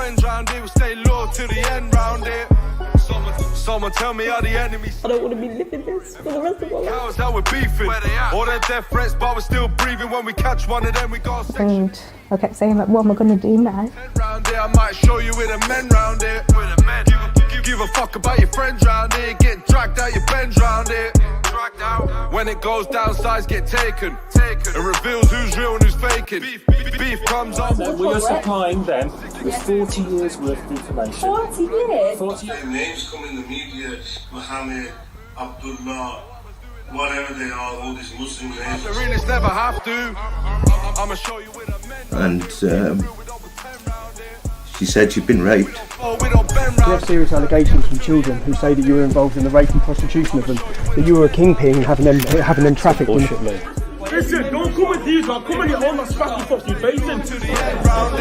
friends round here, we stay loyal to the end round here. Someone tell me how the enemies. I don't want to be living this for the rest of my life. How's that we're beefing? All their death threats, but we're still breathing. When we catch one of them, we got a And I kept saying, like, what am I going to do now? round here, I might show you with the men round here. With the men. Give a fuck about your friends round here. Get dragged out your bends round here. Dragged out. When it goes down, sides get taken. It reveals who's real and who's faking. Beef comes up. So we are supplying them with 40 years worth of information. 40 years? 40 Names come in the media, Mohammed, Abdullah, whatever they are, all these Muslim names. The realists never have to. I'ma show you with a men. And she said she'd been raped. We don't bend We round. have serious allegations from children who say that you were involved in the rape and prostitution of them, that you were a kingpin having them trafficked. bullshit, mate. Listen, don't come with these, man. Come on your own and smack your fucking face in. To the end round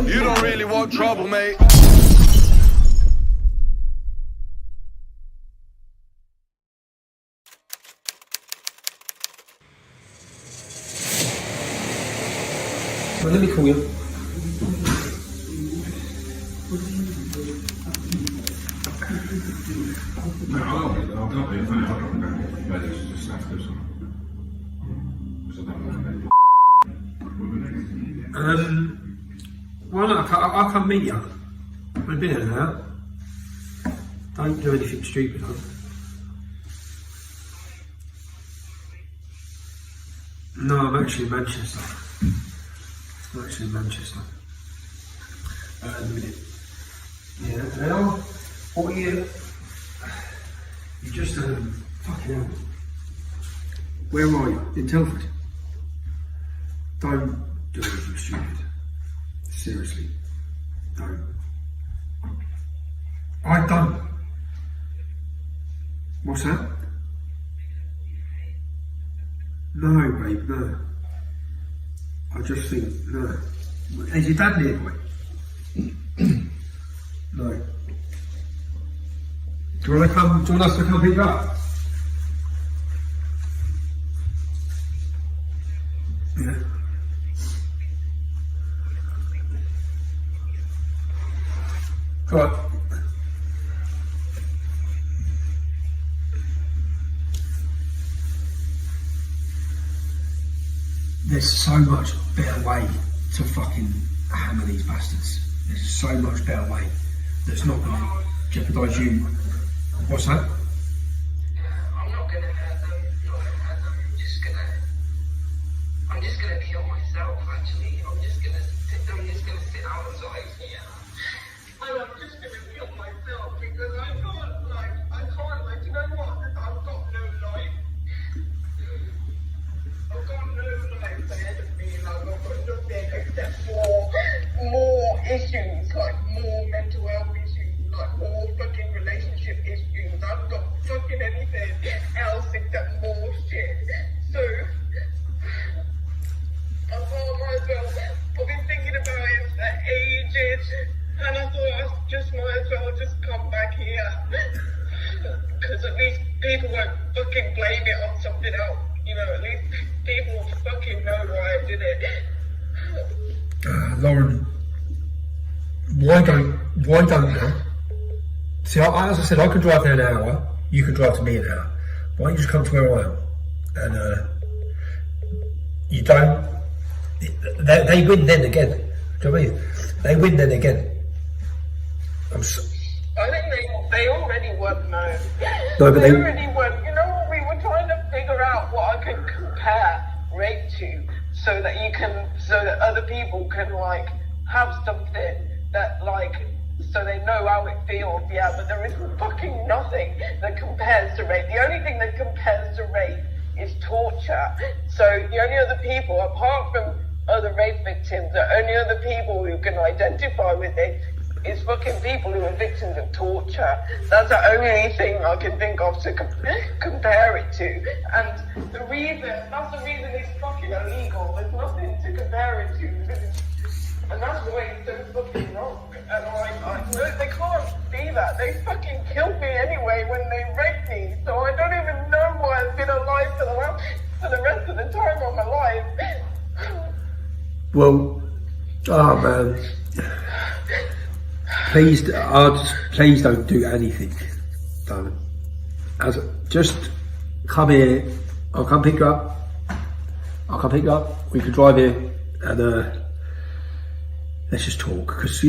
here. You don't really want trouble, mate. Well, let me call you. Why not? I'll come meet you. I've been in and out. Don't do anything stupid, huh? No, I'm actually in Manchester. I'm actually in Manchester. A minute. Yeah, now, what are you? You just, fucking hell. Where are you? In Telford? Don't do anything stupid. Seriously. Don't. I don't. What's that? No, babe, no. I just think, no. Is your dad nearby? No. Do you want to come? Do you want us to come pick you up? Yeah. Go on. There's so much better way to fucking hammer these bastards. There's so much better way that's not going to jeopardise you. What's that? I'm not gonna hurt them. I'm just gonna kill myself. Actually, I'm just gonna sit outside here. And I'm just gonna kill myself because I can't, you know what? I've got no life. I've got no life ahead of me. I've got nothing except more issues, like more mental health issues, like more fucking relationship issues. I've got fucking anything else except more shit. So, I thought myself, I've been thinking about it for ages, and I thought I just might as well just come back here. Because at least people won't fucking blame it on something else. You know, at least people will fucking know why I did it. Lauren, why don't now? See, as I said, I can drive there an hour, you can drive to me an hour. Why don't you just come to where I am? And you don't, they win then again. Do you know what I mean? They win then again. I think they already won now. No, but they already won. You know, we were trying to figure out what I could compare rape to, so that other people can like have something that like, so they know how it feels. Yeah, but there is fucking nothing that compares to rape. The only thing that compares to rape is torture. So the only other people, apart from other rape victims, the only other people who can identify with it is fucking people who are victims of torture. That's the only thing I can think of to compare it to. And that's the reason it's fucking illegal. There's nothing to compare it to. And that's why it's so fucking wrong. And they can't be that. They fucking killed me anyway when they raped me. So I don't even know why I've been alive for the rest of the time of my life. well, oh man. please don't do anything, darling. Just come here. I'll come pick you up. We can drive here and let's just talk, because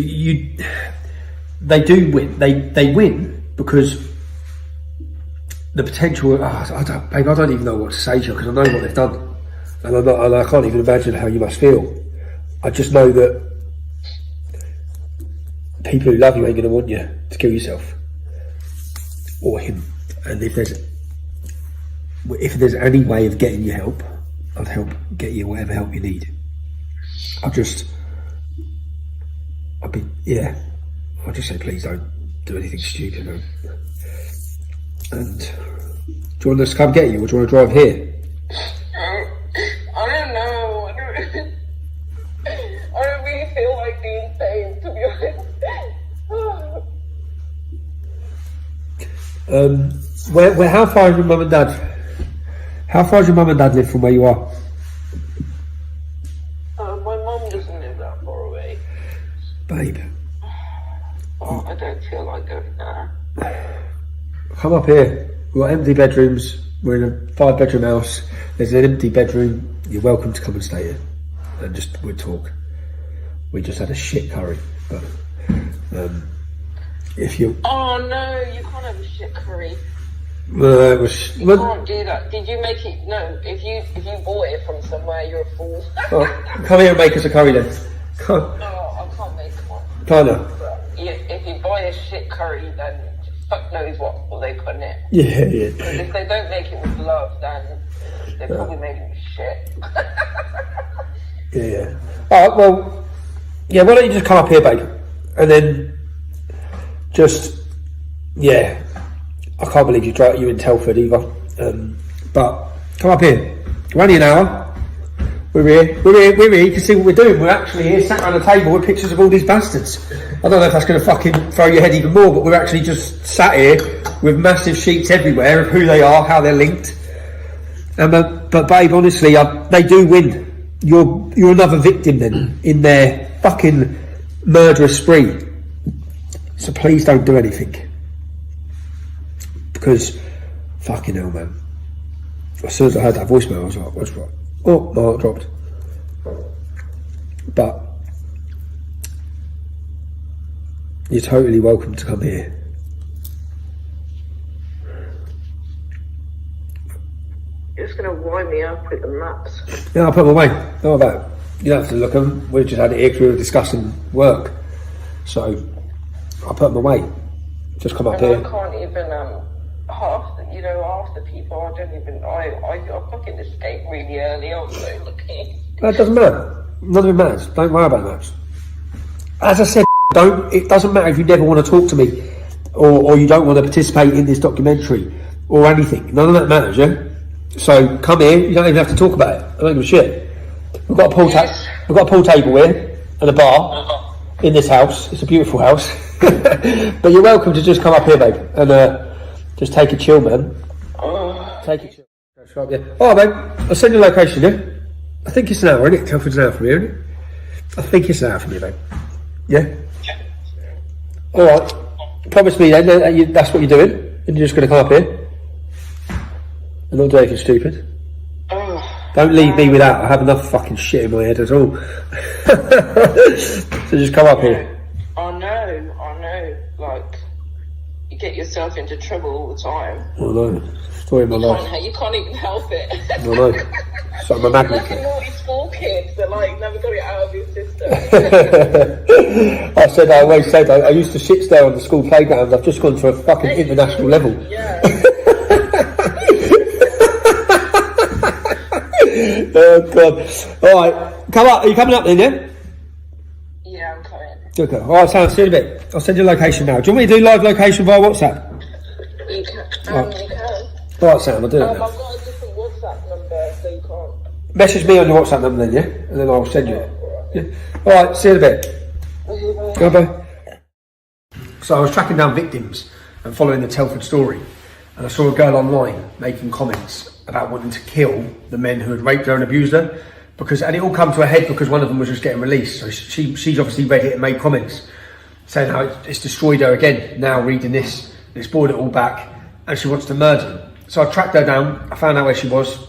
they do win. They win because the potential. I don't even know what to say to you, because I know what they've done, and I can't even imagine how you must feel. I just know that people who love you ain't going to want you to kill yourself or him. And if there's any way of getting you help, I'd help get you whatever help you need. I'll just say, please don't do anything stupid. And do you want us to come get you, or do you want to drive here? I don't know. I don't really feel like being saved, to be honest. Where? How far is your mum and dad? How far does your mum and dad live from where you are? My mum doesn't live that far away. Babe. Oh, I don't feel like going there. Come up here. We've got empty bedrooms. We're in a 5-bedroom house. There's an empty bedroom. You're welcome to come and stay here. And we'll talk. We just had a shit curry, but if you... Oh no, you can't have a shit curry. You can't do that. Did you make it? No, if you bought it from somewhere, you're a fool. Come here and make us a curry then. Come. No, I can't make one. Can't. If you buy a shit curry, then fuck knows what they put in it. Yeah. Because if they don't make it with love, then they probably made it with shit. Yeah. Alright, well, yeah, why don't you just come up here, babe? And then I can't believe you're in Telford either. But come up here. We're only an hour. We're here. You can see what we're doing. We're actually here, sat around a table with pictures of all these bastards. I don't know if that's going to fucking throw your head even more, but we're actually just sat here with massive sheets everywhere of who they are, how they're linked. But babe, honestly, they do win. You're another victim then in their fucking murderous spree. So please don't do anything. Because, fucking hell, man. As soon as I heard that voicemail, I was like, what's wrong? Oh, my heart dropped. But you're totally welcome to come here. You're just going to wind me up with the maps. Yeah, I'll put them away. How about it? You don't have to look at them. We've just had it here because we were discussing work. So, I'll put them away. Just come up here. I can't even, half the people, I fucking escaped really early. I was so lucky. That doesn't matter. None of it matters. Don't worry about that. As I said, it doesn't matter if you never want to talk to me or you don't want to participate in this documentary or anything. None of that matters, yeah? So come here, you don't even have to talk about it. I don't give a shit. We've got a pool table here and a bar in this house. It's a beautiful house. But you're welcome to just come up here, babe, and just take a chill, man. Take a chill. Alright, babe, I'll send you a location, yeah? I think it's an hour, isn't it? Telford's an hour from here, isn't it? I think it's an hour from here, babe. Yeah? Alright. Promise me then that that's what you're doing, and you're just going to come up here and not do anything stupid. Don't leave me without. I have enough fucking shit in my head at all. So just come up here. I know. Like, you get yourself into trouble all the time. I know. Story of my life. You can't even help it. I know. So I'm a magnet. Like naughty school kids that never got it out of your system. I always said I used to shit stare on the school playground. I've just gone to a fucking international level. Yeah. Oh God. Alright, come up. Are you coming up then, yeah? Yeah, I'm coming. Okay. Alright, Sam, see you in a bit. I'll send you a location now. Do you want me to do live location via WhatsApp? You can. You can. Alright, Sam, I'll do that now. I've got a different WhatsApp number, so you can't. Message me on your WhatsApp number then, yeah? And then I'll send you it. Yeah. Alright, see you in a bit. Bye-bye. So I was tracking down victims and following the Telford story, and I saw a girl online making comments about wanting to kill the men who had raped her and abused her, and it all come to a head because one of them was just getting released. So she's obviously read it and made comments. saying how it's destroyed her again. Now reading this, it's brought it all back, and she wants to murder him. So I tracked her down. I found out where she was.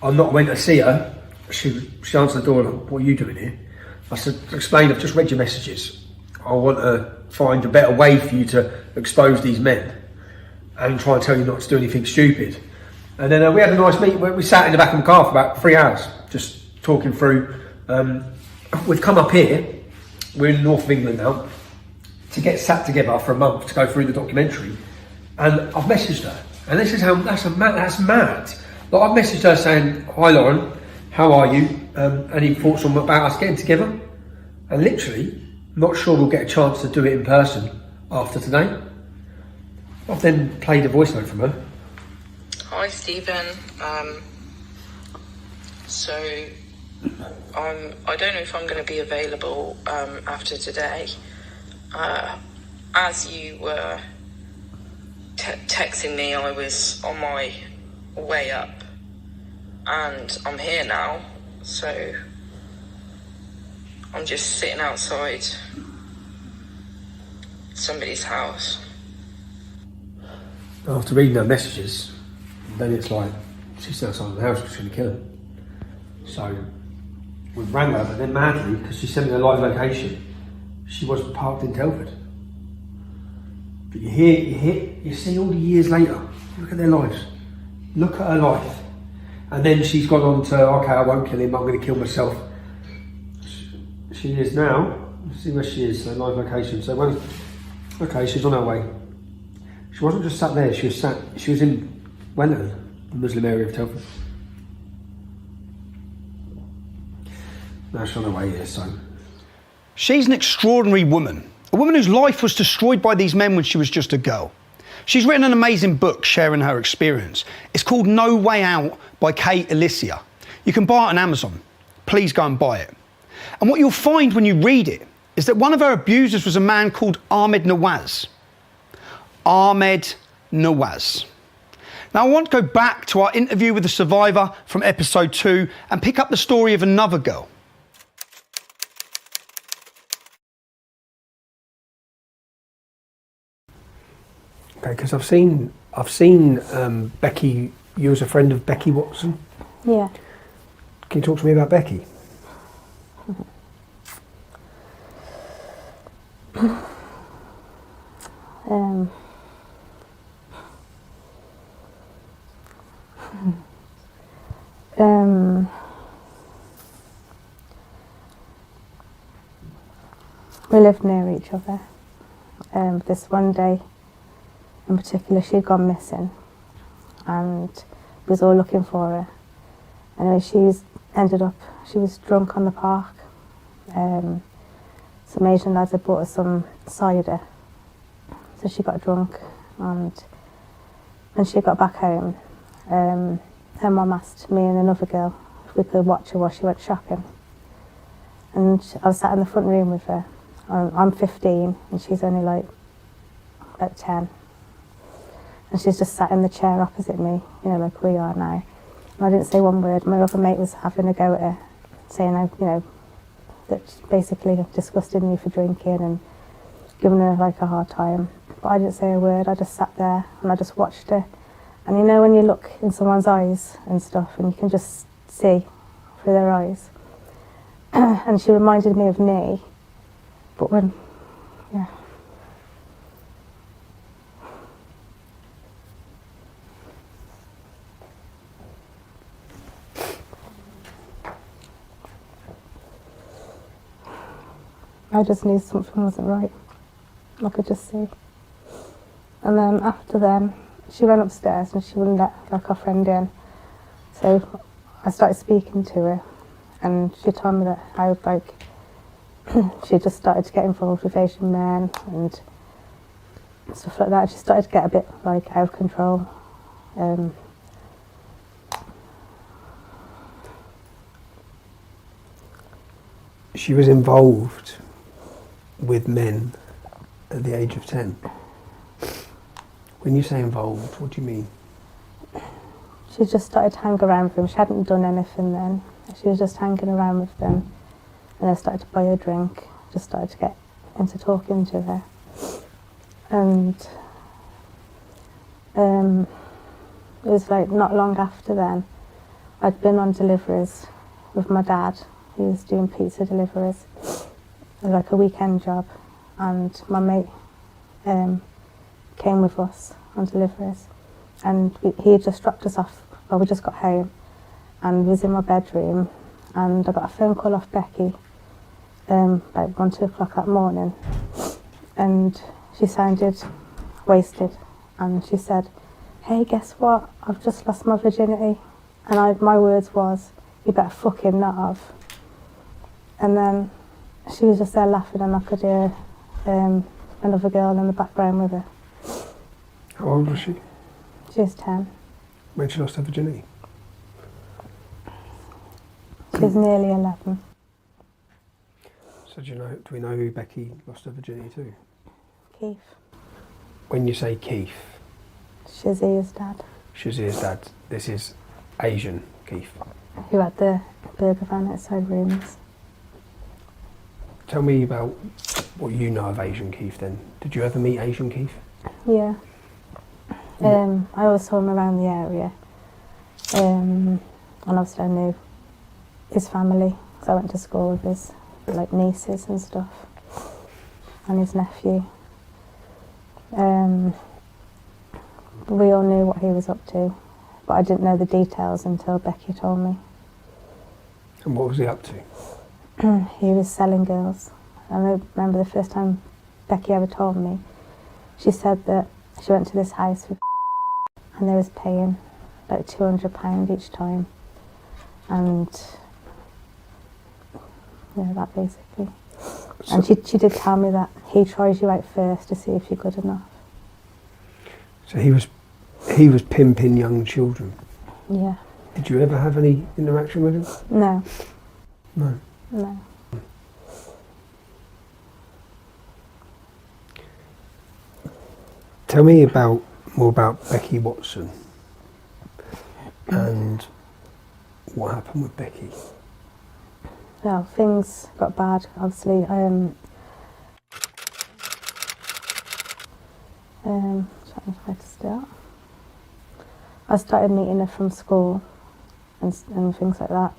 I not went to see her. She answered the door. Like, what are you doing here? I said, explain. I've just read your messages. I want to find a better way for you to expose these men, and try and tell you not to do anything stupid. And then we had a nice meeting. We sat in the back of the car for about 3 hours, just talking through. We've come up here. We're in the north of England now, to get sat together for a month to go through the documentary. And I've messaged her, and this is how that's mad. Like, I've messaged her saying, "Hi Lauren, how are you? Any thoughts on about us getting together?" And literally, not sure we'll get a chance to do it in person after today. I've then played a voice note from her. Hi Stephen. So I don't know if I'm going to be available after today. As you were texting me, I was on my way up, and I'm here now. So I'm just sitting outside somebody's house. After reading her messages, then it's like she's outside the house, she's going to kill him. So we rang her, but then madly, because she sent me a live location, she was parked in Telford. But you see all the years later, look at their lives, look at her life, and then she's gone on to, okay, I won't kill him, I'm going to kill myself. She is now, let's see where she is, so live location. So when, okay, she's on her way. She wasn't just sat there, she was in Wellington, the Muslim area of Telford. Now she's on her way here, so. She's an extraordinary woman, a woman whose life was destroyed by these men when she was just a girl. She's written an amazing book sharing her experience. It's called No Way Out by Kate Alicia. You can buy it on Amazon. Please go and buy it. And what you'll find when you read it is that one of her abusers was a man called Ahmed Nawaz. Ahmed Nawaz. Now I want to go back to our interview with the survivor from episode 2 and pick up the story of another girl. Okay, because I've seen Becky. You was a friend of Becky Watson. Yeah. Can you talk to me about Becky? We lived near each other. This one day in particular, she'd gone missing, and we was all looking for her. Anyway, she was drunk on the park. Some Asian lads had bought her some cider, so she got drunk, and when she got back home, her mum asked me and another girl if we could watch her while she went shopping. And I was sat in the front room with her. I'm 15 and she's only like about 10. And she's just sat in the chair opposite me, you know, like we are now. And I didn't say one word. My other mate was having a go at her, saying, you know, that she basically disgusted me for drinking and giving her like a hard time. But I didn't say a word. I just sat there and I just watched her. And you know when you look in someone's eyes and stuff and you can just see through their eyes. And she reminded me of me. But when, yeah. I just knew something wasn't right. I could just see. And then after then, she went upstairs and she wouldn't let like her friend in. So I started speaking to her, and she told me that I would like she just started to get involved with Asian men and stuff like that. She started to get a bit like out of control. She was involved with men at the age of 10. When you say involved, what do you mean? She just started to hang around with them. She hadn't done anything then. She was just hanging around with them. And I started to buy her a drink, just started to get into talking to her. And it was like not long after then, I'd been on deliveries with my dad. He was doing pizza deliveries. It was like a weekend job, and my mate came with us on deliveries, and he had just dropped us off. Well, we just got home, and was in my bedroom, and I got a phone call off Becky about 1, 2 o'clock that morning, and she sounded wasted, and she said, "Hey, guess what? I've just lost my virginity." And my words was, "You better fucking not have." And then she was just there laughing, and I could hear another girl in the background with her. How old was she? She was 10. When she lost her virginity? She was nearly 11. So do we know who Becky lost her virginity to? Keith. When you say Keith? Shazier's dad. Shazier's dad. This is Asian Keith. Who had the burger van outside rooms. Tell me about what you know of Asian Keith then. Did you ever meet Asian Keith? Yeah. I always saw him around the area. And obviously I knew his family, because I went to school with his nieces and stuff, and his nephew. We all knew what he was up to, but I didn't know the details until Becky told me. And what was he up to? He was selling girls. And I remember the first time Becky ever told me, she said that she went to this house with and they was paying like £200 each time. And yeah, that basically. So, and she did tell me that he tries you out first to see if you're good enough. So he was pimping young children? Yeah. Did you ever have any interaction with him? No. No? No. Tell me more about Becky Watson and what happened with Becky. Well, things got bad, obviously. Trying to start. I started meeting her from school and things like that.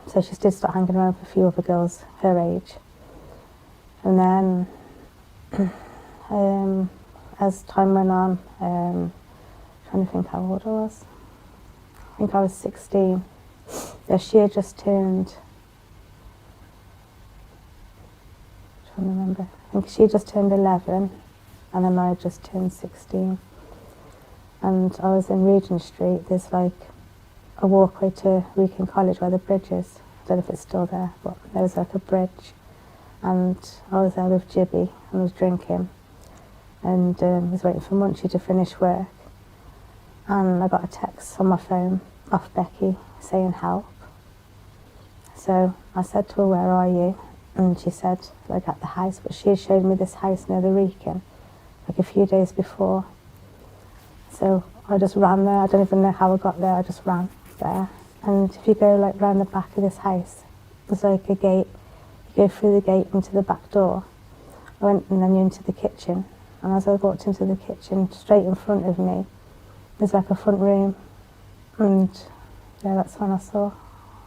So she did start hanging around with a few other girls her age. And then as time went on, trying to think how old I was. I think I was 16. Yeah, she had just turned, trying to remember, I think she had just turned 11, and then I had just turned 16. And I was in Regent Street. There's like a walkway to Wrekin College where the bridge is. I don't know if it's still there, but there was like a bridge. And I was there with Jibby and was drinking, and was waiting for Munchie to finish work. And I got a text on my phone off Becky saying help. So I said to her, "Where are you?" And she said, like, at the house, but she had showed me this house near the Wrekin, like a few days before. So I just ran there. I don't even know how I got there. I just ran there. And if you go like round the back of this house, there's like a gate. You go through the gate into the back door. I went, and then you're into the kitchen. And as I walked into the kitchen, straight in front of me, there's like a front room. And yeah, that's when I saw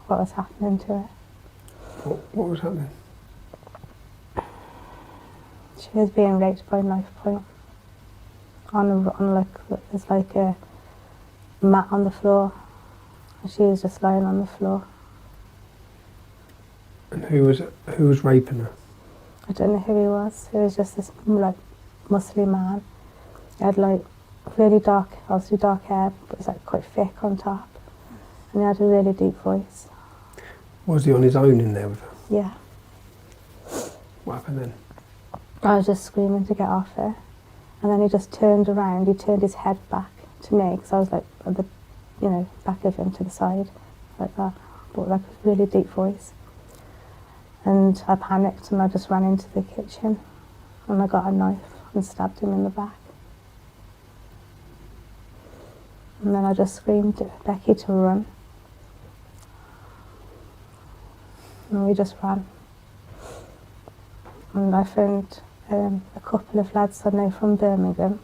what was happening to her. What was happening? She was being raped by knife point. There's like a mat on the floor, and she was just lying on the floor. And who was raping her? I don't know who he was. He was just this like muscly man. He had like really dark, obviously dark hair, but it was like quite thick on top, and he had a really deep voice. Was he on his own in there with her? Yeah. What happened then? I was just screaming to get off her, and then he just turned around. He turned his head back to me, because I was like at the, back of him to the side, like that, but like a really deep voice. And I panicked, and I just ran into the kitchen, and I got a knife and stabbed him in the back. And then I just screamed at Becky to run, and we just ran. And I phoned a couple of lads I know from Birmingham,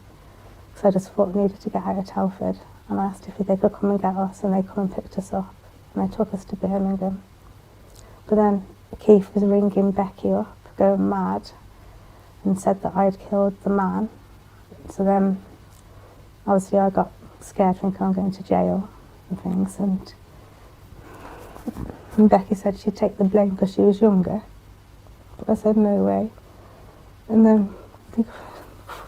because I just thought we needed to get out of Telford. And I asked if they could come and get us, and they come and picked us up. And they took us to Birmingham. But then Keith was ringing Becky up, going mad, and said that I'd killed the man. So then, obviously, I got scared thinking I'm going to jail and things. And Becky said she'd take the blame because she was younger. But I said, no way. And then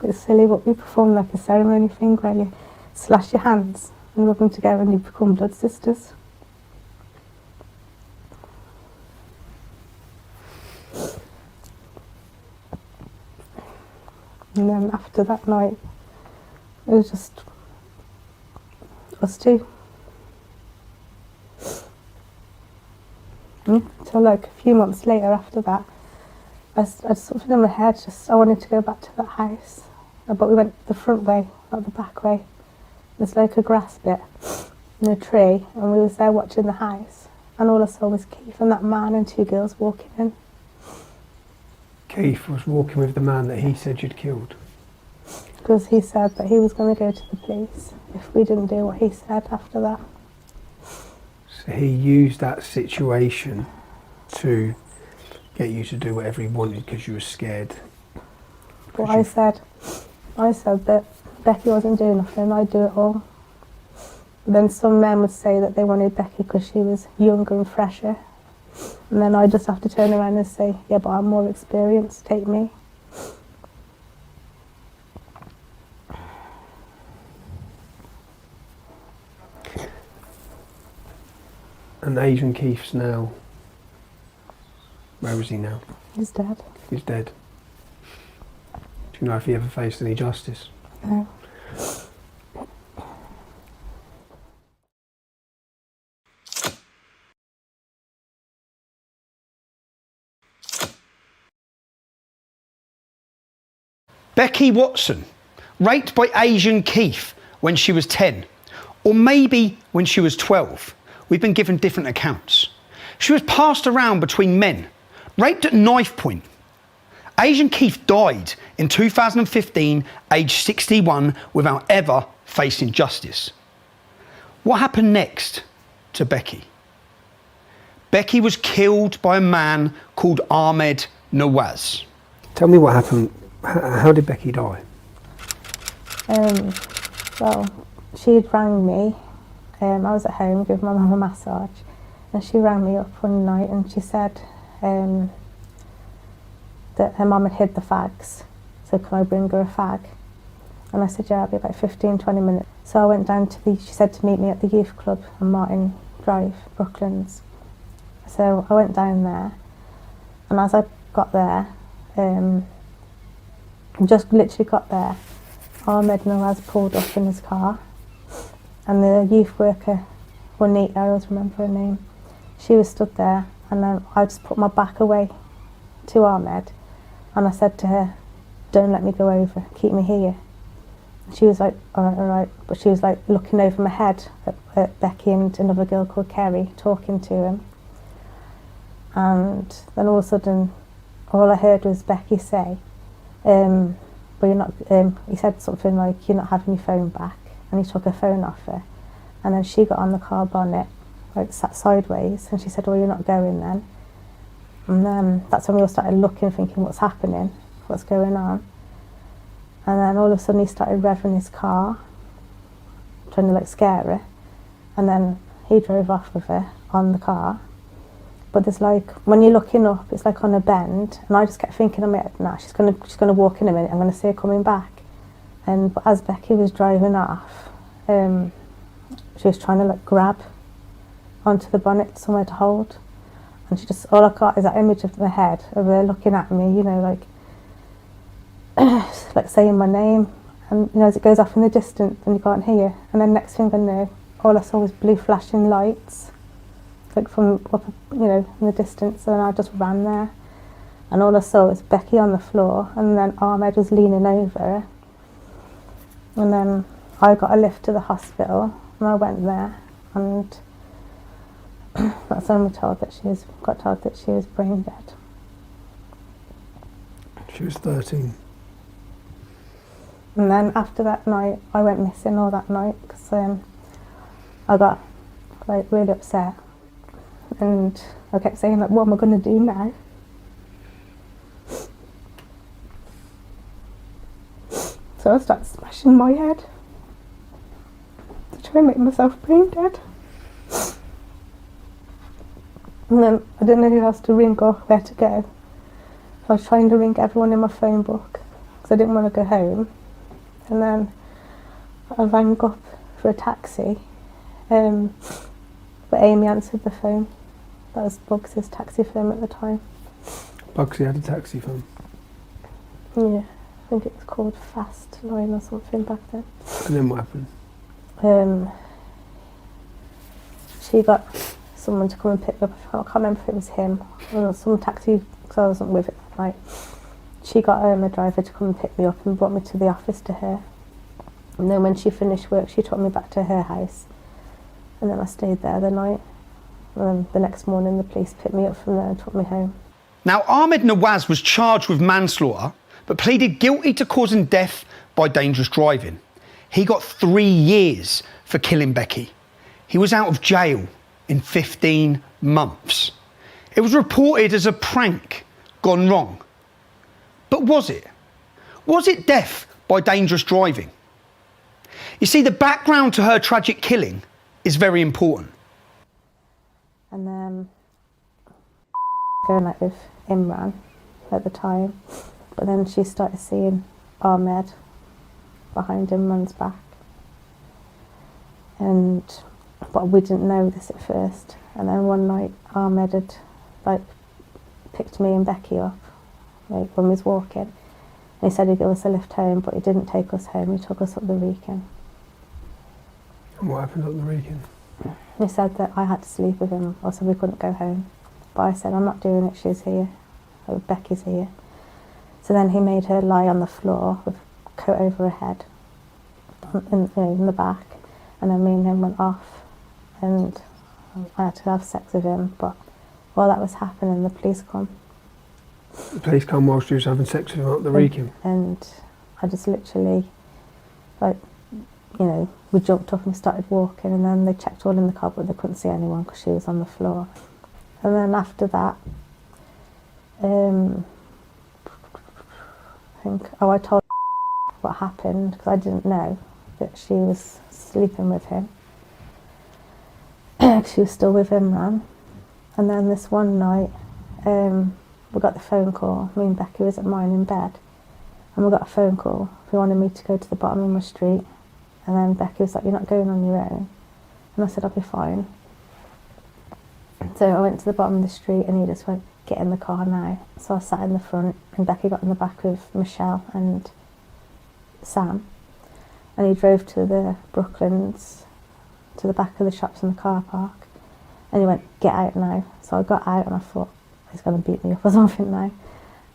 it's silly, but we performed like a ceremony thing where you slash your hands and rub them together and you become blood sisters. And then after that night, it was just us two. Until like a few months later after that, I had something in my head, I wanted to go back to that house. But we went the front way, not the back way. There's like a grass bit and a tree, and we was there watching the house. And all I saw was Keith and that man and two girls walking in. Keith was walking with the man that he said you'd killed? Because he said that he was going to go to the police if we didn't do what he said after that. So he used that situation to get you to do whatever he wanted because you were scared. But I said that Becky wasn't doing nothing, I'd do it all. But then some men would say that they wanted Becky because she was younger and fresher. And then I just have to turn around and say, yeah, but I'm more experienced, take me. And Adrian Keith's now, where is he now? He's dead. He's dead. Do you know if he ever faced any justice? No. Becky Watson, raped by Adrian Keith when she was 10, or maybe when she was 12. We've been given different accounts. She was passed around between men, raped at knife point. Adrian Keith died in 2015, aged 61, without ever facing justice. What happened next to Becky? Becky was killed by a man called Ahmed Nawaz. Tell me what happened. How did Becky die? Well, she'd rang me. I was at home giving my mum a massage, and she rang me up one night and she said that her mum had hid the fags, so can I bring her a fag? And I said, yeah, I'll be about 15-20 minutes. So I went down to she said to meet me at the youth club on Martin Drive, Brooklands. So I went down there, and as I got there, just literally got there, Ahmed Nawaz pulled up in his car, and the youth worker, Juanita, I always remember her name, she was stood there, and then I just put my back away to Ahmed, and I said to her, don't let me go over, keep me here. And she was like, all right, but she was like looking over my head at Becky and another girl called Kerry, talking to him. And then all of a sudden, all I heard was Becky say, but you're not, he said something like, you're not having your phone back, and he took her phone off her, and then she got on the car bonnet, like sat sideways, and she said, well, you're not going then. And then that's when we all started looking, thinking, what's happening, what's going on? And then all of a sudden he started revving his car, trying to like scare her, and then he drove off with her on the car. But there's like, when you're looking up, it's like on a bend, and I just kept thinking, nah, she's gonna walk in a minute, I'm gonna see her coming back. But as Becky was driving off, she was trying to like grab onto the bonnet, somewhere to hold, and she just, all I got is that image of my head of her looking at me, you know, like like saying my name, and you know, as it goes off in the distance and you can't hear, and then next thing I know, all I saw was blue flashing lights, like from up, you know, in the distance, and I just ran there, and all I saw was Becky on the floor, and then Ahmed was leaning over her, and then I got a lift to the hospital, and I went there, and that's when we got told that she was brain dead. She was 13. And then after that night, I went missing all that night because I got like really upset, and I kept saying like, what am I going to do now? So I started smashing my head to try and make myself brain dead. And then I didn't know who else to ring or where to go. I was trying to ring everyone in my phone book because I didn't want to go home. And then I rang up for a taxi, but Amy answered the phone. That was Bugs's taxi firm at the time. Bugsy had a taxi firm? Yeah, I think it was called Fast Line or something back then. And then what happened? She got someone to come and pick me up. I can't remember if it was him or some taxi, because I wasn't with it that night. She got a driver to come and pick me up and brought me to the office to her. And then when she finished work, she took me back to her house. And then I stayed there the night. And then the next morning, the police picked me up from there and took me home. Now, Ahmed Nawaz was charged with manslaughter, but pleaded guilty to causing death by dangerous driving. He got 3 years for killing Becky. He was out of jail in 15 months. It was reported as a prank gone wrong. But was it? Was it death by dangerous driving? You see, the background to her tragic killing is very important. And then going out with Imran at the time, but then she started seeing Ahmed behind Imran's back. But we didn't know this at first. And then one night Ahmed had picked me and Becky up when we was walking. And he said he'd give us a lift home, but he didn't take us home, he took us up the Wrekin. And what happened up the Wrekin? He said that I had to sleep with him, or so we couldn't go home. But I said, I'm not doing it, she's here. Becky's here. So then he made her lie on the floor with a coat over her head, in the back. And then me and him went off, and I had to have sex with him. But while that was happening, the police come. The police come while she was having sex with him up the Wrekin? And I just literally, we jumped up and started walking, and then they checked all in the car, but they couldn't see anyone because she was on the floor. And then after that, I told what happened because I didn't know that she was sleeping with him. She was still with Imran. And then this one night, we got the phone call. Me and Becky was at mine in bed, and we got a phone call. He wanted me to go to the bottom of my street, and then Becky was like, "You're not going on your own." And I said, "I'll be fine." So I went to the bottom of the street, and he just went, "Get in the car now." So I sat in the front, and Becky got in the back with Michelle and Sam, and he drove to the Brooklands, to the back of the shops in the car park, and he went, "Get out now." So I got out, and I thought, he's going to beat me up or something now.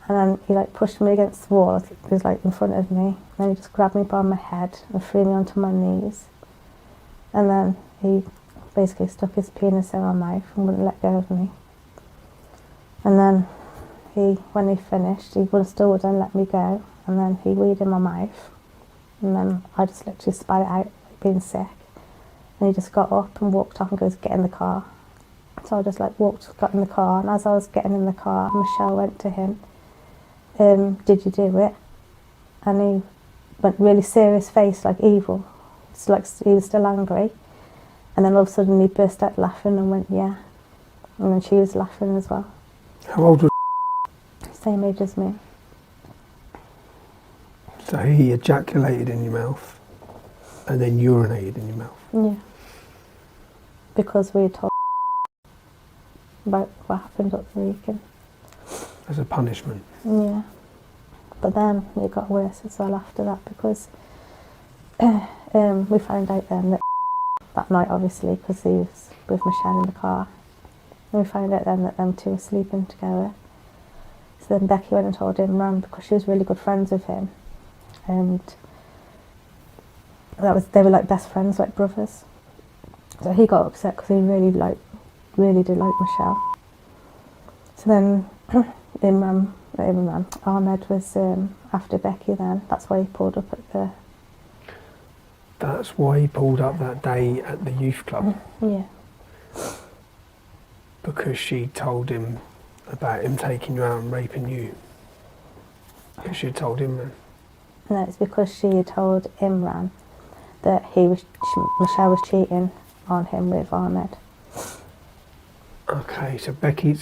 And then he pushed me against the wall. He was in front of me. And then he just grabbed me by my head and threw me onto my knees. And then he basically stuck his penis in my mouth and wouldn't let go of me. And then when he finished, he still wouldn't let me go. And then he weed in my mouth. And then I just literally spat it out, being sick. And he just got up and walked off and goes, "Get in the car." So I just got in the car, and as I was getting in the car, Michelle went to him, "Did you do it?" And he went really serious face, evil. It's he was still angry. And then all of a sudden he burst out laughing and went, "Yeah." And then she was laughing as well. How old was Same age as me. So he ejaculated in your mouth and then urinated in your mouth? Yeah. Because we told about what happened up the Wrekin. As a punishment? Yeah. But then it got worse as well after that, because we found out then that night, obviously, because he was with Michelle in the car, and we found out then that them two were sleeping together. So then Becky went and told Imran, because she was really good friends with him, and they were best friends, brothers. So he got upset because he really did like Michelle. So then Imran Ahmed was after Becky then. That's why he pulled up at the... That's why he pulled up that day at the youth club? Yeah. Because she told him about him taking you out and raping you? Because she had told him then? No, it's because she had told Imran that Michelle was cheating on him with Ahmed. Okay, so Becky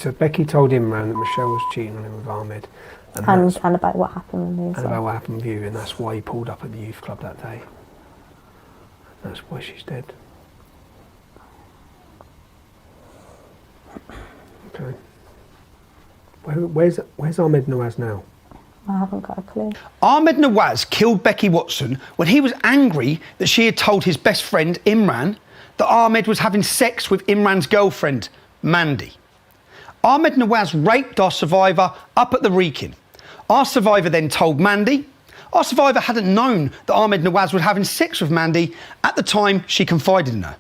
told Imran that Michelle was cheating on him with Ahmed. And about what happened with me as well. About what happened with you, and that's why he pulled up at the youth club that day. That's why she's dead. Okay. Where's Ahmed Nawaz now? I haven't got a clue. Ahmed Nawaz killed Becky Watson when he was angry that she had told his best friend Imran that Ahmed was having sex with Imran's girlfriend, Mandy. Ahmed Nawaz raped our survivor up at the Wrekin. Our survivor then told Mandy. Our survivor hadn't known that Ahmed Nawaz was having sex with Mandy at the time she confided in her.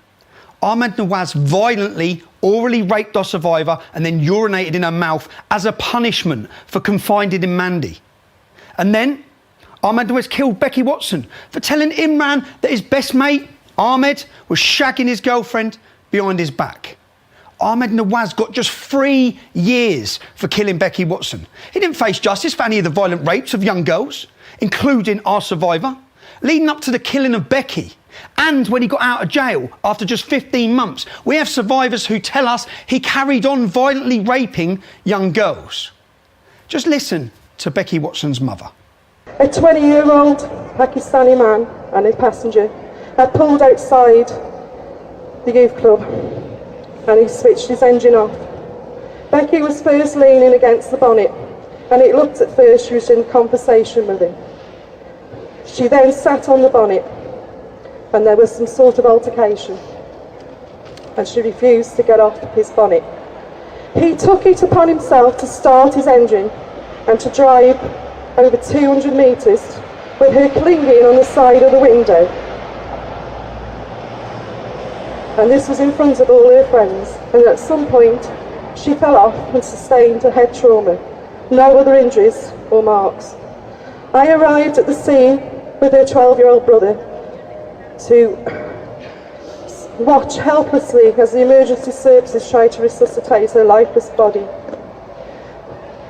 Ahmed Nawaz violently, orally raped our survivor and then urinated in her mouth as a punishment for confiding in Mandy. And then Ahmed Nawaz killed Becky Watson for telling Imran that his best mate, Ahmed, was shagging his girlfriend behind his back. Ahmed Nawaz got just 3 years for killing Becky Watson. He didn't face justice for any of the violent rapes of young girls, including our survivor, leading up to the killing of Becky. And when he got out of jail after just 15 months, we have survivors who tell us he carried on violently raping young girls. Just listen to Becky Watson's mother. A 20-year-old Pakistani man and a passenger had pulled outside the youth club and he switched his engine off. Becky was first leaning against the bonnet and it looked at first she was in conversation with him. She then sat on the bonnet and there was some sort of altercation and she refused to get off his bonnet. He took it upon himself to start his engine and to drive over 200 metres with her clinging on the side of the window. And this was in front of all her friends, and at some point she fell off and sustained a head trauma. No other injuries or marks. I arrived at the scene with her 12-year-old brother to watch helplessly as the emergency services tried to resuscitate her lifeless body.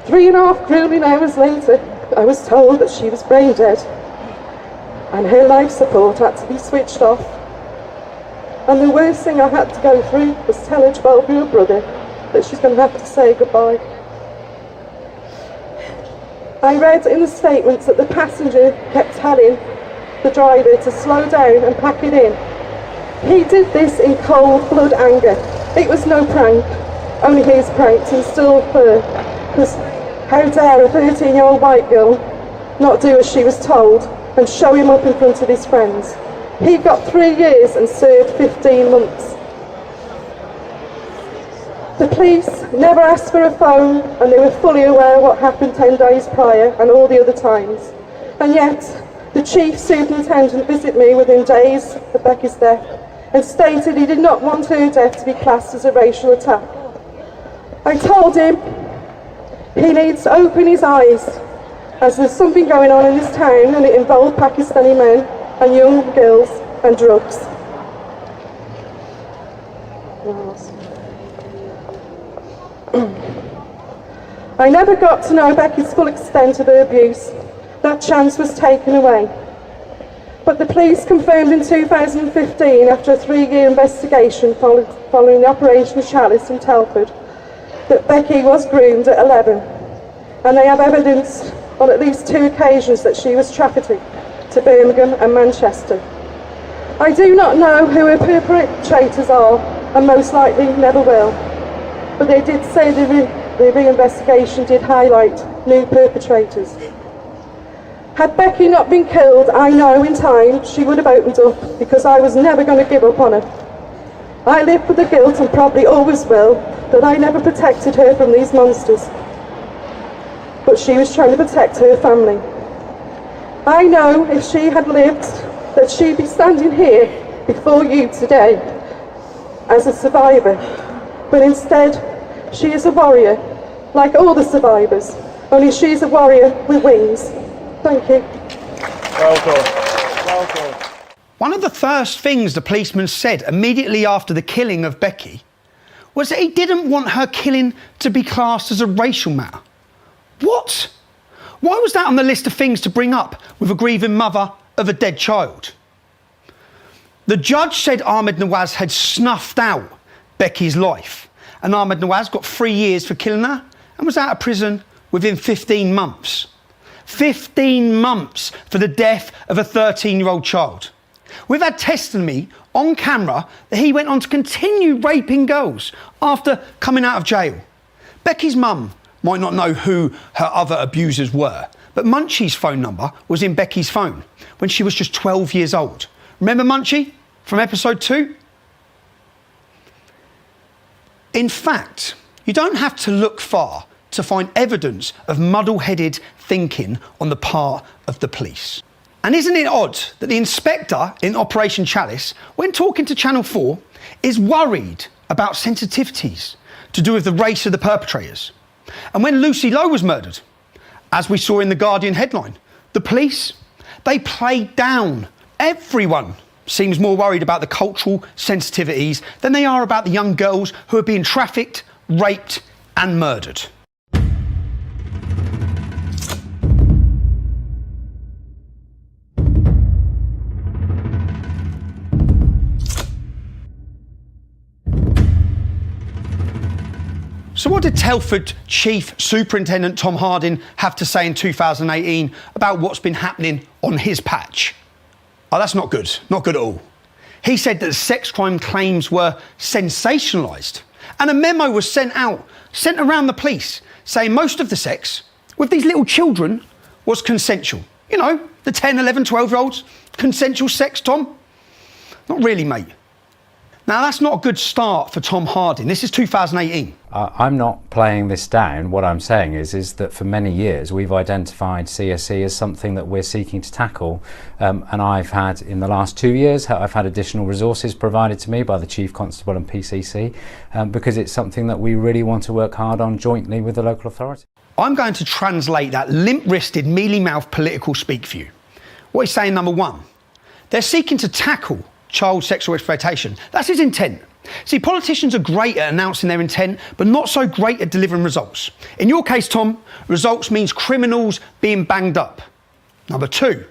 3.5 grueling hours later, I was told that she was brain dead and her life support had to be switched off. And the worst thing I had to go through was tell her 12-year-old brother that she's going to have to say goodbye. I read in the statements that the passenger kept telling the driver to slow down and pack it in. He did this in cold blood anger. It was no prank, only his pranks and still her. Because how dare a 13-year-old white girl not do as she was told and show him up in front of his friends. He got 3 years and served 15 months. The police never asked for a phone and they were fully aware of what happened 10 days prior and all the other times. And yet, the chief superintendent visited me within days of Becky's death and stated he did not want her death to be classed as a racial attack. I told him he needs to open his eyes as there's something going on in this town and it involved Pakistani men and young girls and drugs. I never got to know Becky's full extent of her abuse. That chance was taken away. But the police confirmed in 2015, after a 3-year investigation following the Operation Chalice in Telford, that Becky was groomed at 11. And they have evidence on at least 2 occasions that she was trafficked to Birmingham and Manchester. I do not know who her perpetrators are and most likely never will, but they did say the re-investigation did highlight new perpetrators. Had Becky not been killed, I know in time she would have opened up because I was never going to give up on her. I live with the guilt and probably always will that I never protected her from these monsters, but she was trying to protect her family. I know if she had lived that she'd be standing here before you today as a survivor, but instead she is a warrior like all the survivors, Only she's a warrior with wings. Thank you. Well done. Well done. One of the first things the policeman said immediately after the killing of Becky was that he didn't want her killing to be classed as a racial matter. What? Why was that on the list of things to bring up with a grieving mother of a dead child? The judge said Ahmed Nawaz had snuffed out Becky's life, and Ahmed Nawaz got 3 years for killing her and was out of prison within 15 months. 15 months for the death of a 13-year-old child. We've had testimony on camera that he went on to continue raping girls after coming out of jail. Becky's mum might not know who her other abusers were, but Munchie's phone number was in Becky's phone when she was just 12 years old. Remember Munchie from episode 2? In fact, you don't have to look far to find evidence of muddle-headed thinking on the part of the police. And isn't it odd that the inspector in Operation Chalice, when talking to Channel 4, is worried about sensitivities to do with the race of the perpetrators? And when Lucy Lowe was murdered, as we saw in the Guardian headline, the police, they played down. Everyone seems more worried about the cultural sensitivities than they are about the young girls who are being trafficked, raped and murdered. So what did Telford Chief Superintendent Tom Harding have to say in 2018 about what's been happening on his patch? Oh, that's not good. Not good at all. He said that the sex crime claims were sensationalised, and a memo was sent around the police, saying most of the sex with these little children was consensual. You know, the 10, 11, 12-year-olds. Consensual sex, Tom? Not really, mate. Now, that's not a good start for Tom Harding. This is 2018. I'm not playing this down. What I'm saying is that for many years we've identified CSE as something that we're seeking to tackle, and I've had, in the last 2 years, I've had additional resources provided to me by the Chief Constable and PCC, because it's something that we really want to work hard on jointly with the local authority. I'm going to translate that limp-wristed, mealy-mouthed political speak for you. What he's saying, number one, they're seeking to tackle child sexual exploitation. That's his intent. See, politicians are great at announcing their intent, but not so great at delivering results. In your case, Tom, results means criminals being banged up. Number two,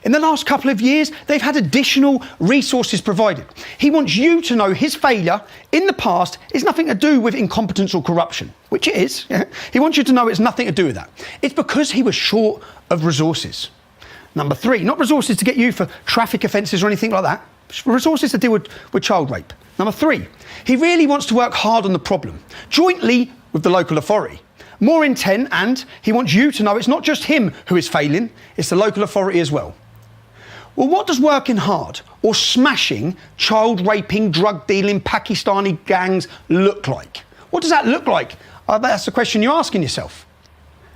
in the last couple of years, they've had additional resources provided. He wants you to know his failure in the past is nothing to do with incompetence or corruption, which it is. Yeah? He wants you to know it's nothing to do with that. It's because he was short of resources. Number three, not resources to get you for traffic offences or anything like that. Resources to deal with child rape. Number three, he really wants to work hard on the problem, jointly with the local authority. More intent, and he wants you to know it's not just him who is failing, it's the local authority as well. Well, what does working hard or smashing child raping, drug dealing, Pakistani gangs look like? What does that look like? That's the question you're asking yourself.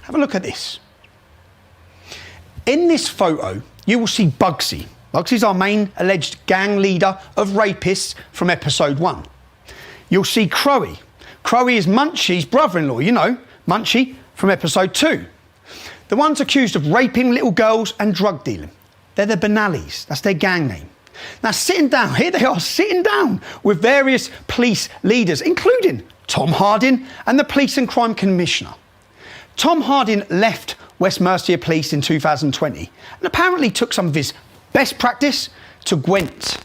Have a look at this. In this photo, you will see Bugsy. Bugsy's our main alleged gang leader of rapists from episode 1. You'll see Crowie. Crowie is Munchie's brother-in-law, you know, Munchie from episode 2. The ones accused of raping little girls and drug dealing. They're the Benallis, that's their gang name. Now sitting down, here they are sitting down with various police leaders, including Tom Harding and the Police and Crime Commissioner. Tom Harding left West Mercia Police in 2020 and apparently took some of his best practice to Gwent.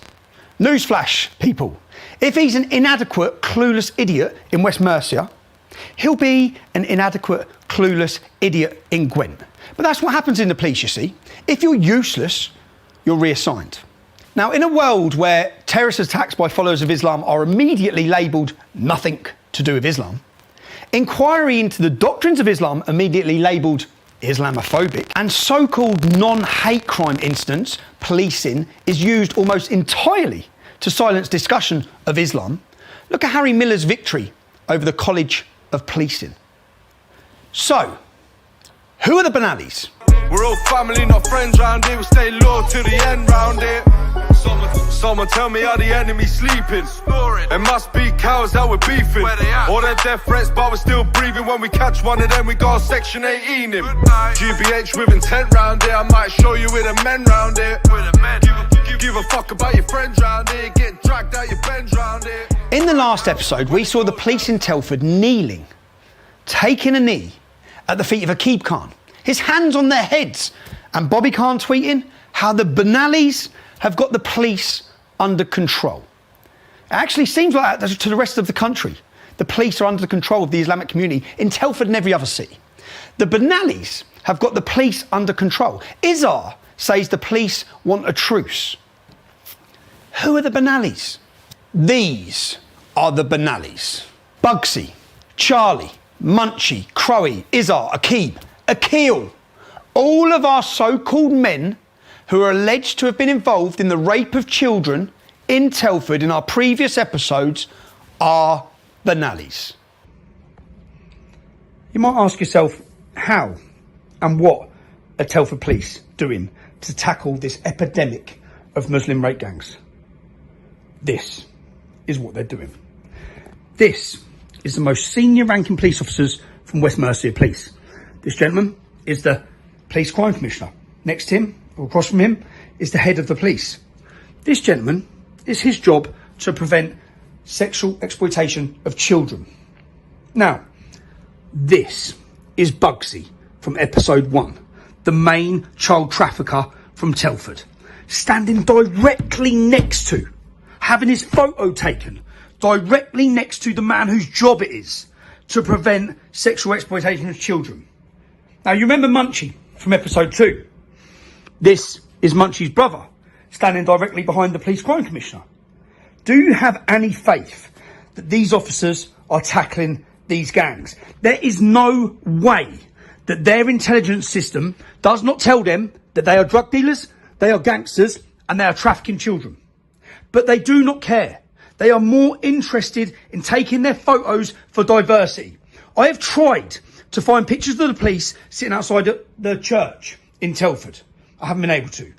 Newsflash, people. If he's an inadequate, clueless idiot in West Mercia, he'll be an inadequate, clueless idiot in Gwent. But that's what happens in the police, you see. If you're useless, you're reassigned. Now, in a world where terrorist attacks by followers of Islam are immediately labelled nothing to do with Islam, inquiry into the doctrines of Islam immediately labelled Islamophobic, and so-called non-hate crime incidents policing is used almost entirely to silence discussion of Islam. Look at Harry Miller's victory over the College of Policing. So, who are the Benallis? We're all family, not friends round here. We stay loyal to the end round here. Someone tell me how the enemy's sleeping. It must be cowards that we're beefing. All their death threats, but we're still breathing. When we catch one of them, we got Section 18 him. GBH with intent round here. I might show you with the men round here. Give a fuck about your friends round here. Get dragged out your bends round here. In the last episode, we saw the police in Telford kneeling, taking a knee at the feet of Akib Khan, his hands on their heads, and Bobby Khan tweeting how the Benalis have got the police under control. It actually seems like that to the rest of the country. The police are under the control of the Islamic community in Telford and every other city. The Benalis have got the police under control. Izzar says the police want a truce. Who are the Benalis? These are the Benalis. Bugsy, Charlie, Munchie, Crowe, Izzar, Akib, Akil. All of our so-called men who are alleged to have been involved in the rape of children in Telford in our previous episodes are Benalis. You might ask yourself, how and what are Telford police doing to tackle this epidemic of Muslim rape gangs? This is what they're doing. This is the most senior ranking police officers from West Mercia Police. This gentleman is the Police Crime Commissioner. Next to him, or across from him, is the head of the police. This gentleman, it's his job to prevent sexual exploitation of children. Now, this is Bugsy from episode 1, the main child trafficker from Telford, standing directly next to, having his photo taken, directly next to the man whose job it is to prevent sexual exploitation of children. Now, you remember Munchie from episode 2. This is Munchie's brother, standing directly behind the Police Crime Commissioner. Do you have any faith that these officers are tackling these gangs? There is no way that their intelligence system does not tell them that they are drug dealers, they are gangsters, and they are trafficking children. But they do not care. They are more interested in taking their photos for diversity. I have tried to find pictures of the police sitting outside the church in Telford. I haven't been able to.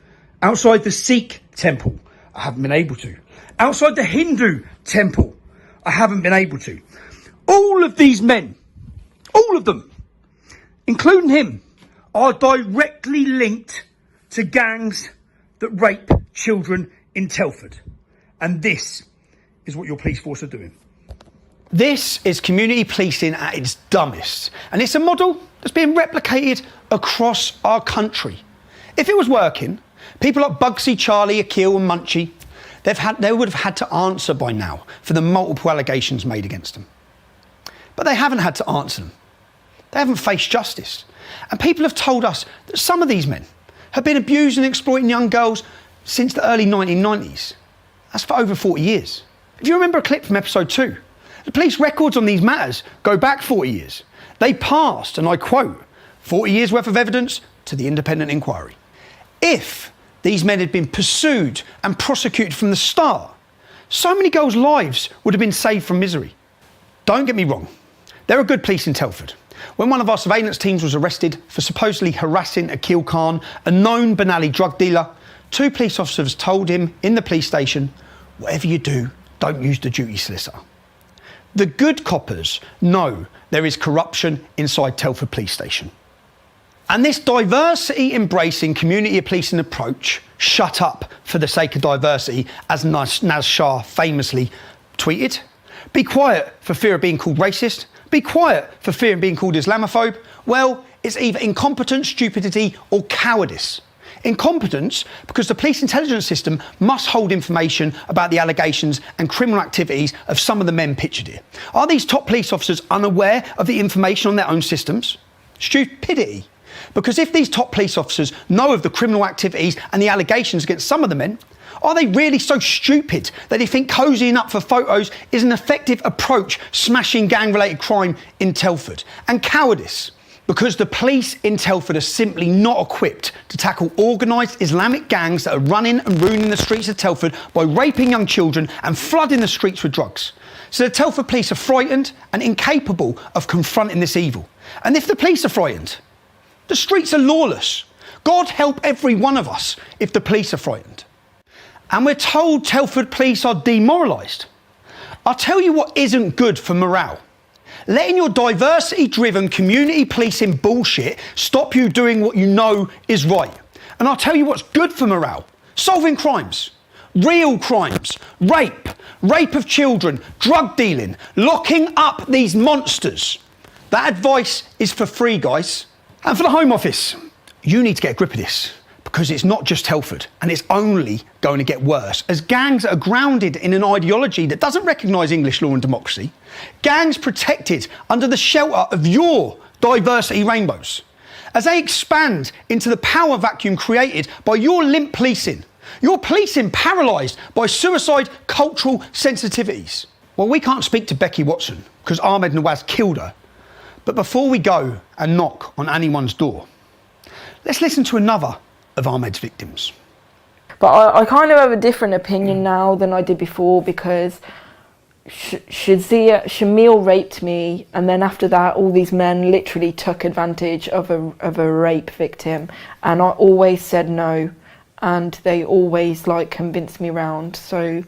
Outside the Sikh temple. I haven't been able to. Outside the Hindu temple. I haven't been able to. All of these men, all of them, including him, are directly linked to gangs that rape children in Telford. And this is what your police force are doing. This is community policing at its dumbest. And it's a model that's being replicated across our country. If it was working, people like Bugsy, Charlie, Akil and Munchie, they would have had to answer by now for the multiple allegations made against them. But they haven't had to answer them. They haven't faced justice. And people have told us that some of these men have been abusing and exploiting young girls since the early 1990s. That's for over 40 years. If you remember a clip from episode 2, the police records on these matters go back 40 years. They passed, and I quote, 40 years worth of evidence to the independent inquiry. If these men had been pursued and prosecuted from the start, so many girls' lives would have been saved from misery. Don't get me wrong, there are good police in Telford. When one of our surveillance teams was arrested for supposedly harassing Akil Khan, a known Benali drug dealer, 2 police officers told him in the police station, whatever you do, don't use the duty solicitor. The good coppers know there is corruption inside Telford Police Station. And this diversity-embracing community policing approach, shut up for the sake of diversity, as Naz Shah famously tweeted, be quiet for fear of being called racist, be quiet for fear of being called Islamophobe, well, it's either incompetence, stupidity or cowardice. Incompetence because the police intelligence system must hold information about the allegations and criminal activities of some of the men pictured here. Are these top police officers unaware of the information on their own systems? Stupidity. Because if these top police officers know of the criminal activities and the allegations against some of the men, are they really so stupid that they think cozying up for photos is an effective approach smashing gang-related crime in Telford? And cowardice. Because the police in Telford are simply not equipped to tackle organised Islamic gangs that are running and ruining the streets of Telford by raping young children and flooding the streets with drugs. So the Telford police are frightened and incapable of confronting this evil. And if the police are frightened, the streets are lawless. God help every one of us if the police are frightened. And we're told Telford police are demoralised. I'll tell you what isn't good for morale. Letting your diversity-driven community policing bullshit stop you doing what you know is right. And I'll tell you what's good for morale. Solving crimes. Real crimes. Rape of children, drug dealing, locking up these monsters. That advice is for free, guys. And for the Home Office, you need to get a grip of this, because it's not just Telford, and it's only going to get worse, as gangs are grounded in an ideology that doesn't recognise English law and democracy. Gangs protected under the shelter of your diversity rainbows, as they expand into the power vacuum created by your limp policing. Your policing paralysed by suicide cultural sensitivities. Well, we can't speak to Becky Watson, because Ahmed Nawaz killed her. But before we go and knock on anyone's door, let's listen to another of Ahmed's victims. But I kind of have a different opinion now than I did before, because Shamil raped me, and then after that all these men literally took advantage of a rape victim, and I always said no, and they always like convinced me round, so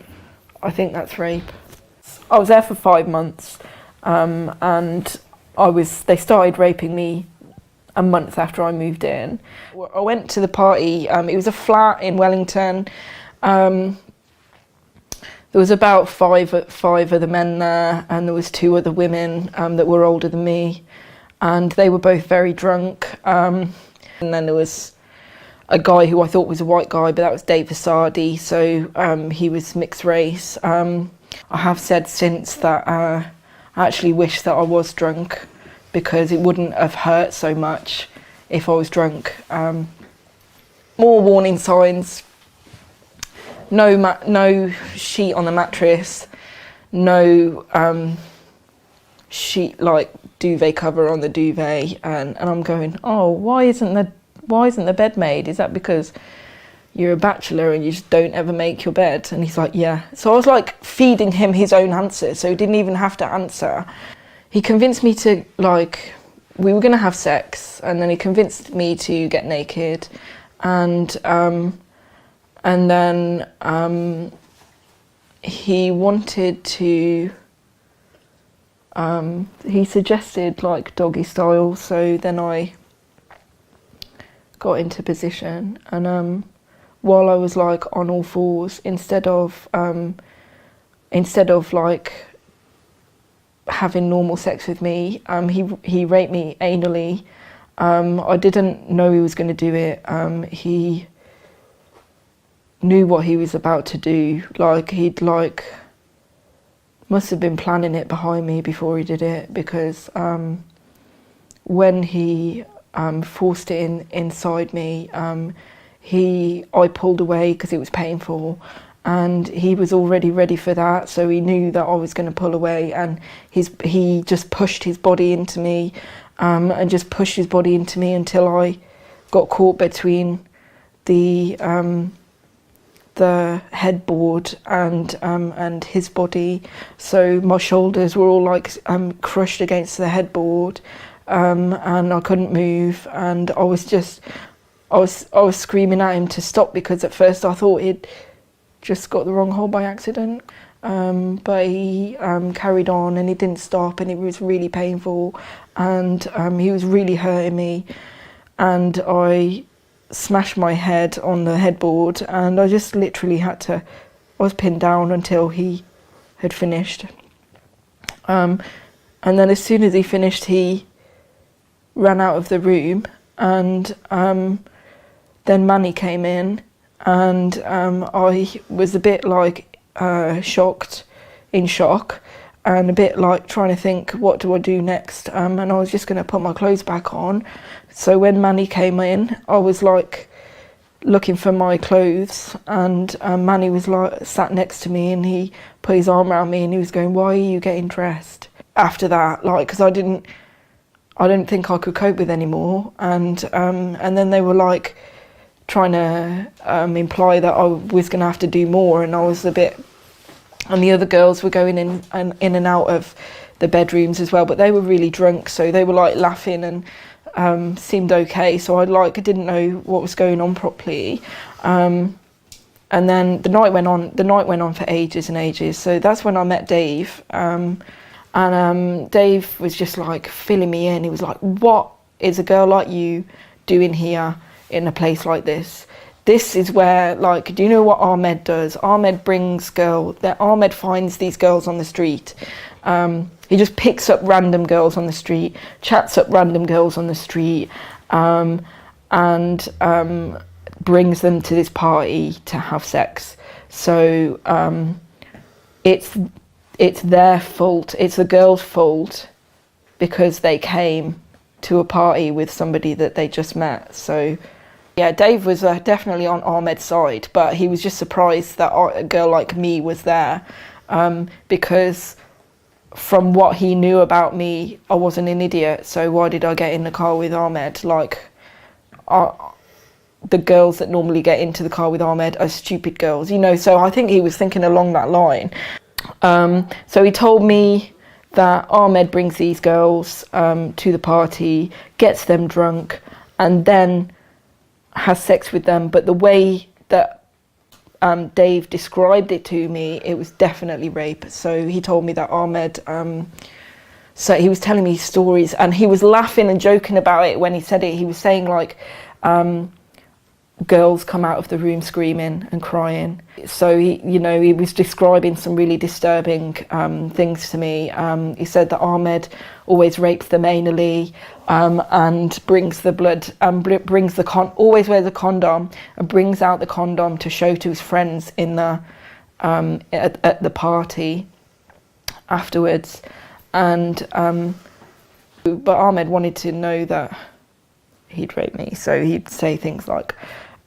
I think that's rape. I was there for 5 months, and they started raping me a month after I moved in. I went to the party, it was a flat in Wellington. There was about five of the men there, and there was 2 other women that were older than me, and they were both very drunk. And then there was a guy who I thought was a white guy, but that was Dave Vasardi, so he was mixed race. I have said since that I actually wish that I was drunk, because it wouldn't have hurt so much if I was drunk. More warning signs: no sheet on the mattress, no sheet like duvet cover on the duvet, and I'm going, oh, why isn't the bed made? Is that because you're a bachelor and you just don't ever make your bed? And he's like, yeah. So I was like feeding him his own answers, so he didn't even have to answer. He convinced me to, like, we were going to have sex, and then he convinced me to get naked, and then he wanted to, he suggested like doggy style, so then I got into position, and while I was like on all fours, instead of like having normal sex with me, he raped me anally. I didn't know he was going to do it. He knew what he was about to do. Like, he'd like must have been planning it behind me before he did it, because when he forced it inside me, I pulled away because it was painful. And he was already ready for that, so he knew that I was going to pull away, and he just pushed his body into me, and just pushed his body into me until I got caught between the headboard and his body. So my shoulders were all like crushed against the headboard, and I couldn't move, and I was screaming at him to stop, because at first I thought he'd just got the wrong hole by accident, but he carried on, and he didn't stop, and it was really painful, and he was really hurting me, and I smashed my head on the headboard, and I just literally I was pinned down until he had finished, and then as soon as he finished, he ran out of the room, and then Manny came in, and I was a bit like in shock, and a bit like trying to think, what do I do next? And I was just going to put my clothes back on. So when Manny came in, I was like looking for my clothes, and Manny was like sat next to me, and he put his arm around me, and he was going, why are you getting dressed? After that, like, because I didn't think I could cope with anymore, and then they were like trying to imply that I was going to have to do more, and I was a bit, and the other girls were going in and out of the bedrooms as well, but they were really drunk, so they were like laughing and seemed okay, so I didn't know what was going on properly, and And then the night went on for ages and ages. So that's when I met Dave. Dave was just like filling me in. He was like, what is a girl like you doing here in a place like this? This is where, like, do you know what Ahmed does? Ahmed finds these girls on the street. He just picks up random girls on the street, chats up random girls on the street, and brings them to this party to have sex. So it's their fault, it's the girl's fault, because they came to a party with somebody that they just met. So yeah, Dave was definitely on Ahmed's side, but he was just surprised that a girl like me was there, because from what he knew about me, I wasn't an idiot. So why did I get in the car with Ahmed? Like, the girls that normally get into the car with Ahmed are stupid girls, you know. So I think he was thinking along that line. So he told me that Ahmed brings these girls to the party, gets them drunk, and then has sex with them. But the way that Dave described it to me, it was definitely rape. So he told me that Ahmed, so he was telling me stories, and he was laughing and joking about it when he said it. He was saying, like, girls come out of the room screaming and crying. So he was describing some really disturbing things to me. He said that Ahmed always rapes them anally, and brings the blood, brings always wears a condom, and brings out the condom to show to his friends in the at the party afterwards. And but Ahmed wanted to know that he'd rape me, so he'd say things like,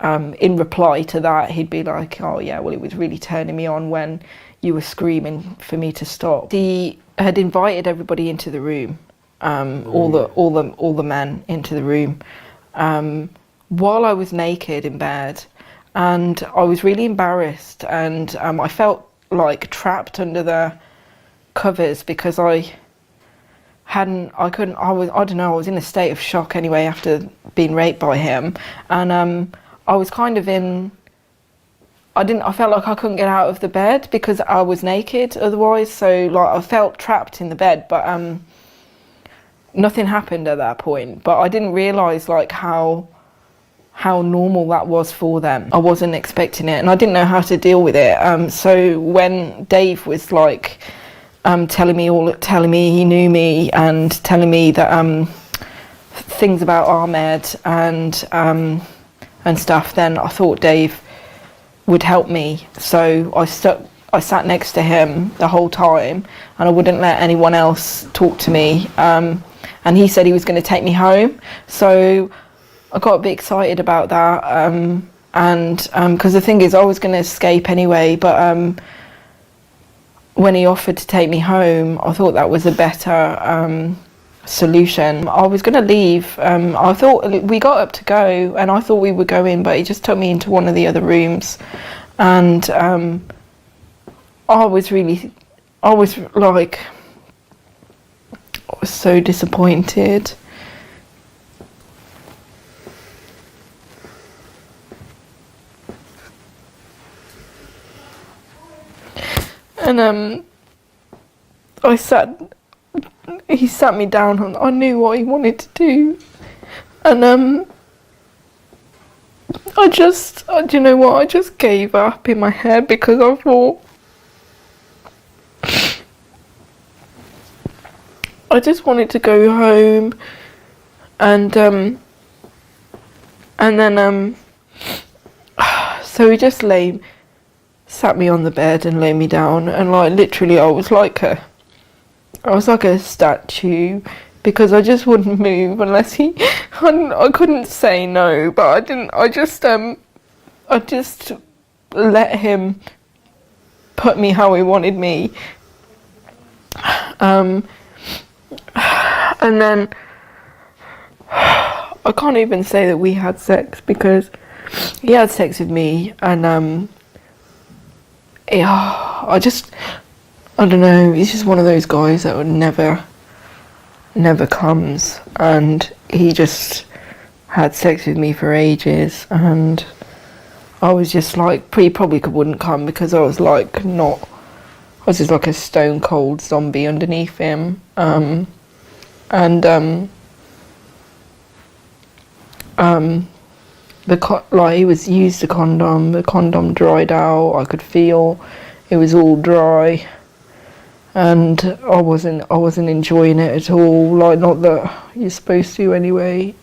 in reply to that, he'd be like, oh yeah, well, it was really turning me on when you were screaming for me to stop. He had invited everybody into the room, all the men into the room, while I was naked in bed, and I was really embarrassed, and I felt like trapped under the covers because I was in a state of shock anyway after being raped by him, and I was kind of I felt like I couldn't get out of the bed because I was naked otherwise, so like I felt trapped in the bed, but nothing happened at that point. But I didn't realise like how normal that was for them. I wasn't expecting it, and I didn't know how to deal with it. So when Dave was like telling me he knew me and telling me that things about Ahmed and stuff, then I thought Dave would help me. So I sat next to him the whole time, and I wouldn't let anyone else talk to me. And he said he was going to take me home. So I got a bit excited about that. And because the thing is, I was going to escape anyway, but when he offered to take me home, I thought that was a better solution. I was going to leave. I thought we got up to go, and I thought we were going, but he just took me into one of the other rooms, and I was so disappointed. And he sat me down, and I knew what he wanted to do, and I just gave up in my head because I thought I just wanted to go home, and then so he just sat me on the bed and laid me down, and like literally I was like a statue, because I just wouldn't move unless I couldn't say no, but I just let him put me how he wanted me. And then I can't even say that we had sex, because he had sex with me, and I don't know, he's just one of those guys that would never comes, and he just had sex with me for ages, and I was just like, he probably wouldn't come because I was like I was just like a stone cold zombie underneath him. He was used a condom. The condom dried out. I could feel it was all dry, and I wasn't enjoying it at all. Like, not that you're supposed to anyway.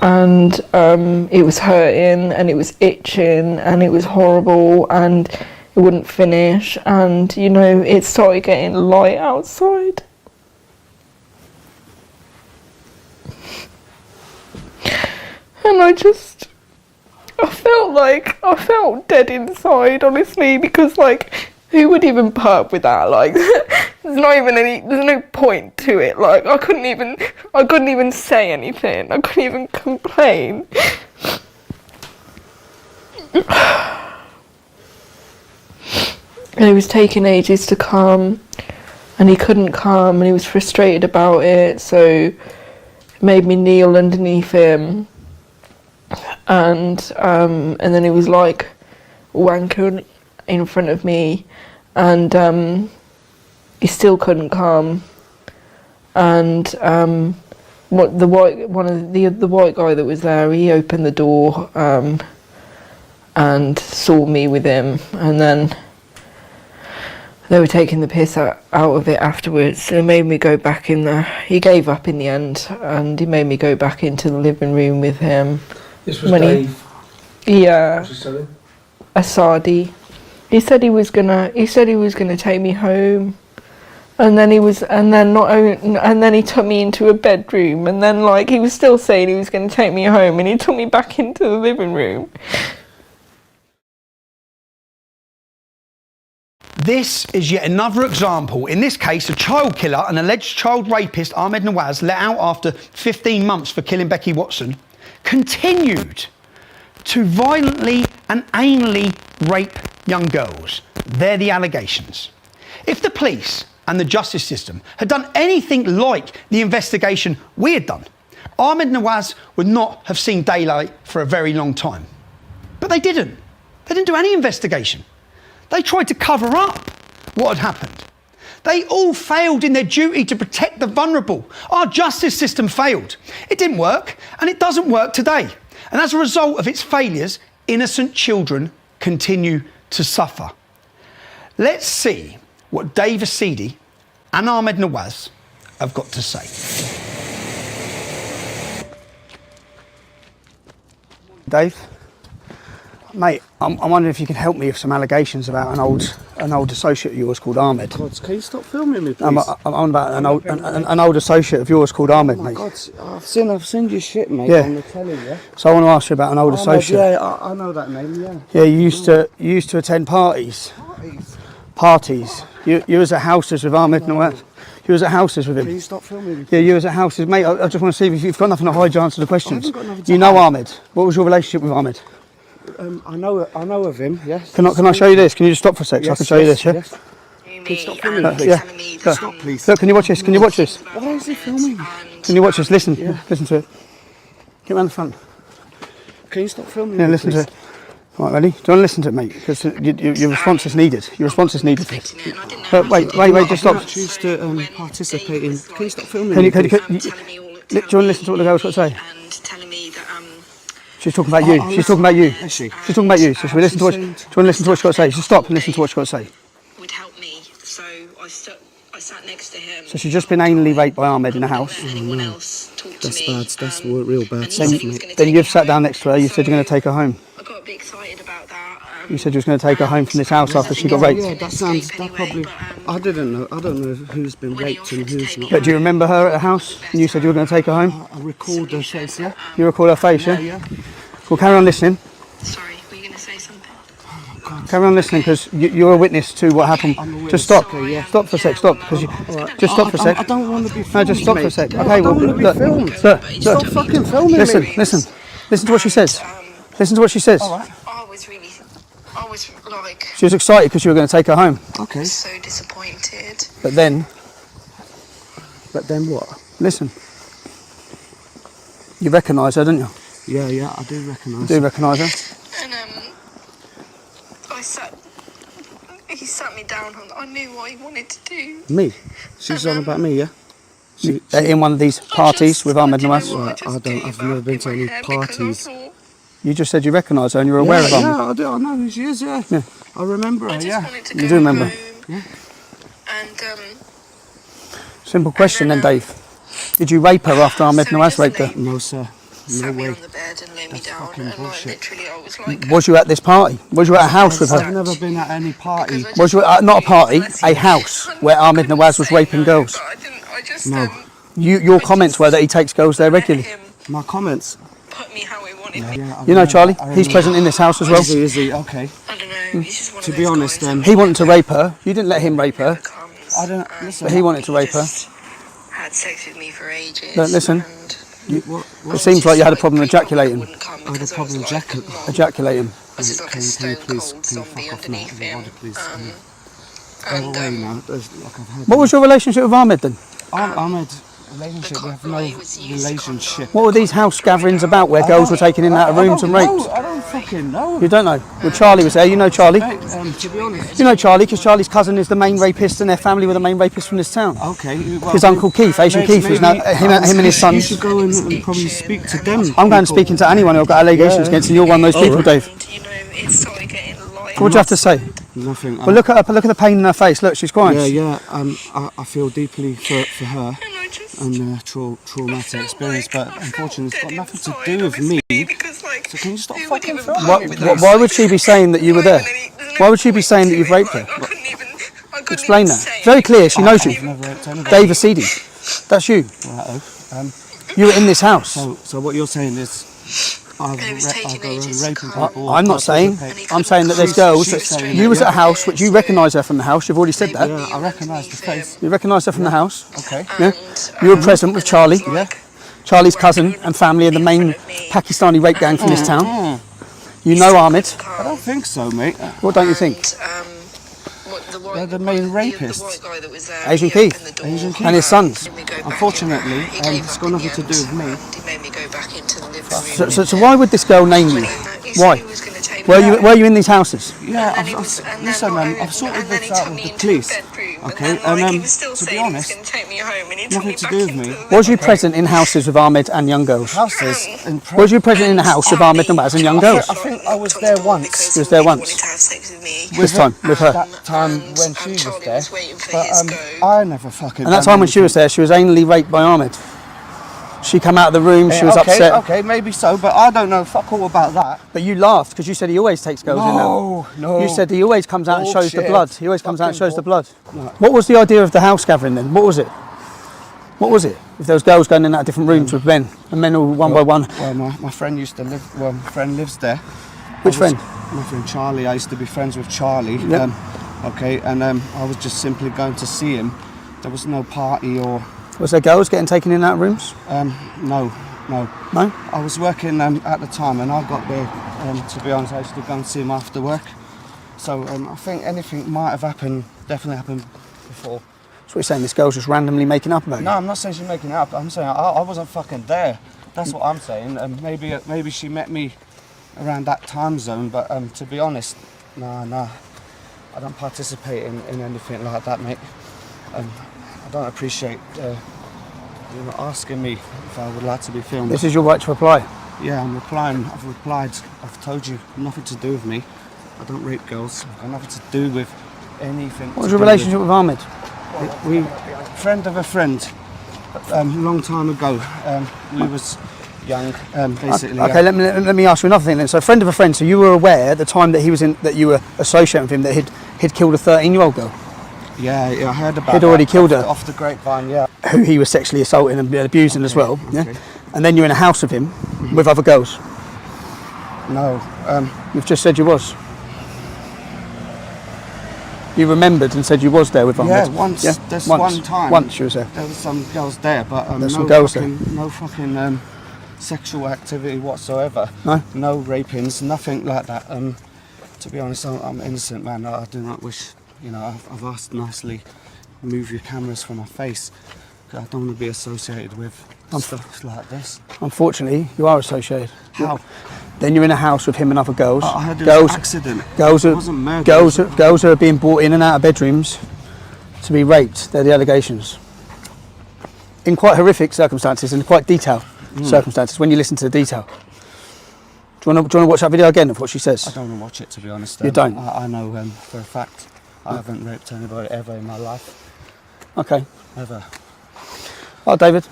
It was hurting and it was itching and it was horrible and it wouldn't finish, and you know, it started getting light outside. And I felt dead inside, honestly, because like, who would even put up with that? Like, there's no point to it. Like, I couldn't even say anything. I couldn't even complain. And it was taking ages to come, and he couldn't come, and he was frustrated about it, so it made me kneel underneath him. And then he was like wanking in front of me, and he still couldn't come. And the white guy that was there, he opened the door and saw me with him, and then they were taking the piss out of it afterwards. It made me go back in there. He gave up in the end, and he made me go back into the living room with him. This was Dave. Yeah. Asadi. He said he was gonna take me home, and then he took me into a bedroom, and then like he was still saying he was gonna take me home, and he took me back into the living room. This is yet another example. In this case, a child killer, an alleged child rapist, Ahmed Nawaz, let out after 15 months for killing Becky Watson, continued to violently and anally rape young girls. They're the allegations. If the police and the justice system had done anything like the investigation we had done, Ahmed Nawaz would not have seen daylight for a very long time. But they didn't. They didn't do any investigation. They tried to cover up what had happened. They all failed in their duty to protect the vulnerable. Our justice system failed. It didn't work, and it doesn't work today. And as a result of its failures, innocent children continue to suffer. Let's see what Dave Asidi and Ahmed Nawaz have got to say. Dave? Mate, I'm wondering if you can help me with some allegations about an old associate of yours called Ahmed. God, can you stop filming me, please? I'm on about an old associate of yours called Ahmed, mate. God, I've seen your shit, mate, on the telly, yeah? So I want to ask you about an old associate. Yeah, I know that name, yeah. Yeah, you used to attend parties. Parties. You was at houses with Ahmed Nawaz. You was at houses with him. Can you stop filming me, please? Yeah, you was at houses. Mate, I just want to see if you've got nothing to hide, you answer the questions. I haven't got nothing to You know hide. Ahmed. What was your relationship with Ahmed? I know of him, yes. Can I show you this? Can you just stop for a sec so I can show you this, yeah? Yes. Can you stop filming me, please? Yeah. Stop, please. Look, can you watch this? Can you watch this? Why is he filming me? Can you watch this? Listen. Listen to it. Get round the front. Can you stop filming Yeah, me, listen please? to it. All right, ready? Do you want to listen to it, mate? Because your response is needed. Your response is needed. Wait, just stop. I choose to participate in... Can you stop filming Do you me, want to listen to what the girl's got to say? She's talking about you. She's talking about you. Is she? She's talking about you. So should we listen to what? Do you want to listen to what she's got to say? Just stop and listen to what she's got to say. Would help me, so I sat next to him. So she's just been anally raped by Ahmed in a house. Anyone else talk to That's me? bad. That's real bad and stuff, he said he was mate. gonna Then take you've me sat down home, next to her. You said you're going to take her home. I got a bit excited about that. You said you was going to take her home from this house after she got Yeah, raped. that sounds... That probably... I didn't know. I don't know who's been raped and who's not. But do you remember her at the house? And you said you were going to take her home. I recalled her face, yeah? You recall her face, yeah? Yeah. Well, carry on listening. Sorry, were you going to say something? Carry on listening because you're a witness to what happened. Just stop. Okay, yeah. Stop for a sec. Stop. Because just stop for a sec. I don't want to be filmed. No, just stop for a sec. Okay, well, I don't want to be filmed. look. Stop fucking filming Listen, me. listen to what she says. Listen to what she says. I was like... She was excited because you were going to take her home. Okay. So disappointed. But then what? listen. You recognise her, didn't you? Yeah, I do recognise You do recognise her? And he sat me down and I knew what he wanted to do. Me? She's on about me, yeah? In one of these parties with Ahmed Nawaz? I've never been to any parties. You just said you recognise her and you're aware of her. Yeah, I do. I know who she is, yeah. I remember her, yeah. You do remember? Yeah. And Simple question then, Dave. Did you rape her after Ahmed Nawaz raped her? No, sir. No way. on the bed and lay me down, and like literally I was like, Was you at this party? Was you at a house with her? I've never been at any party. Was you at, not a party, a house where Ahmed Nawaz was raping girls? No. Your comments were that he takes girls there regularly. My comments? put me how he wanted me. Yeah, You know Charlie? He's present in this house as well. Is he? Okay. I don't know. He's just one To of be those honest, guys He wanted to rape her. You didn't let him rape her. I don't listen. But he wanted to rape her. had sex with me for ages. Look, listen. It seems like you had a problem ejaculating. I had a problem Ejaculating. I was just like a stone cold zombie underneath him. What was your relationship with Ahmed then? Ahmed, relationship, we have no relationship. What were these house gatherings about where girls were taken in and out of rooms and raped? I don't fucking know. You don't know? Well, Charlie was there. You know Charlie? To be honest. You know Charlie because Charlie's cousin is the main rapist and their family were the main rapists from this town. Okay. Well, His uncle Keith, Asian Keith, was now him and his sons. You should go and probably speak to them. I'm going speaking to anyone who've got allegations against and you're one of those people, Dave. What do you have to say? Nothing. Well, look at the pain in her face. Look, she's crying. Yeah. I feel deeply for her and traumatic experience, but unfortunately, it's got nothing to do with me. So can you stop fucking filming? Why would she be saying that you were there? Why would she be saying that you've raped her? Explain that. Very clear. She knows you. Dave Asidi. That's you. You were in this house. So what you're saying is, I've raping people. I'm not saying. I'm saying that there's girls. You was at a house, which you recognise her from the house. You've already said that. Yeah, I recognise the face. You recognise her from the house. Okay. Yeah. You were present with Charlie. Yeah. Charlie's cousin and family are the main Pakistani rape gang from this town. You know Ahmed. I don't think so, mate. What don't you think? They're the main rapists. Asian Keith and his sons. Unfortunately, it's got nothing to do with me. So why would this girl name you? Why? Were you in these houses? Yeah, I've sorted this out with the police. Okay, and to be honest, nothing to do with me. Was you present in houses with Ahmed and young girls? Houses? Was you present in a house with Ahmed Nawaz and young girls? I think I was there once. You was there once? This time, with her? That time when she was there. But I never fucking... And that time when she was there, she was anally raped by Ahmed. She came out of the room, she was upset. Okay, maybe so, but I don't know fuck all about that. But you laughed because you said he always takes girls in there. No. You said he always comes out and shows the blood. He always comes out and shows the blood. No. What was the idea of the house gathering then? What was it? What was it? If there was girls going in and out of different rooms with men, and men all one by one. Well, my friend used to live, my friend lives there. Which friend? My friend Charlie. I used to be friends with Charlie. Yep. Okay, and I was just simply going to see him. There was no party or... Was there girls getting taken in and out of rooms? No. No? I was working at the time and I got there, to be honest, I used to go and see him after work. So I think anything might have happened, definitely happened before. So you're saying this girl's just randomly making up about you? No, I'm not saying she's making it up. I'm saying I wasn't fucking there. That's what I'm saying. Maybe she met me around that time zone, but to be honest, nah. I don't participate in anything like that, mate. I don't appreciate you asking me if I would like to be filmed. This is your right to reply? Yeah, I'm replying. I've replied. I've told you, nothing to do with me. I don't rape girls. I've got nothing to do with anything. What was your relationship with Ahmed? We friend of a friend. Long time ago. We was young, basically. Okay, let me ask you another thing then. So, friend of a friend. So you were aware at the time that he was in, that you were associating with him, that he'd killed a 13-year-old girl. Yeah, I heard about. He'd already killed her. Off the grapevine, yeah. Who he was sexually assaulting and abusing as well. Okay. Yeah. And then you're in a house with him, with other girls. No. You've just said you was. You remembered and said you was there with Ahmed. Yeah, once. Yeah? There's one time. Once you was there. There was some girls there, but there's some girls there. No fucking sexual activity whatsoever. No. No rapings, nothing like that. To be honest, I'm innocent, man. I do not wish. You know, I've asked nicely, move your cameras from my face. I don't want to be associated with stuff like this. Unfortunately, you are associated. How? Then you're in a house with him and other girls. I heard it was an accident. Girls It wasn't murder. girls are being brought in and out of bedrooms to be raped. They're the allegations. In quite horrific circumstances and quite detailed circumstances. When you listen to the detail. Do you want to watch that video again of what she says? I don't want to watch it, to be honest. You don't? I know for a fact I haven't raped anybody ever in my life. Okay. Ever. Oh, David.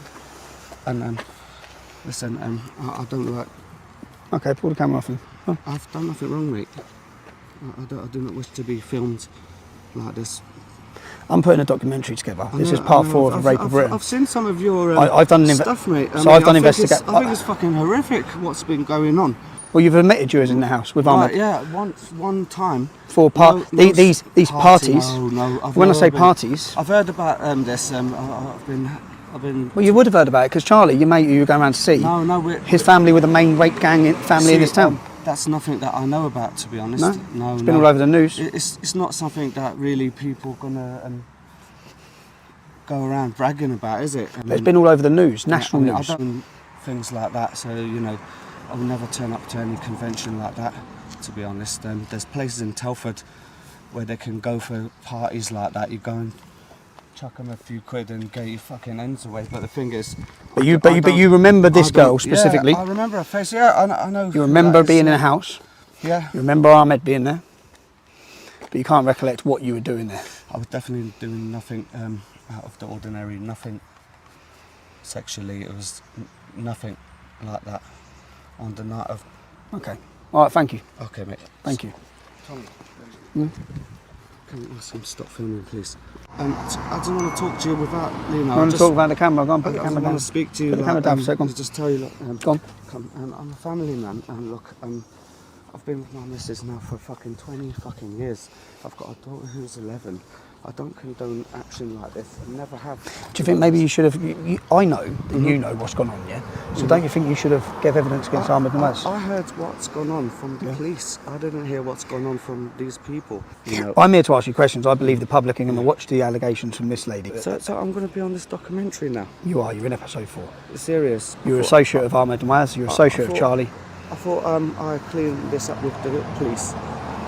And listen, I don't like. Okay, pull the camera off him. Oh. I've done nothing wrong, mate. I do not wish to be filmed like this. I'm putting a documentary together. This is part 4 of the Rape of Britain. I've seen some of your I've done stuff, mate. I've done investigation. I think it's fucking horrific what's been going on. Well, you've admitted you was in the house with Ahmed. Right, yeah, one time. For these parties. No. When I say parties, I've heard about this. I've been. Well, you would have heard about it because Charlie, your mate, who you were going around to see. No, his family were the main rape gang family in this town. That's nothing that I know about, to be honest. No, it's been all over the news. It's not something that really people gonna go around bragging about, is it? It's been all over the news, national news. I don't things like that, so I will never turn up to any convention like that, to be honest. There's places in Telford where they can go for parties like that. You go and chuck them a few quid and get your fucking ends away. But the thing is, but you remember this girl specifically. Yeah, I remember her face. Yeah, I know. You remember being in a house. Yeah. You remember Ahmed being there. But you can't recollect what you were doing there. I was definitely doing nothing out of the ordinary. Nothing sexually. It was nothing like that on the night of. Okay. All right. Thank you. Okay, mate. Thank you. Tommy, can you ask him to stop filming, please? I don't want to talk to you without, I want to talk about the camera. Go on, put the camera down. I want to speak to you. Put the camera down for a second. Just tell you, look, go on. I'm a family man, and look, I've been with my missus now for fucking 20 fucking years. I've got a daughter who's 11. I don't condone action like this. I never have. Do you think maybe you should have? I know that you know what's gone on, yeah. So don't you think you should have gave evidence against Ahmed Nawaz? I heard what's gone on from the police. I didn't hear what's gone on from these people. I'm here to ask you questions. I believe the public are going to watch the allegations from this lady. So I'm going to be on this documentary now. You are. You're in episode 4. Serious. You're associate of Ahmed Nawaz. You're associate of Charlie. I thought I cleaned this up with the police.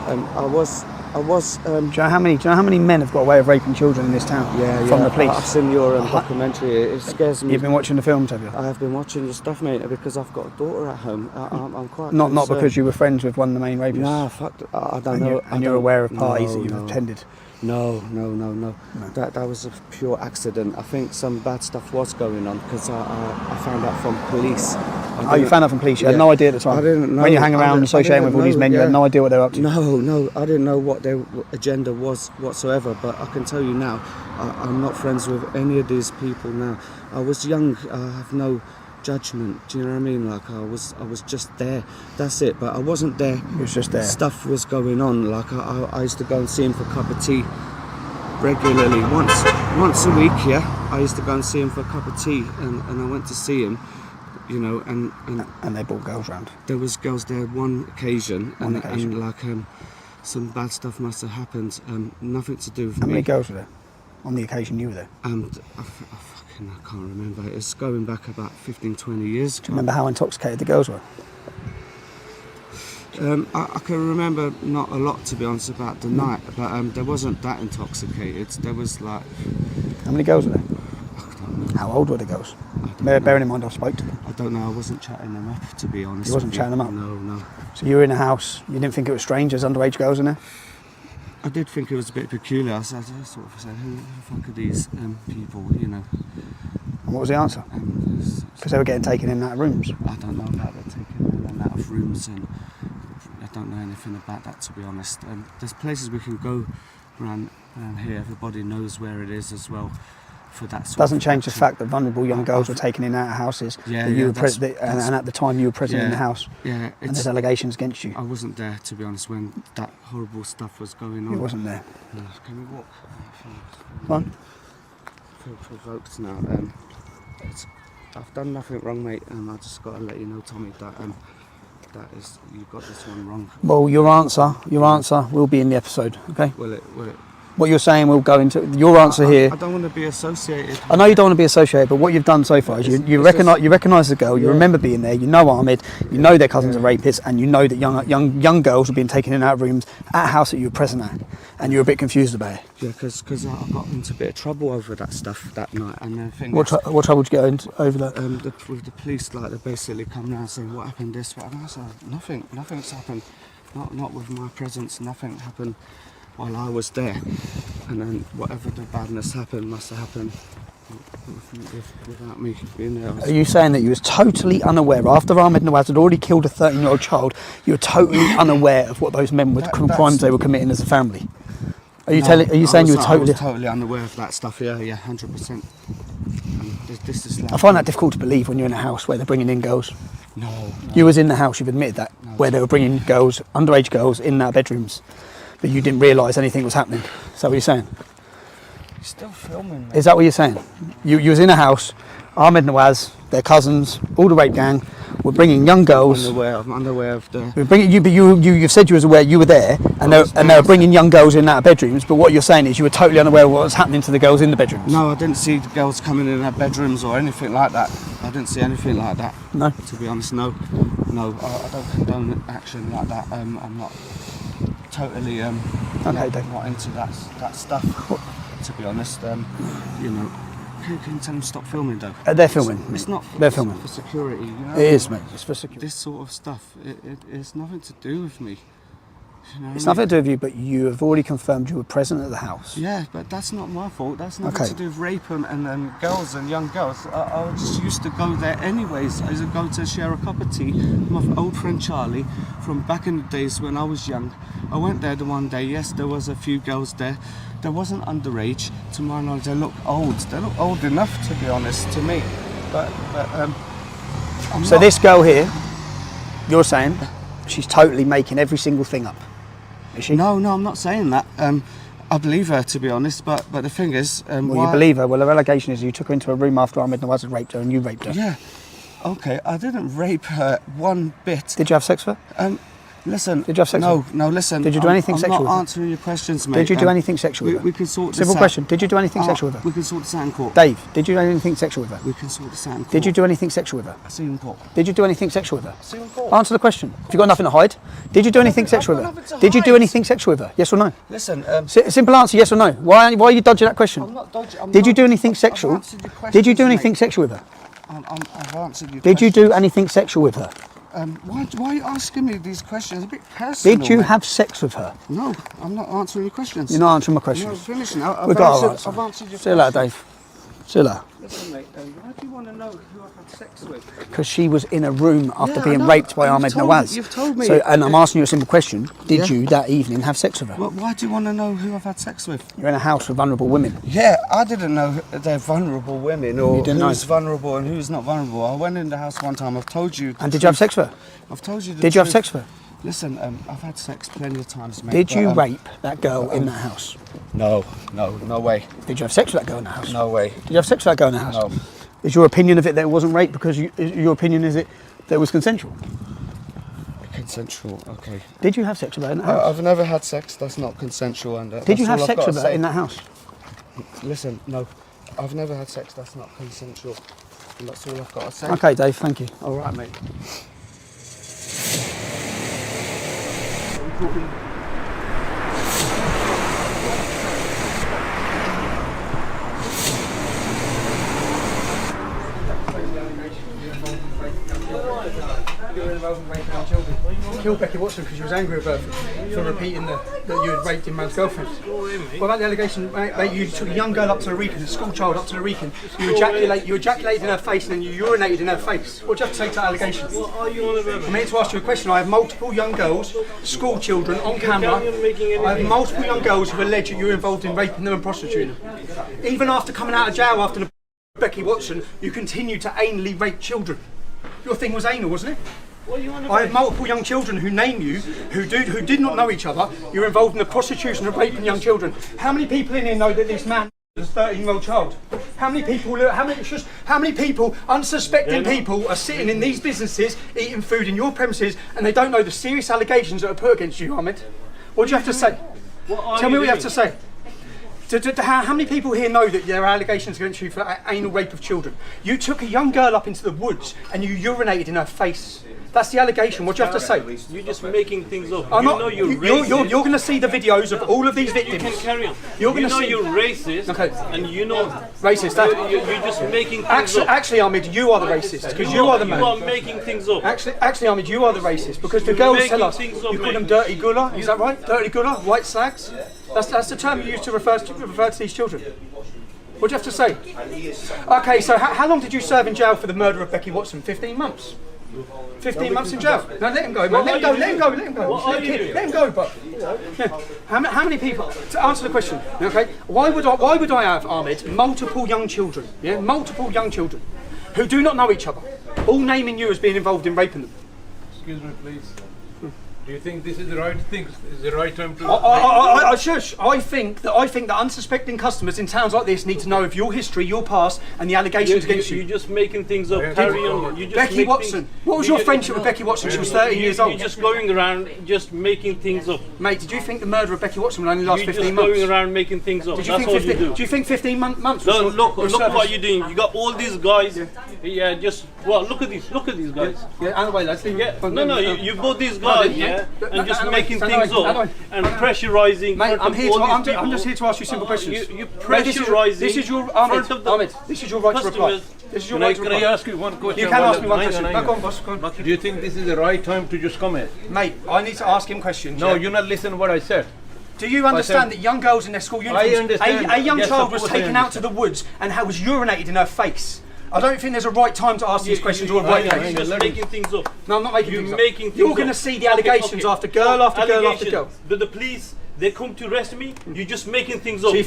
I was. Do you know how many men have got away with raping children in this town? From the police. I've seen your documentary. It scares me. You've been watching the films, have you? I have been watching the stuff, mate, because I've got a daughter at home. I'm quite. Not because you were friends with one of the main rapists. Nah, fuck. I don't know. And you're aware of parties that you've attended. No. That was a pure accident. I think some bad stuff was going on because I found out from police. Oh, you found out from police? You had no idea at the time? I didn't know. When you hang around associating with all these men, you had no idea what they were up to? No, I didn't know what their agenda was whatsoever, but I can tell you now, I'm not friends with any of these people now. I was young, I have no judgment, do you know what I mean? Like I was just there, that's it, but I wasn't there. You was just there. Stuff was going on, like I used to go and see him for a cup of tea regularly, once a week, yeah. I used to go and see him for a cup of tea, and I went to see him, and they brought girls round. There was girls there one occasion, and like some bad stuff must have happened. Nothing to do with me. How many girls were there on the occasion you were there? I can't remember. It's going back about 15, 20 years. Do you remember how intoxicated the girls were? I can remember not a lot, to be honest, about the night, but there wasn't that intoxicated. There was like. How many girls were there? How old were the girls? Bearing in mind I spoke to them. I don't know, I wasn't chatting them up, to be honest. You wasn't chatting them up? No. So you were in a house, you didn't think it was strange there's underage girls in there? I did think it was a bit peculiar. I sort of said, who the fuck are these people, And what was the answer? Because they were getting taken in and out of rooms. I don't know about the taking in and out of rooms, and I don't know anything about that, to be honest. There's places we can go around here, everybody knows where it is as well. For that sort doesn't of change action. the fact that vulnerable young girls were taken in and out of houses. And at the time you were present in the house. Yeah, and there's allegations against you. I wasn't there, to be honest, when that horrible stuff was going on. You wasn't there. Can we walk? Fine. I feel provoked now. I've done nothing wrong, mate. I just got to let you know, Tommy, that you got this one wrong. Well, your answer will be in the episode. Okay. Will it? What you're saying will go into your answer here. I don't want to be associated. I know you don't want to be associated, but what you've done so far is you recognise the girl. You remember being there. You know Ahmed. You know their cousins are rapists, and you know that young girls were being taken in and out of rooms at a house that you were present at, and you were a bit confused about it. Yeah, because I got into a bit of trouble over that stuff that night, and the thing What trouble did you get into over that? With the police, like they basically come around saying what happened, this, what happened. I said nothing's happened. Not with my presence. Nothing happened while I was there, and then whatever the badness happened must have happened without me being there. Are you saying that you was totally unaware after Ahmed Nawaz had already killed a 13-year-old child? You were totally unaware of what those men were crimes they were committing as a family. Are you saying you were totally? I was totally unaware of that stuff. Yeah, 100%. This is like, I find that difficult to believe when you're in a house where they're bringing in girls. No. You was in the house. You've admitted that, where they were bringing girls, underage girls, in their bedrooms. But you didn't realise anything was happening. Is that what you're saying? You're still filming, mate. Is that what you're saying? You was in a house, Ahmed Nawaz, their cousins, all the rape gang, were bringing young girls. I'm unaware of the... You've said you was aware, you were there, and they were bringing young girls in and out of bedrooms, but what you're saying is you were totally unaware of what was happening to the girls in the bedrooms. No, I didn't see the girls coming in their bedrooms or anything like that. I didn't see anything like that. No? To be honest, no. No, I don't condone action like that. I'm not totally not into that stuff. To be honest, you know, can you tell them to stop filming though? They're filming. It's not. They're filming for security. You know? It is, mate. It's for security. This sort of stuff, it's nothing to do with me. You know it's nothing to do with you, but you have already confirmed you were present at the house. Yeah, but that's not my fault. That's nothing to do with rape and girls and young girls. I just used to go there anyways. I used to go to share a cup of tea with my old friend Charlie from back in the days when I was young. I went there the one day. Yes, there was a few girls there. There wasn't underage. To my knowledge, they look old. They look old enough, to be honest, to me. But so this girl here, you're saying, she's totally making every single thing up. Is she? No, I'm not saying that. I believe her, to be honest, but the thing is... well, you believe her. Well, her allegation is you took her into a room after Ahmed Nawaz had raped her and you raped her. Yeah. Okay, I didn't rape her one bit. Did you have sex with her? Listen... Did you have sex with her? No, listen. Did you do anything sexual with her? I'm not answering your questions, mate. Did you do anything sexual with her? We can sort this Simple out. question. Did you do anything sexual with her? We can sort this out in court. Dave, did you do anything sexual with her? We can sort this out in court. Did you do anything sexual with her? I see you in court. Did you do anything sexual with her? I see you in court. Answer the question. If you've got nothing to hide, did you do anything sexual with her? Did you do anything sexual with her? Yes or no? Listen, simple answer, yes or no. Why are you dodging that question? I'm not dodging. Did you do anything sexual? Did you do anything sexual with her? I've answered your Did you do anything sexual with her? Why are you asking me these questions? A bit personal. Did you have sex with her? No, I'm not answering your questions. You're not answering my questions. No, finish now. I've answered your questions. See you later, Dave. See you later. Listen, mate, why do you want to know who I've had sex with? Because she was in a room after being raped by Ahmed Nawaz. You've told me. So, and I'm asking you a simple question. Did you that evening have sex with her? Well, why do you want to know who I've had sex with? You're in a house with vulnerable women. Yeah, I didn't know they're vulnerable women or you didn't who's know. vulnerable and who's not vulnerable. I went in the house one time, I've told you. And did you have sex with her? I've told you the Did you have truth. sex with her? Listen, I've had sex plenty of times, mate. Did you rape that girl in that house? No way. Did you have sex with that girl in the house? No way. Did you have sex with that girl in the house? No. Is your opinion of it that it wasn't rape because your opinion is it that it was consensual? Consensual, okay. Did you have sex with her in the house? I've never had sex, that's not consensual. And Did you have sex with her in that house? Listen, no. I've never had sex, that's not consensual. And that's all I've got to say. Okay, Dave, thank you. All right, mate. Killed Becky Watson because she was angry with her for repeating that you had raped in man's girlfriend. What about the allegation, mate, you took a young girl up to the Recon, a school child up to the Recon, you ejaculated in her face and then you urinated in her face. What do you have to say to that allegation? What are you on about? I'm here to ask you a question. I have multiple young girls, school children, on camera. I have multiple young girls who allege that you were involved in raping them and prostituting them. Even after coming out of jail after the Becky Watson, you continue to anally rape children. Your thing was anal, wasn't it? What are you on about? I have multiple young children who name you, who did not know each other. You're involved in the prostitution of raping young children. How many people in here know that this man is a 13-year-old child? How many people, unsuspecting people, are sitting in these businesses eating food in your premises and they don't know the serious allegations that are put against you, Ahmed? What do you have to say? Tell me what you have to say. How many people here know that there are allegations against you for anal rape of children? You took a young girl up into the woods and you urinated in her face. That's the allegation. What do you have to say? You're just making things up. You're going to see the videos of all of these victims. You can carry on. You're racist. Okay. And you know racist. You're just making things up. Actually, Ahmed, you are the racist because you are the man. You are making things up. Actually, Ahmed, you are the racist because the girls tell us you call them dirty gullah. Is that right? Dirty gullah, white slags. That's the term you use to refer to these children. What do you have to say? Okay, so how long did you serve in jail for the murder of Becky Watson? 15 months. 15 months in jail. No, let him go, man. Let him go. Let him go, but how many people? To answer the question, okay? Why would I have, Ahmed, multiple young children? Yeah, multiple young children who do not know each other, all naming you as being involved in raping them. Excuse me, please. Do you think this is the right thing? Is the right time to? I think that unsuspecting customers in towns like this need to know of your history, your past, and the allegations against you. You're just making things up. Carry on. Becky Watson. What was your friendship with Becky Watson? She was 13 years old. You're just going around just making things up. Mate, did you think the murder of Becky Watson will only last 15 months? You're just going around making things up. That's all you do. Do you think 15 months? No, look what you're doing. You got all these guys. Yeah, just look at these guys. Yeah, out of the way, let's leave. Yeah. No, you bought these guys, and just making things up and pressurizing. Mate, I'm just here to ask you simple questions. You're pressurizing. This is your Ahmed. This is your right to reply. This is your right to reply. Can I ask you one question? You can ask me one question. No, go on, boss. Go on. Do you think this is the right time to just comment? Mate, I need to ask him questions. No, you're not listening to what I said. Do you understand that young girls in their school uniforms, a young child was taken out to the woods and was urinated in her face? I don't think there's a right time to ask these questions or a right place. You're just making things up. No, I'm not making things up. You're going to see the allegations after girl after girl after girl. But the police, they come to arrest me, you're just making things up. So you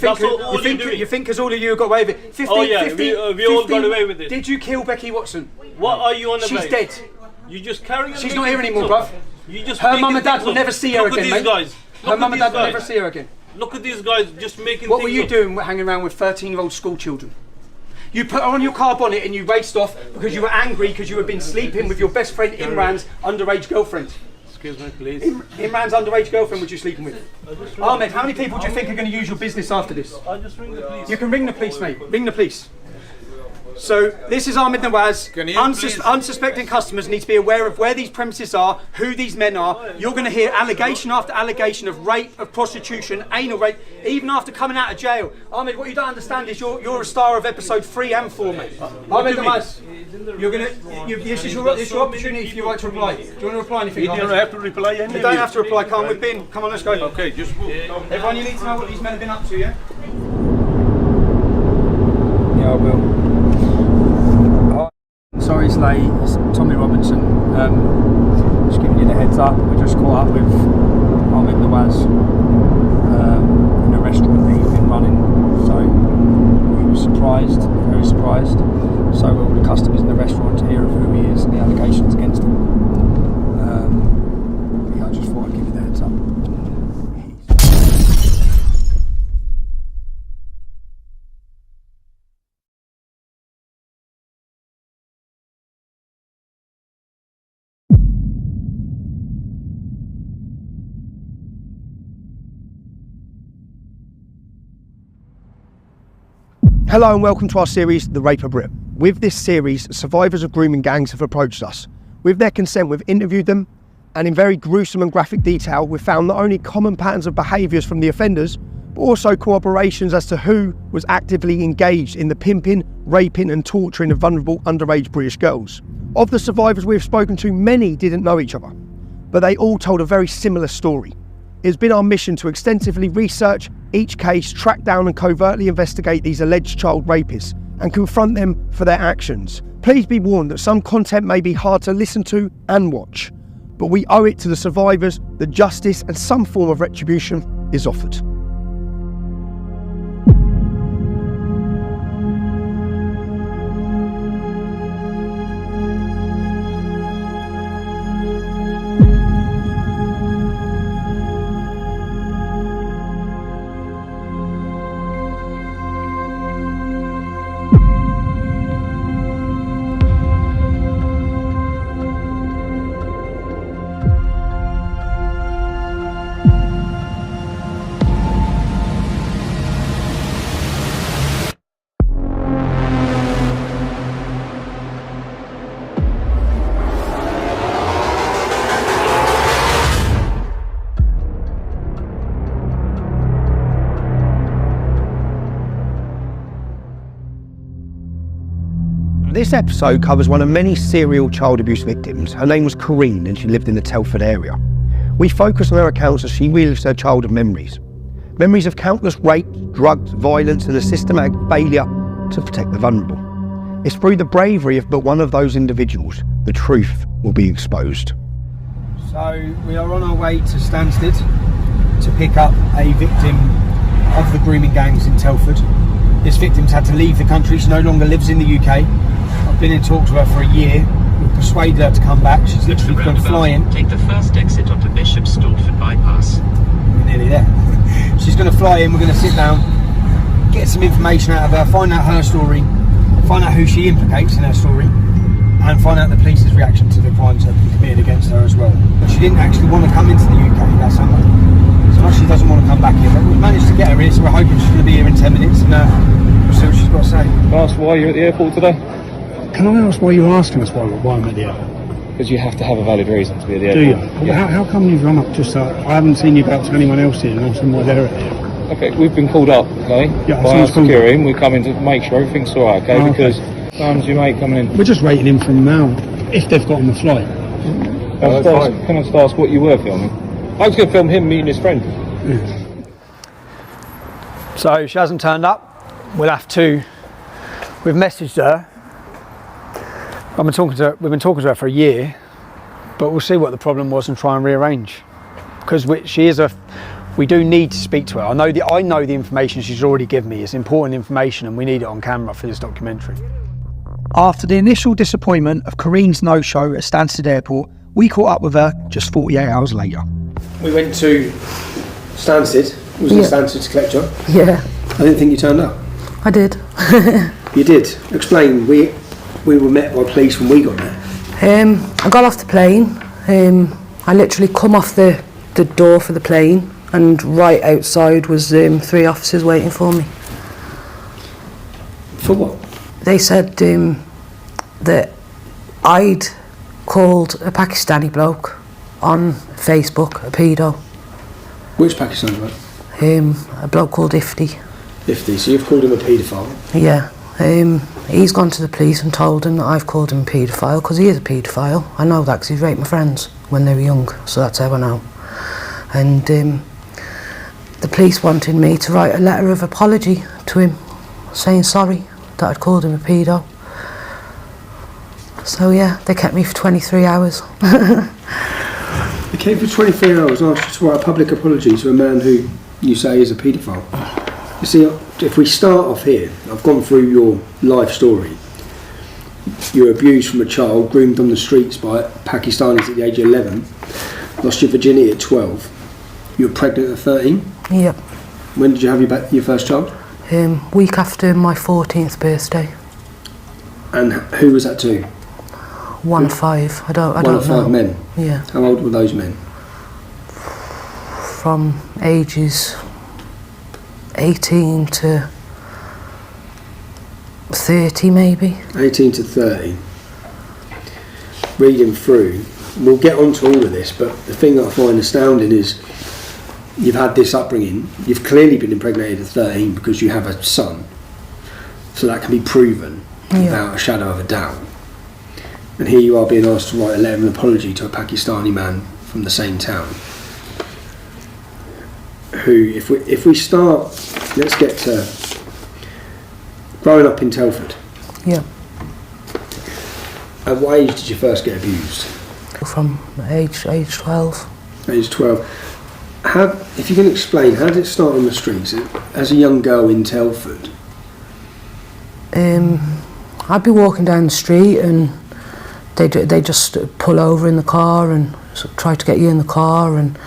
think, you think because all of you got away with it? 15, we all got away with it. Did you kill Becky Watson? What are you on about? She's dead. You just carry on. She's not here anymore, bruv. Her mum and dad will never see her again, mate. Her mum and dad will never see her again. Look at these guys just making things up. What were you doing hanging around with 13-year-old school children? You put her on your car bonnet and you raced off because you were angry because you had been sleeping with your best friend Imran's underage girlfriend. Excuse me, please. Imran's underage girlfriend was you sleeping with? Ahmed, how many people do you think are going to use your business after this? I'll just ring the police. You can ring the police, mate. Ring the police. So this is Ahmed Nawaz. Unsuspecting customers need to be aware of where these premises are, who these men are. You're going to hear allegation after allegation of rape, of prostitution, anal rape, even after coming out of jail. Ahmed, what you don't understand is you're a star of episode 3 and 4, mate. Ahmed Nawaz, this is your opportunity for your right to reply. Do you want to reply anything? You don't have to reply anything. You don't have to reply, Khan. We've been. Come on, let's go. Okay, just move. Everyone, you need to know what these men have been up to, yeah? Yeah, I will. Sorry it's late, it's Tommy Robinson. Just giving you the heads up. We just caught up with Ahmed Nawaz in a restaurant that he's been running. So we were surprised, very surprised. So were all the customers in the restaurant to hear of who he is and the allegations against him. I just thought I'd give you the heads up. Hello and welcome to our series, The Rape of Brit. With this series, survivors of grooming gangs have approached us. With their consent, we've interviewed them, and in very gruesome and graphic detail, we've found not only common patterns of behaviours from the offenders, but also corroborations as to who was actively engaged in the pimping, raping and torturing of vulnerable underage British girls. Of the survivors we've spoken to, many didn't know each other, but they all told a very similar story. It's been our mission to extensively research each case, track down and covertly investigate these alleged child rapists and confront them for their actions. Please be warned that some content may be hard to listen to and watch, but we owe it to the survivors that justice and some form of retribution is offered. This episode covers one of many serial child abuse victims. Her name was Corinne and she lived in the Telford area. We focus on her accounts as she relives her childhood memories. Memories of countless rapes, drugs, violence and a systematic failure to protect the vulnerable. It's through the bravery of but one of those individuals the truth will be exposed. So we are on our way to Stansted to pick up a victim of the grooming gangs in Telford. This victim's had to leave the country. She no longer lives in the UK. I've been in talks with her for a year. We've persuaded her to come back. She's literally going to fly in. Take the first exit onto Bishop Stortford bypass. We're nearly there. She's going to fly in. We're going to sit down, get some information out of her, find out her story, find out who she implicates in her story, and find out the police's reaction to the crimes that have been committed against her as well. But she didn't actually want to come into the UK that summer. So much she doesn't want to come back here. But we've managed to get her here, so we're hoping she's going to be here in 10 minutes and we'll see what she's got to say. Can I ask why you're at the airport today? Can I ask why you're asking us why I'm at the airport? Because you have to have a valid reason to be at the Do you? airport. Yeah. How come you've run up just I haven't seen you go up to anyone else here and asked them why they're at the airport? Okay, we've been called up, okay, Yeah, by our someone's called security, and we're coming to make sure everything's alright, okay, Oh, okay. because time's your mate coming in. We're just waiting in from now, if they've got on the flight. Can I just ask what you were filming? I was going to film him meeting his friend. So she hasn't turned up. We've messaged her. We've been talking to her for a year, but we'll see what the problem was and try and rearrange. Because we do need to speak to her. I know the information she's already given me is important information and we need it on camera for this documentary. After the initial disappointment of Corinne's no-show at Stansted Airport, we caught up with her just 48 hours later. We went to Stansted. Was it Stansted to collect her? Yeah. I didn't think you turned up. I did. You did. Explain. We were met by police when we got there. I got off the plane. I literally come off the door for the plane, and right outside was 3 officers waiting for me. For what? They said that I'd called a Pakistani bloke on Facebook a pedo. Which Pakistani bloke? A bloke called Ifti. Ifti. So you've called him a paedophile? Yeah. He's gone to the police and told him that I've called him a paedophile, because he is a paedophile. I know that because he's raped my friends when they were young, so that's how I know. And the police wanted me to write a letter of apology to him, saying sorry that I'd called him a pedo. So yeah, they kept me for 23 hours. They kept you for 23 hours and asked you to write a public apology to a man who you say is a paedophile. You see, if we start off here, I've gone through your life story. You were abused from a child, groomed on the streets by Pakistanis at the age of 11, lost your virginity at 12. You were pregnant at 13? Yep. When did you have your first child? Week after my 14th birthday. And who was that to? 1 of 5. I don't know. 1 of 5 men? Yeah. How old were those men? From ages 18 to 30 maybe. 18 to 30. Reading through, we'll get onto all of this, but the thing that I find astounding is you've had this upbringing, you've clearly been impregnated at 13 because you have a son, so that can be proven without a shadow of a doubt. And here you are being asked to write a letter of apology to a Pakistani man from the same town, who, if we start, let's get to growing up in Telford. Yeah. At what age did you first get abused? From age 12. Age 12. If you can explain, how did it start on the streets as a young girl in Telford? I'd be walking down the street and they just pull over in the car and try to get you in the car and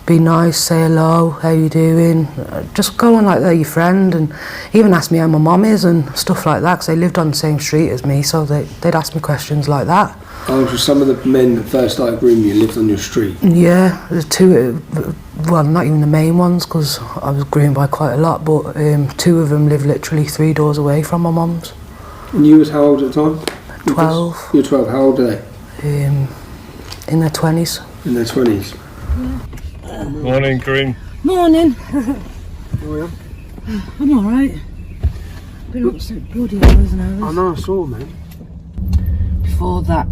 be nice, say hello, how you doing, just go on like they're your friend, and even ask me how my mum is and stuff like that, because they lived on the same street as me, so they'd ask me questions like that. Oh, so some of the men that first started grooming you lived on your street? Yeah, there's 2, well, not even the main ones, because I was groomed by quite a lot, but 2 of them lived literally 3 doors away from my mum's. And you was how old at the time? 12. You were 12, how old are they? In their 20s. In their 20s. Morning, Corinne. Morning. How are you? I'm alright. Been up since bloody hours and hours. I know, I saw, man. before that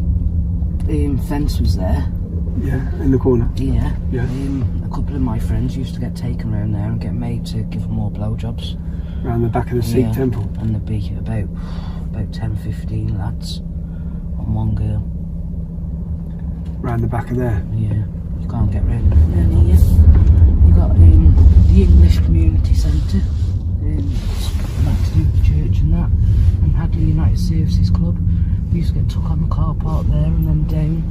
fence was there. Yeah, in the corner. Yeah. Yeah. A couple of my friends used to get taken around there and get made to give them more blowjobs. Around the back of the Sikh temple. And there'd be about 10, 15 lads on one girl. Round the back of there. Yeah. You can't get round there near you. You got the English Community Centre. That to do with the church and that. And Hadley United Services Club. We used to get took on the car park there and then down.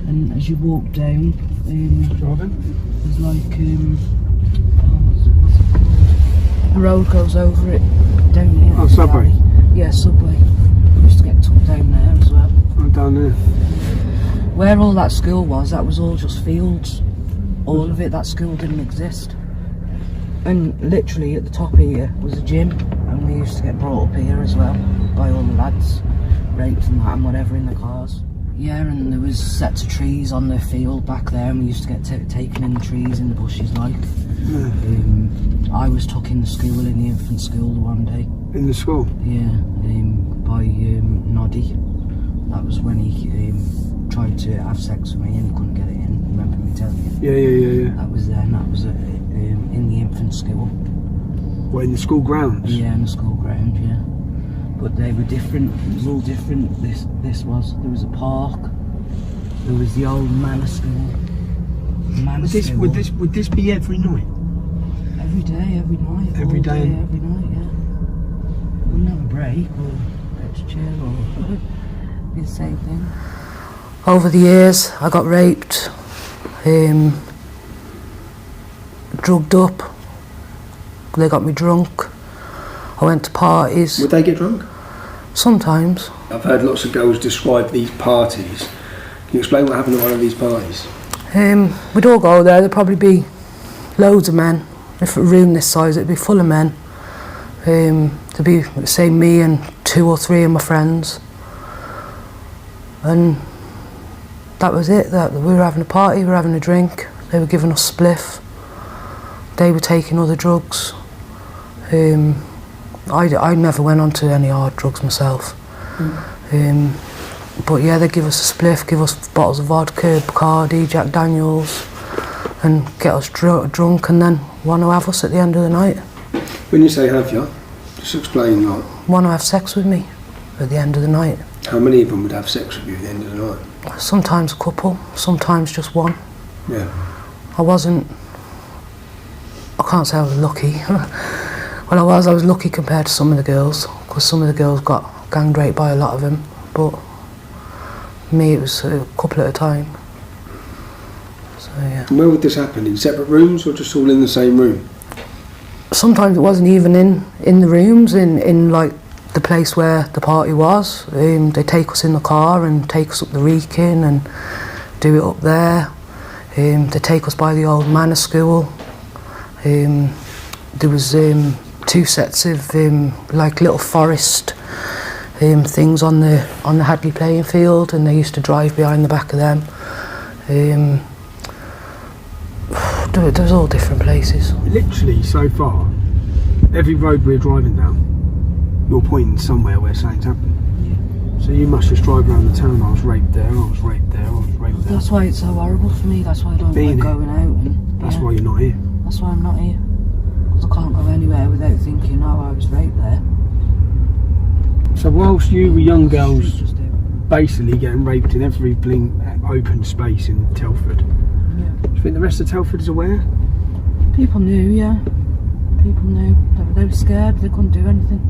And as you walk down, there's like the road goes over it down here. Oh, Subway. Yeah, Subway. We used to get took down there as well. Oh, down there. Where all that school was, that was all just fields. All of it. That school didn't exist. And literally at the top here was a gym, and we used to get brought up here as well by all the lads, raped and that and whatever in the cars. Yeah, and there was sets of trees on the field back there, and we used to get taken in the trees, in the bushes, like. Yeah. I was took in the school, in the infant school, one day. In the school? Yeah, by Noddy. That was when he tried to have sex with me and he couldn't get it in. Remember me telling you? Yeah. That was there, and that was in the infant school. What, in the school grounds? Yeah, in the school ground, yeah. But they were different. It was all different. This was. There was a park. There was the old manor school. Would this be every night? Every day, every night. Every day? Every night, yeah. Wouldn't have a break or extra chill or be the same thing. Over the years, I got raped, drugged up. They got me drunk. I went to parties. Would they get drunk? Sometimes. I've heard lots of girls describe these parties. Can you explain what happened at one of these parties? We'd all go there. There'd probably be loads of men. If a room this size, it'd be full of men. There'd be, say, me and 2 or 3 of my friends. And that was it. That we were having a party, we were having a drink. They were giving us spliff. They were taking other drugs. I never went on to any hard drugs myself. But yeah, they give us a spliff, give us bottles of vodka, Bacardi, Jack Daniels, and get us drunk, and then want to have us at the end of the night. When you say have you, just explain like. Want to have sex with me at the end of the night. How many of them would have sex with you at the end of the night? Sometimes a couple, sometimes just one. Yeah. I can't say I was lucky. Well, I was lucky compared to some of the girls, because some of the girls got gang raped by a lot of them, but me, it was a couple at a time. So yeah. And where would this happen? In separate rooms or just all in the same room? Sometimes it wasn't even in the rooms, in like the place where the party was. They take us in the car and take us up the Wrekin and do it up there. They take us by the old manor school. There was 2 sets of like little forest things on the Hadley playing field, and they used to drive behind the back of them. There was all different places. Literally, so far, every road we're driving down, you're pointing somewhere where something's happened. Yeah. So you must just drive around the town. I was raped there. I was raped there. I was raped there. That's why it's so horrible for me. That's why I don't like going out. And, that's why you're not here. That's why I'm not here. Because I can't go anywhere without thinking, oh, I was raped there. So whilst you were young girls basically getting raped in every open space in Telford, do you think the rest of Telford is aware? People knew, yeah. People knew. They were scared, they couldn't do anything.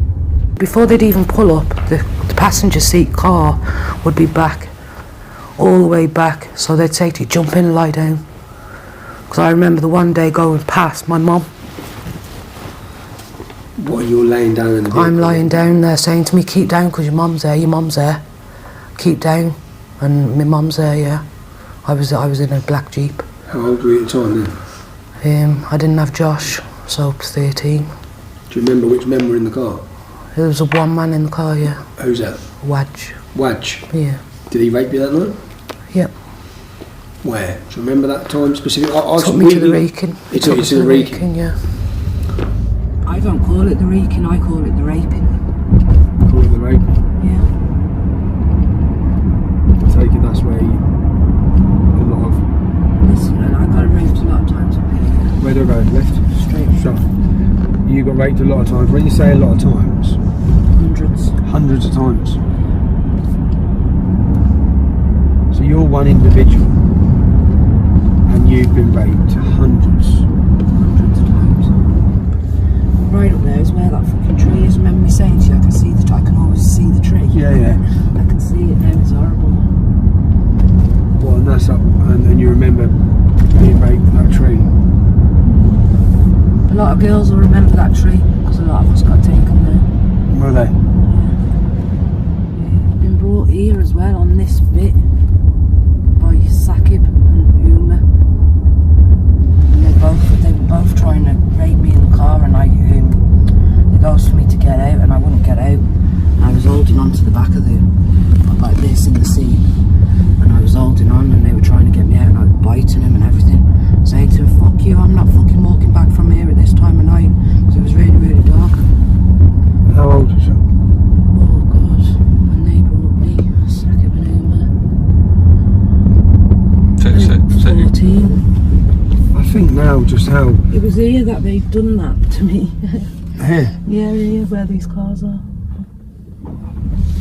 Before they'd even pull up, the passenger seat car would be back, all the way back. So they'd say to you, jump in and lie down. Because I remember the one day going past my mum. What, you're laying down in the vehicle? I'm lying down there saying to me, keep down because your mum's there. Keep down. And my mum's there, yeah. I was in a black Jeep. How old were you at the time then? I didn't have Josh, so 13. Do you remember which men were in the car? There was one man in the car, yeah. Who's that? Wadge. Wadge? Yeah. Did he rape you that night? Yep. Where? Do you remember that time specifically? Took me to the Wrekin. He took you to the Wrekin? Yeah. I don't call it the Wrekin, I call it the raping. Call it the raping? Yeah. Where do I go? Left? Straight. You got raped a lot of times. When you say a lot of times? Hundreds. Hundreds of times. So you're one individual and you've been raped hundreds of times. Right up there is where that fucking tree is. Remember me saying to you, I can always see the tree. Yeah. I can see it now, it's horrible. Well, and that's up, and you remember being raped in that tree. A lot of girls will remember that tree because a lot of us got taken there. Were they? Yeah. Been brought here as well on this bit by Sakib and Uma. And they were both trying to rape me in the car, and they goes for me to get out, and I wouldn't get out. I was holding on to the back of like this in the seat, and I was holding on, and they were trying to get me out, and I was biting him and everything, saying to him, "Fuck you, I'm not fucking walking back from here at this time of night," because it was really, really dark. How old was you? Oh God, and they brought me Sakib and Uma. 14. I think now just how... It was here that they'd done that to me. Here? Yeah, here where these cars are.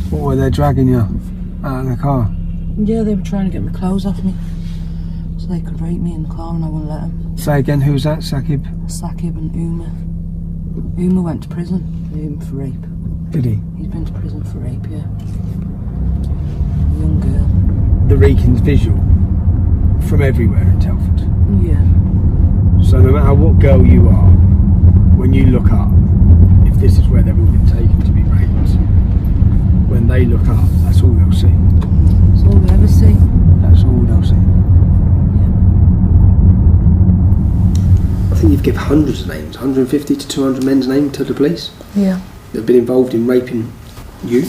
What were they dragging you out of the car? Yeah, they were trying to get my clothes off me so they could rape me in the car, and I wouldn't let them. Say again, who's that? Sakib? Sakib and Uma. Uma went to prison for rape. Did he? He's been to prison for rape, yeah. A young girl. The Reekins visual from everywhere in Telford. Yeah. So no matter what girl you are, when you look up, if this is where they've all been taken to be raped, when they look up, that's all they'll see. That's all they ever see. That's all they'll see. I think you've given hundreds of names, 150 to 200 men's names to the police. Yeah. That have been involved in raping you.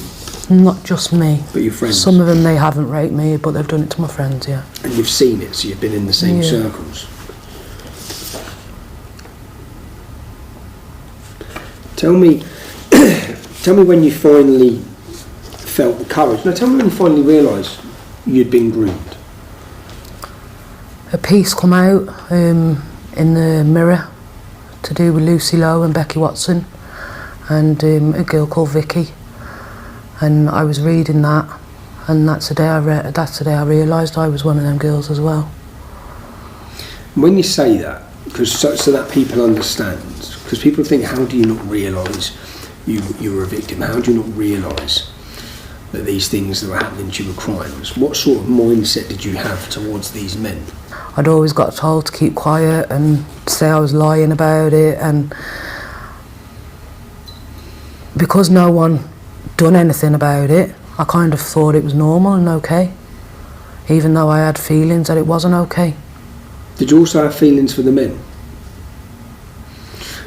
Not just me. But your friends. Some of them, they haven't raped me, but they've done it to my friends, yeah. And you've seen it, so you've been in the same circles. Tell me when you finally felt the courage. No, tell me when you finally realised you'd been groomed. A piece come out in the Mirror to do with Lucy Lowe and Becky Watson and a girl called Vicky. And I was reading that, and that's the day I realised I was one of them girls as well. When you say that, because so that people understand, because people think, how do you not realise you were a victim? How do you not realise that these things that were happening to you were crimes? What sort of mindset did you have towards these men? I'd always got told to keep quiet and say I was lying about it, and because no one done anything about it, I kind of thought it was normal and okay, even though I had feelings that it wasn't okay. Did you also have feelings for the men?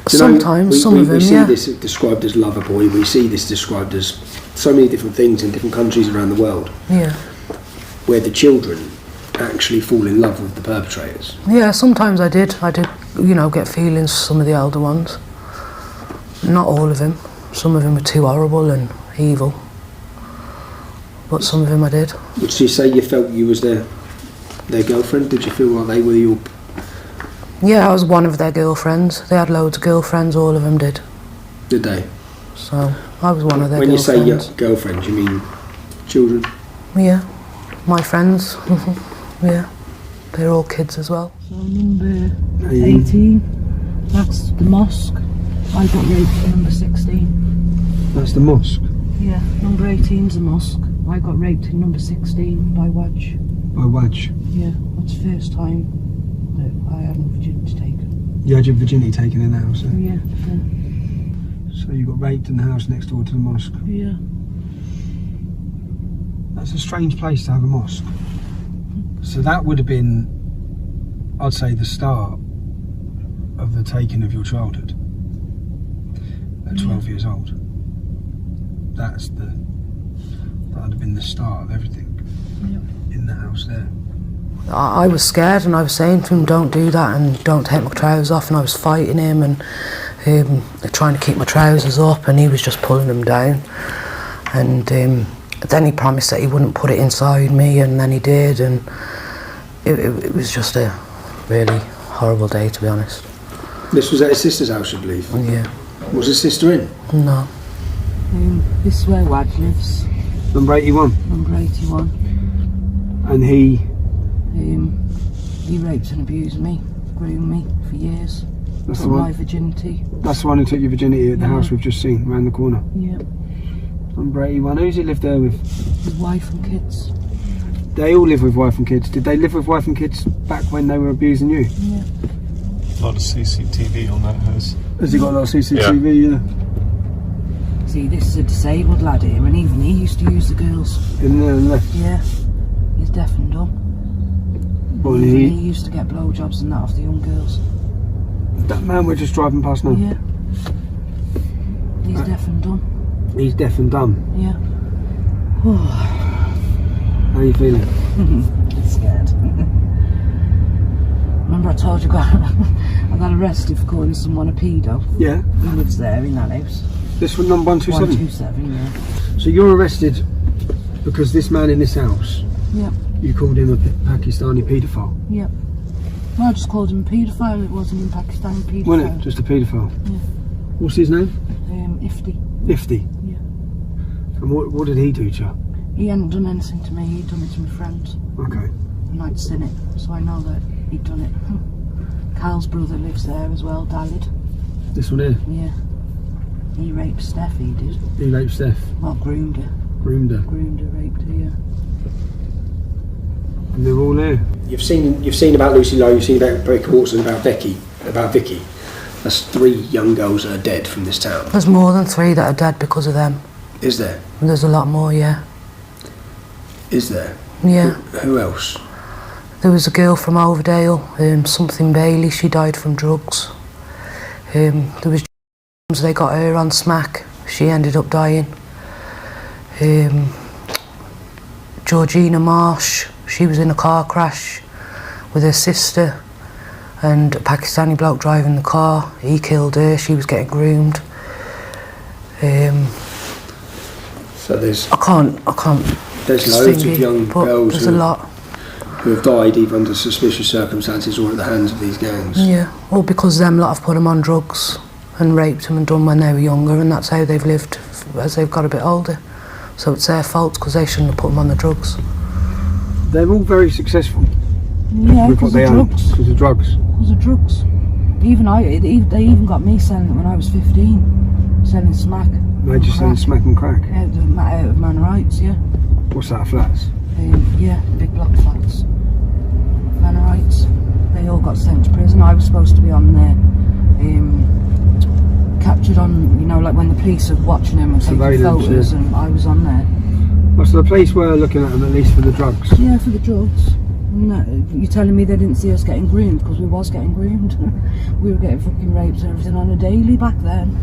Sometimes, some of them, we see yeah. this described as lover boy, we see this described as so many different things in different countries around the world. Yeah. Where the children actually fall in love with the perpetrators. Yeah, sometimes I did, get feelings for some of the elder ones. Not all of them. Some of them were too horrible and evil. But some of them I did. Would you say you felt you was their girlfriend? Did you feel like they were your... Yeah, I was one of their girlfriends. They had loads of girlfriends, all of them did. Did they? So, I was one of their girlfriends. When you say your girlfriends, you mean children? Yeah, my friends. Yeah, they're all kids as well. So number 18, that's the mosque. I got raped at number 16. That's the mosque? Yeah, number 18's the mosque. I got raped in number 16 by Waj. By Waj? Yeah, that's the first time that I had my virginity taken. You had your virginity taken in the house? Yeah. So you got raped in the house next door to the mosque? Yeah. That's a strange place to have a mosque. So that would have been, I'd say, the start of the taking of your childhood at 12 years old. That would have been the start of everything in the house there. I was scared, and I was saying to him, don't do that and don't take my trousers off, and I was fighting him and trying to keep my trousers up, and he was just pulling them down. And then he promised that he wouldn't put it inside me, and then he did, and it was just a really horrible day, to be honest. This was at his sister's house, I believe. Yeah. Was his sister in? No. This is where Wad lives, Number 81. number 81. And he raped and abused me, groomed me for years. That's Took the one. my virginity. That's the one who took your virginity at the house we've just seen, round the corner. Yeah. Number 81. Who's he lived there with? His wife and kids. They all live with wife and kids. Did they live with wife and kids back when they were abusing you? Yeah. A lot of CCTV on that house. Has he got a lot of CCTV? Yeah. See, this is a disabled lad here, and even he used to use the girls. In there and left. Yeah. He's deaf and dumb. Well, Even he- he used to get blowjobs and that off the young girls. That man we're just driving past now. Yeah. He's deaf and dumb. He's deaf and dumb. Yeah. How are you feeling? Scared. Remember I told you I got arrested for calling someone a pedo? Yeah. He lives there in that house. This one, number 127? 127, yeah. So you're arrested because this man in this house, Yep, you called him a Pakistani paedophile, yep. Well, I just called him a paedophile. It wasn't in Pakistan, paedophile. wasn't it? Just a paedophile. Yeah. What's his name? Ifti. Ifti. Yeah. And what did he do to you? He hadn't done anything to me. He'd done it to my friends. Okay. And I'd seen it, so I know that he'd done it. Carl's brother lives there as well, Dalid. This one here? Yeah. He raped Steph, he did. He raped Steph. Well, groomed her. Groomed her. Groomed her, raped her, yeah. And they're all here. You've seen about Lucy Lowe, you've seen about Becky Watson, about Vicky. That's 3 young girls that are dead from this town. There's more than 3 that are dead because of them. Is there? And there's a lot more, yeah. Is there? Yeah. Who else? There was a girl from Overdale, something Bailey, she died from drugs. There was they got her on smack, she ended up dying. Georgina Marsh, she was in a car crash with her sister, and a Pakistani bloke driving the car, he killed her, she was getting groomed. So there's... I can't. There's loads of young but girls there's a lot. who have died either under suspicious circumstances or at the hands of these gangs. Yeah, all because them lot have put them on drugs and raped them and done when they were younger, and that's how they've lived as they've got a bit older. So it's their fault because they shouldn't have put them on the drugs. They're all very successful. Yeah, with what because they of own. drugs. Because of drugs. Because of drugs. They even got me selling it when I was 15. Selling smack. They're just selling smack and crack. Out of Man Rights, yeah. What's that, flats? Yeah, big block flats. Man Rights. They all got sent to prison. I was supposed to be on there. Captured on, like when the police are watching them and taking Surveillance, photos, yeah. and I was on there. Well, so the police were looking at them at least for the drugs. Yeah, for the drugs. No, you're telling me they didn't see us getting groomed, because we was getting groomed. We were getting fucking raped and everything on a daily back then.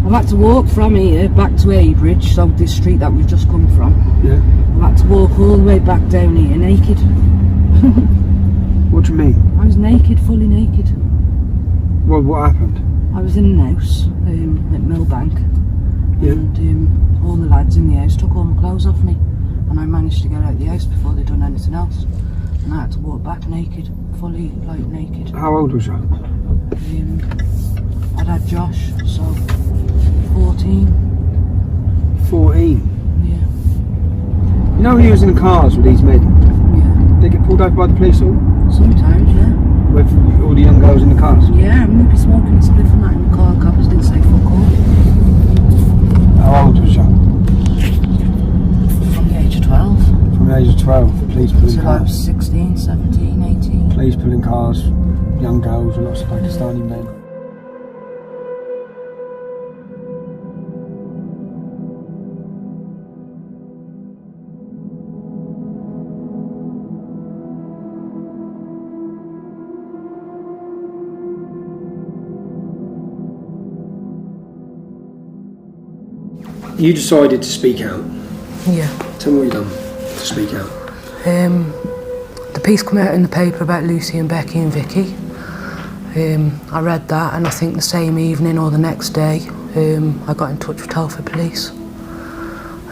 I've had to walk from here back to Abridge, so this street that we've just come from. Yeah. I've had to walk all the way back down here naked. What do you mean? I was naked, fully naked. Well, what happened? I was in an house at Millbank, Yeah. and all the lads in the house took all my clothes off me, and I managed to get out of the house before they'd done anything else. And I had to walk back naked, fully naked. How old was you? I'd had Josh, so 14. 14? Yeah. You know when you was in the cars with these men? Yeah. They get pulled over by the police all? Sometimes, yeah. With all the young girls in the cars? Yeah, I'm gonna be smoking a spliff and that in the car. Coppers didn't say fuck all. How old was you? From the age of 12. From the age of 12, police pulling Till I was cars. 16, 17, 18. Police pulling cars, young girls, and lots of Pakistani men. You decided to speak out. Yeah. Tell me what you've done to speak out. The piece came out in the paper about Lucy and Becky and Vicky. I read that, and I think the same evening or the next day, I got in touch with Telford Police,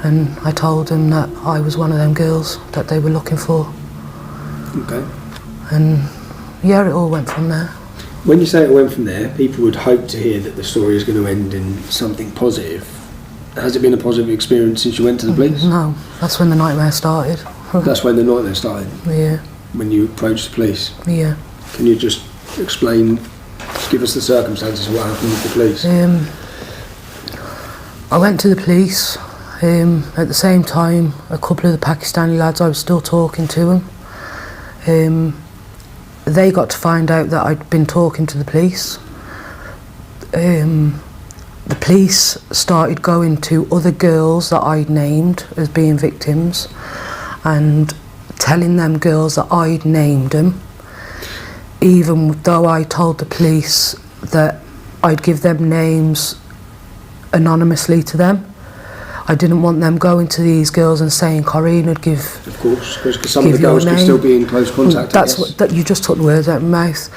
and I told them that I was one of them girls that they were looking for. Okay. And yeah, it all went from there. When you say it went from there, people would hope to hear that the story is going to end in something positive. Has it been a positive experience since you went to the police? No, that's when the nightmare started. That's when the nightmare started? Yeah. When you approached the police? Yeah. Can you just explain, just give us the circumstances of what happened with the police? I went to the police. At the same time, a couple of the Pakistani lads, I was still talking to them. They got to find out that I'd been talking to the police. The police started going to other girls that I'd named as being victims and telling them girls that I'd named them, even though I told the police that I'd give them names anonymously to them. I didn't want them going to these girls and saying Corinne would give. Of course, because some of the girls could still be in close contact. That's what that you just took the words out of my mouth.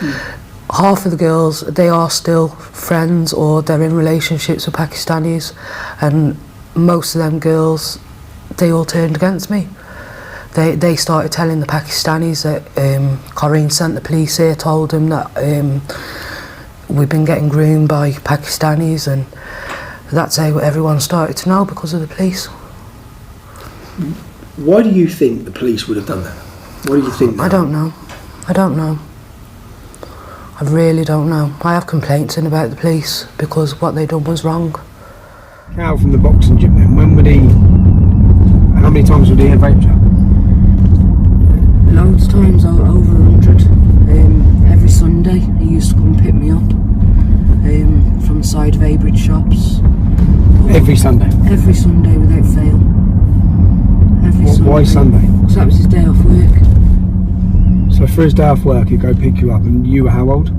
Half of the girls, they are still friends or they're in relationships with Pakistanis, and most of them girls, they all turned against me. They started telling the Pakistanis that Corinne sent the police here, told them that we've been getting groomed by Pakistanis, and that's how everyone started to know because of the police. Why do you think the police would have done that? What do you think? I don't know. I don't know. I really don't know. I have complaints in about the police because what they done was wrong. Cal from the boxing gym then, when would he, how many times would he have raped you? Loads of times, over 100. Every Sunday he used to come and pick me up from the side of Abridge shops. Every Sunday? Every Sunday without fail. Why Sunday? Because that was his day off work. So for his day off work he'd go pick you up, and you were how old?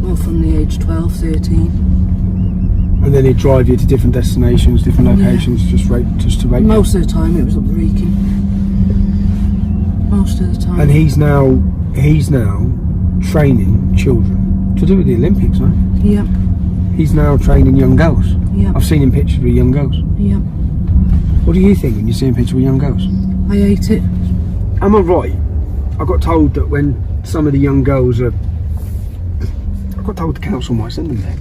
Well, from the age 12, 13. And then he'd drive you to different destinations, different locations, just to rape you? Most of the time it was up Wrekin. Most of the time. And he's now training children to do with the Olympics, right? Yep. He's now training young girls. Yep. I've seen him pictured with young girls. Yep. What do you think when you see him pictured with young girls? I hate it. Am I right? I got told that when some of the young girls are... I got told the council might send them there.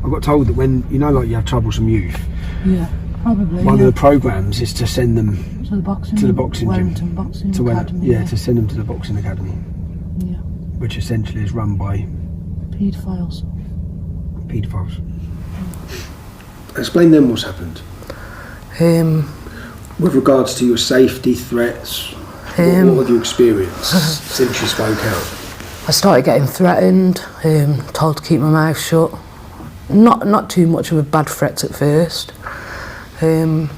I got told that when, you know, like you have troublesome youth, Yeah, probably. one of the programmes is to send them to the boxing gym. Boxing To Academy. yeah, to send them to the boxing academy. Yeah. Which essentially is run by Paedophiles. paedophiles. Explain then what's happened. With regards to your safety threats, what have you experienced since you spoke out? I started getting threatened, told to keep my mouth shut. Not too much of a bad threat at first. Then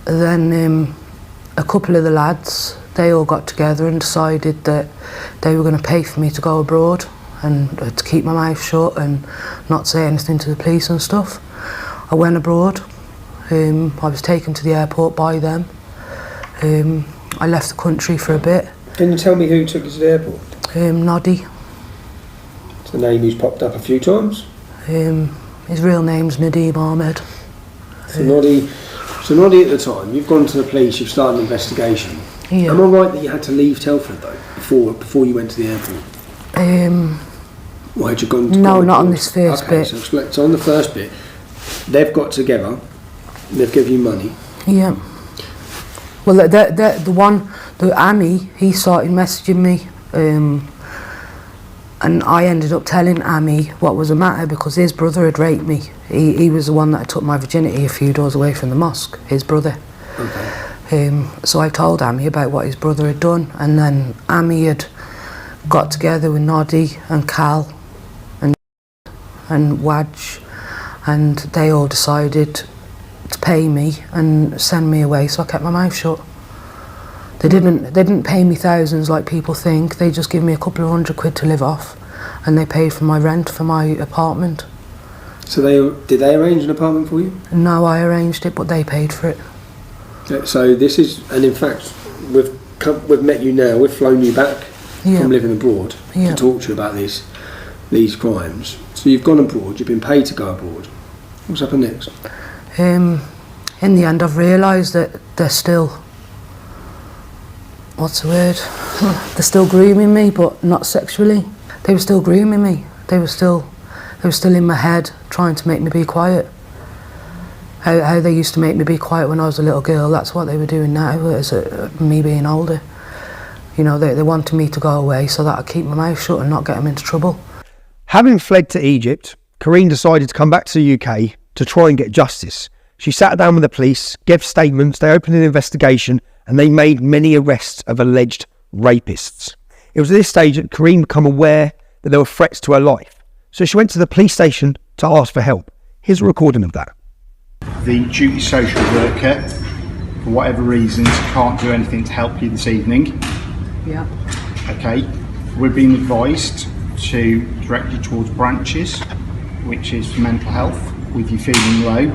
a couple of the lads, they all got together and decided that they were going to pay for me to go abroad and to keep my mouth shut and not say anything to the police and stuff. I went abroad. I was taken to the airport by them. I left the country for a bit. Can you tell me who took you to the airport? Noddy. It's a name who's popped up a few times. His real name's Nadeem Ahmed. So Noddy at the time, you've gone to the police, you've started an investigation. Yeah. Am I right that you had to leave Telford though, before you went to the airport? Why had you gone to No, not on this first bit. So on the first bit, they've got together, they've given you money. Yeah. Well, the Ami, he started messaging me, and I ended up telling Ami what was the matter because his brother had raped me. He was the one that took my virginity a few doors away from the mosque, his brother. Okay. So I told Ami about what his brother had done, and then Ami had got together with Noddy and Cal and Waj, and they all decided to pay me and send me away, so I kept my mouth shut. They didn't pay me thousands like people think. They just give me a couple of £100 to live off, and they paid for my rent for my apartment. So did they arrange an apartment for you? No, I arranged it, but they paid for it. So this is, and in fact, we've met you now. We've flown you back from living abroad to talk to you about these crimes. So you've gone abroad. You've been paid to go abroad. What's happened next? In the end, I've realised that they're still, what's the word? They're still grooming me, but not sexually. They were still grooming me. They were still in my head trying to make me be quiet. How they used to make me be quiet when I was a little girl, that's what they were doing now as me being older. You know, they wanted me to go away so that I'd keep my mouth shut and not get them into trouble. Having fled to Egypt, Karine decided to come back to the UK to try and get justice. She sat down with the police, gave statements, they opened an investigation, and they made many arrests of alleged rapists. It was at this stage that Karine became aware that there were threats to her life. So she went to the police station to ask for help. Here's a recording of that. The duty social worker, for whatever reasons, can't do anything to help you this evening. Yeah. Okay. We've been advised to direct you towards branches, which is for mental health, with you feeling low.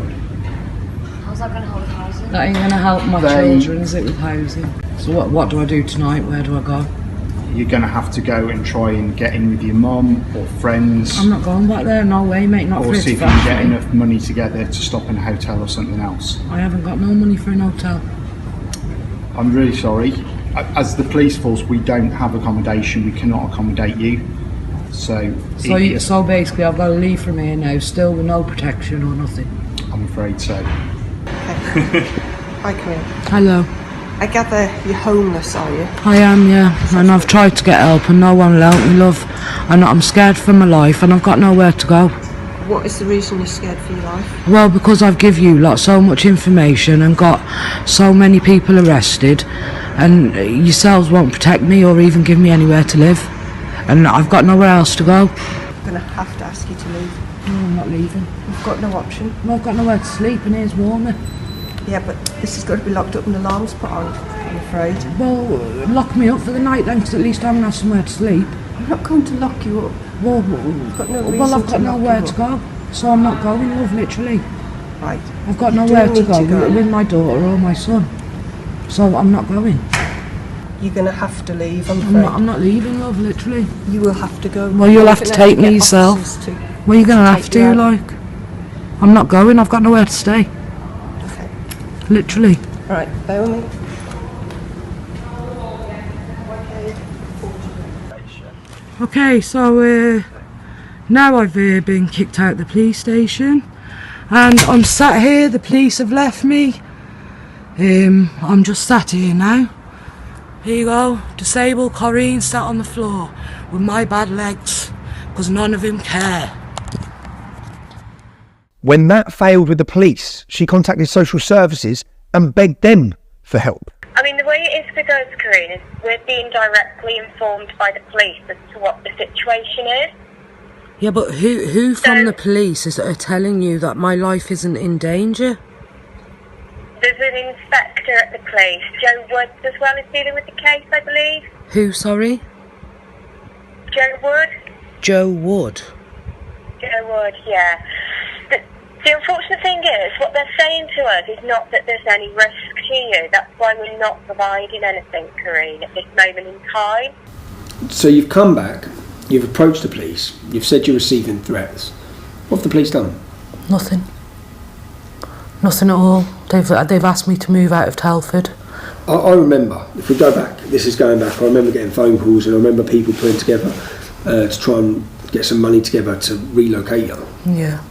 How's that going to help housing? That ain't going to help my children, is it, with housing? So what do I do tonight? Where do I go? You're going to have to go and try and get in with your mum or friends. I'm not going back there, no way, mate, not for or it see to if you can get affect me. enough money together to stop in a hotel or something else. I haven't got no money for an hotel. I'm really sorry. As the police force, we don't have accommodation. We cannot accommodate you. So basically I've got to leave from here now, still with no protection or nothing. I'm afraid so. Hi, Karine. Hello. I gather you're homeless, are you? I am, yeah, and I've tried to get help and no one will help me, love. And I'm scared for my life and I've got nowhere to go. What is the reason you're scared for your life? Well, because I've give you so much information and got so many people arrested, and yourselves won't protect me or even give me anywhere to live. And I've got nowhere else to go. I'm going to have to ask you to leave. No, I'm not leaving. You've got no option. Well, I've got nowhere to sleep and here's warmer. Yeah, but this has got to be locked up and alarms put on, I'm afraid. Well, lock me up for the night then, because at least I'm going to have somewhere to sleep. I'm not going to lock you up. Well, I've got no reason I've got to lock nowhere you to go, so I'm not going, love, literally. Right. I've got You nowhere do to need go with my daughter or my son, so I'm not going. You're going to have to leave, I'm afraid. I'm not leaving, love, literally. You will have to go. Well, you'll have to take me yourself. Well, you're going to have to, like. I'm not going, I've got nowhere to stay. Okay. Literally. Right, bear with me. Okay, so now I've been kicked out of the police station and I'm sat here, the police have left me. I'm just sat here now. Here you go, disabled Karine sat on the floor with my bad legs because none of them care. When that failed with the police, she contacted social services and begged them for help. I mean, the way it is with us, Karine, is we're being directly informed by the police as to what the situation is. Yeah, but who from the police are telling you that my life isn't in danger? There's an inspector at the police, Joe Woods, as well, is dealing with the case, I believe. Who, sorry? Joe Wood? Joe Wood. Joe Wood, yeah. The unfortunate thing is, what they're saying to us is not that there's any risk to you. That's why we're not providing anything, Karine, at this moment in time. So you've come back, you've approached the police, you've said you're receiving threats. What have the police done? Nothing. Nothing at all. They've asked me to move out of Telford. I remember, if we go back, this is going back, I remember getting phone calls and I remember people putting together to try and get some money together to relocate you. Yeah.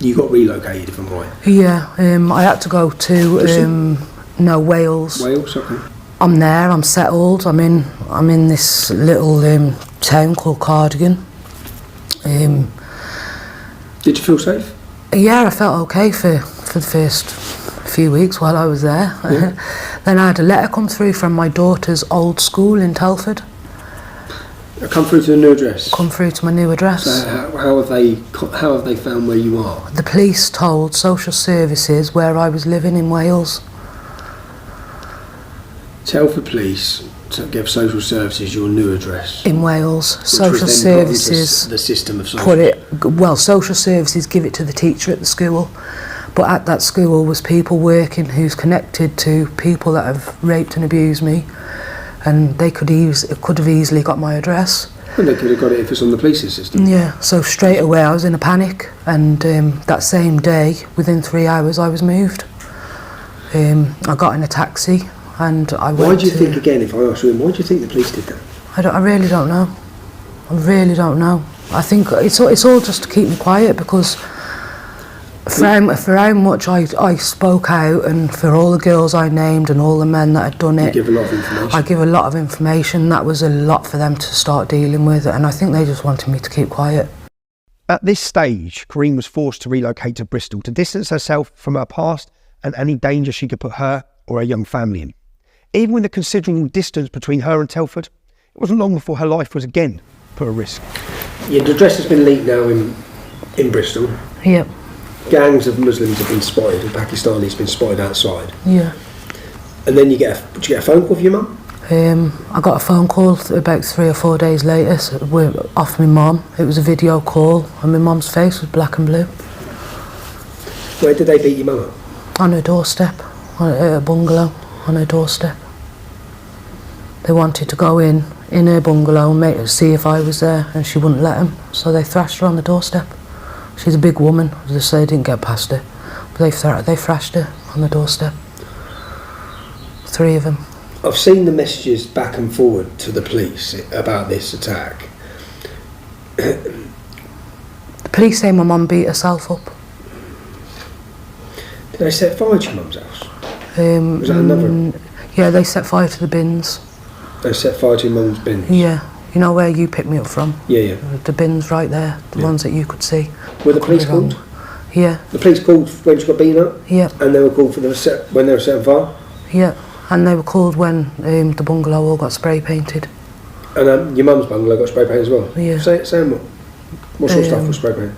You got relocated, if I'm right. Yeah, I had to go to Wales. Wales, okay. I'm there. I'm settled. I'm in this little town called Cardigan. Did you feel safe? Yeah, I felt okay for the first few weeks while I was there. Yeah. Then I had a letter come through from my daughter's old school in Telford. Come through to the new address. Come through to my new address. So how have they found where you are? The police told social services where I was living in Wales. Telford Police to give social services your new address. In Wales, social services the system of social put it. Well, social services give it to the teacher at the school, but at that school was people working who's connected to people that have raped and abused me. And they could have easily got my address. And they could have got it if it's on the police system. Yeah, so straight away I was in a panic, and that same day, within 3 hours, I was moved. I got in a taxi and I went. Why do you think, again, if I ask you, why do you think the police did that? I really don't know. I really don't know. I think it's all just to keep me quiet, because for how much I spoke out, and for all the girls I named and all the men that had done it, You give a lot of information. I give a lot of information. That was a lot for them to start dealing with, and I think they just wanted me to keep quiet. At this stage, Corinne was forced to relocate to Bristol to distance herself from her past and any danger she could put her or her young family in. Even with the considerable distance between her and Telford, it wasn't long before her life was again put at risk. Yeah, the address has been leaked now in Bristol. Yep. Gangs of Muslims have been spotted, and Pakistanis have been spotted outside. Yeah. And then did you get a phone call from your mum? I got a phone call about 3 or 4 days later off my mum. It was a video call, and my mum's face was black and blue. Where did they beat your mum up? On her doorstep, at a bungalow, on her doorstep. They wanted to go in her bungalow and see if I was there, and she wouldn't let them, so they thrashed her on the doorstep. She's a big woman, they say they didn't get past her, but they thrashed her on the doorstep. 3 of them. I've seen the messages back and forward to the police about this attack. The police say my mum beat herself up. Did they set fire to your mum's house? Was that another? Yeah, they set fire to the bins. They set fire to your mum's bins? Yeah, you know where you picked me up from? Yeah. The bins right there, the ones that you could see. Were the police called? Yeah. The police called when she got beaten up? Yeah. And they were called when they were setting fire? Yeah, and they were called when the bungalow all got spray painted. And your mum's bungalow got spray painted as well? Yeah. Say what? What sort of stuff was spray painted?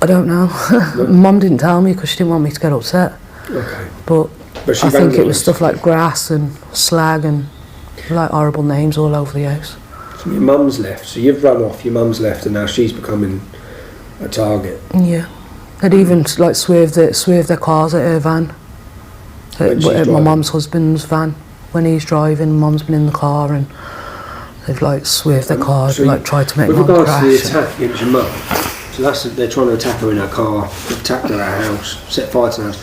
I don't know. Mum didn't tell me because she didn't want me to get upset. Okay. But she I think it was vandalised. stuff like grass and slag and like horrible names all over the house. So your mum's left, so you've run off, your mum's left, and now she's becoming a target. Yeah. They'd even like swerved their cars at her van. At my mum's husband's van. When he's driving, mum's been in the car and they've like swerved their cars and like tried to make With mum regards to the crash. attack against your mum, so they're trying to attack her in her car, attack her at her house, set fire to her house.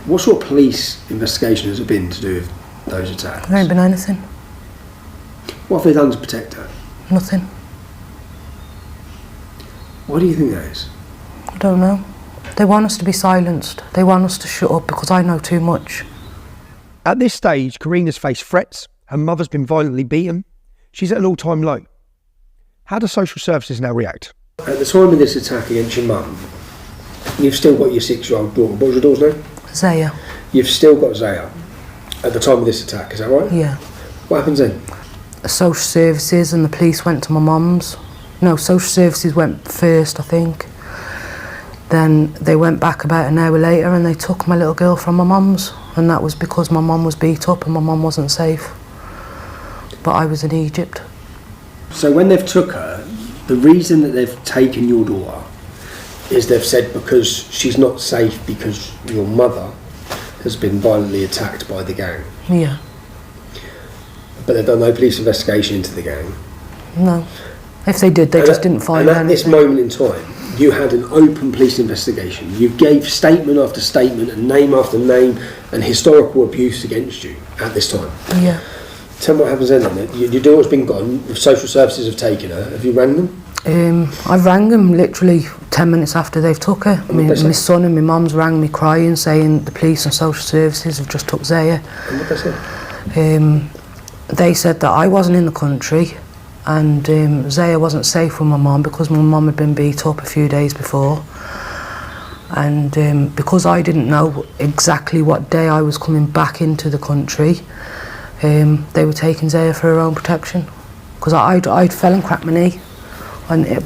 What sort of police investigation has it been to do with those attacks? There ain't been anything. What have they done to protect her? Nothing. Why do you think that is? I don't know. They want us to be silenced. They want us to shut up because I know too much. At this stage, Corinne has faced threats, her mother's been violently beaten, she's at an all-time low. How do social services now react? At the time of this attack against your mum, you've still got your 6-year-old daughter. What was your daughter's name? Zaya. You've still got Zaya at the time of this attack, is that right? Yeah. What happens then? Social services and the police went to my mum's. No, social services went first, I think. Then they went back about an hour later and they took my little girl from my mum's, and that was because my mum was beat up and my mum wasn't safe. But I was in Egypt. So when they've took her, the reason that they've taken your daughter is they've said because she's not safe because your mother has been violently attacked by the gang. Yeah. But they've done no police investigation into the gang. No. If they did, they just didn't find anything. And at this anything. moment in time, you had an open police investigation. You gave statement after statement and name after name and historical abuse against you at this time. Yeah. Tell me what happens then. Your daughter's been gone, the social services have taken her. Have you rang them? I rang them literally 10 minutes after they've took her. My son and my mum's rang me crying, saying the police and social services have just took Zaya. And what they said? They said that I wasn't in the country and Zaya wasn't safe with my mum because my mum had been beat up a few days before. And because I didn't know exactly what day I was coming back into the country, they were taking Zaya for her own protection. Because I'd fell and cracked my knee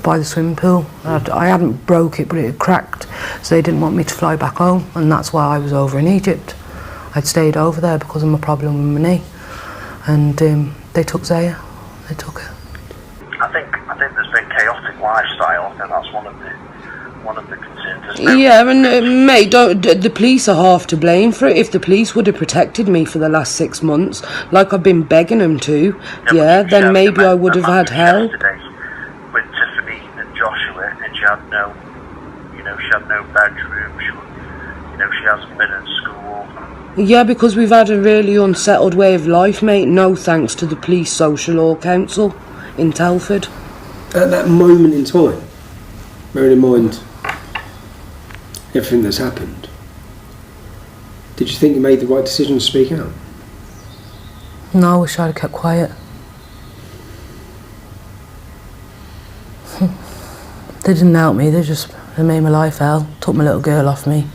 by the swimming pool. I hadn't broke it, but it had cracked, so they didn't want me to fly back home, and that's why I was over in Egypt. I'd stayed over there because of my problem with my knee, and they took Zaya. They took her. I think there's been chaotic lifestyle, and that's one of the concerns. Yeah, and mate, the police are half to blame for it. If the police would have protected me for the last 6 months, like I've been begging them to, then maybe I would have had help. With Tiffany and Joshua, and she had no bedroom. She hasn't been in school. Yeah, because we've had a really unsettled way of life, mate. No thanks to the police, social or council. in Telford. At that moment in time, bearing in mind everything that's happened, did you think you made the right decision to speak out? No, I wish I'd have kept quiet. They didn't help me, they made my life hell, took my little girl off me.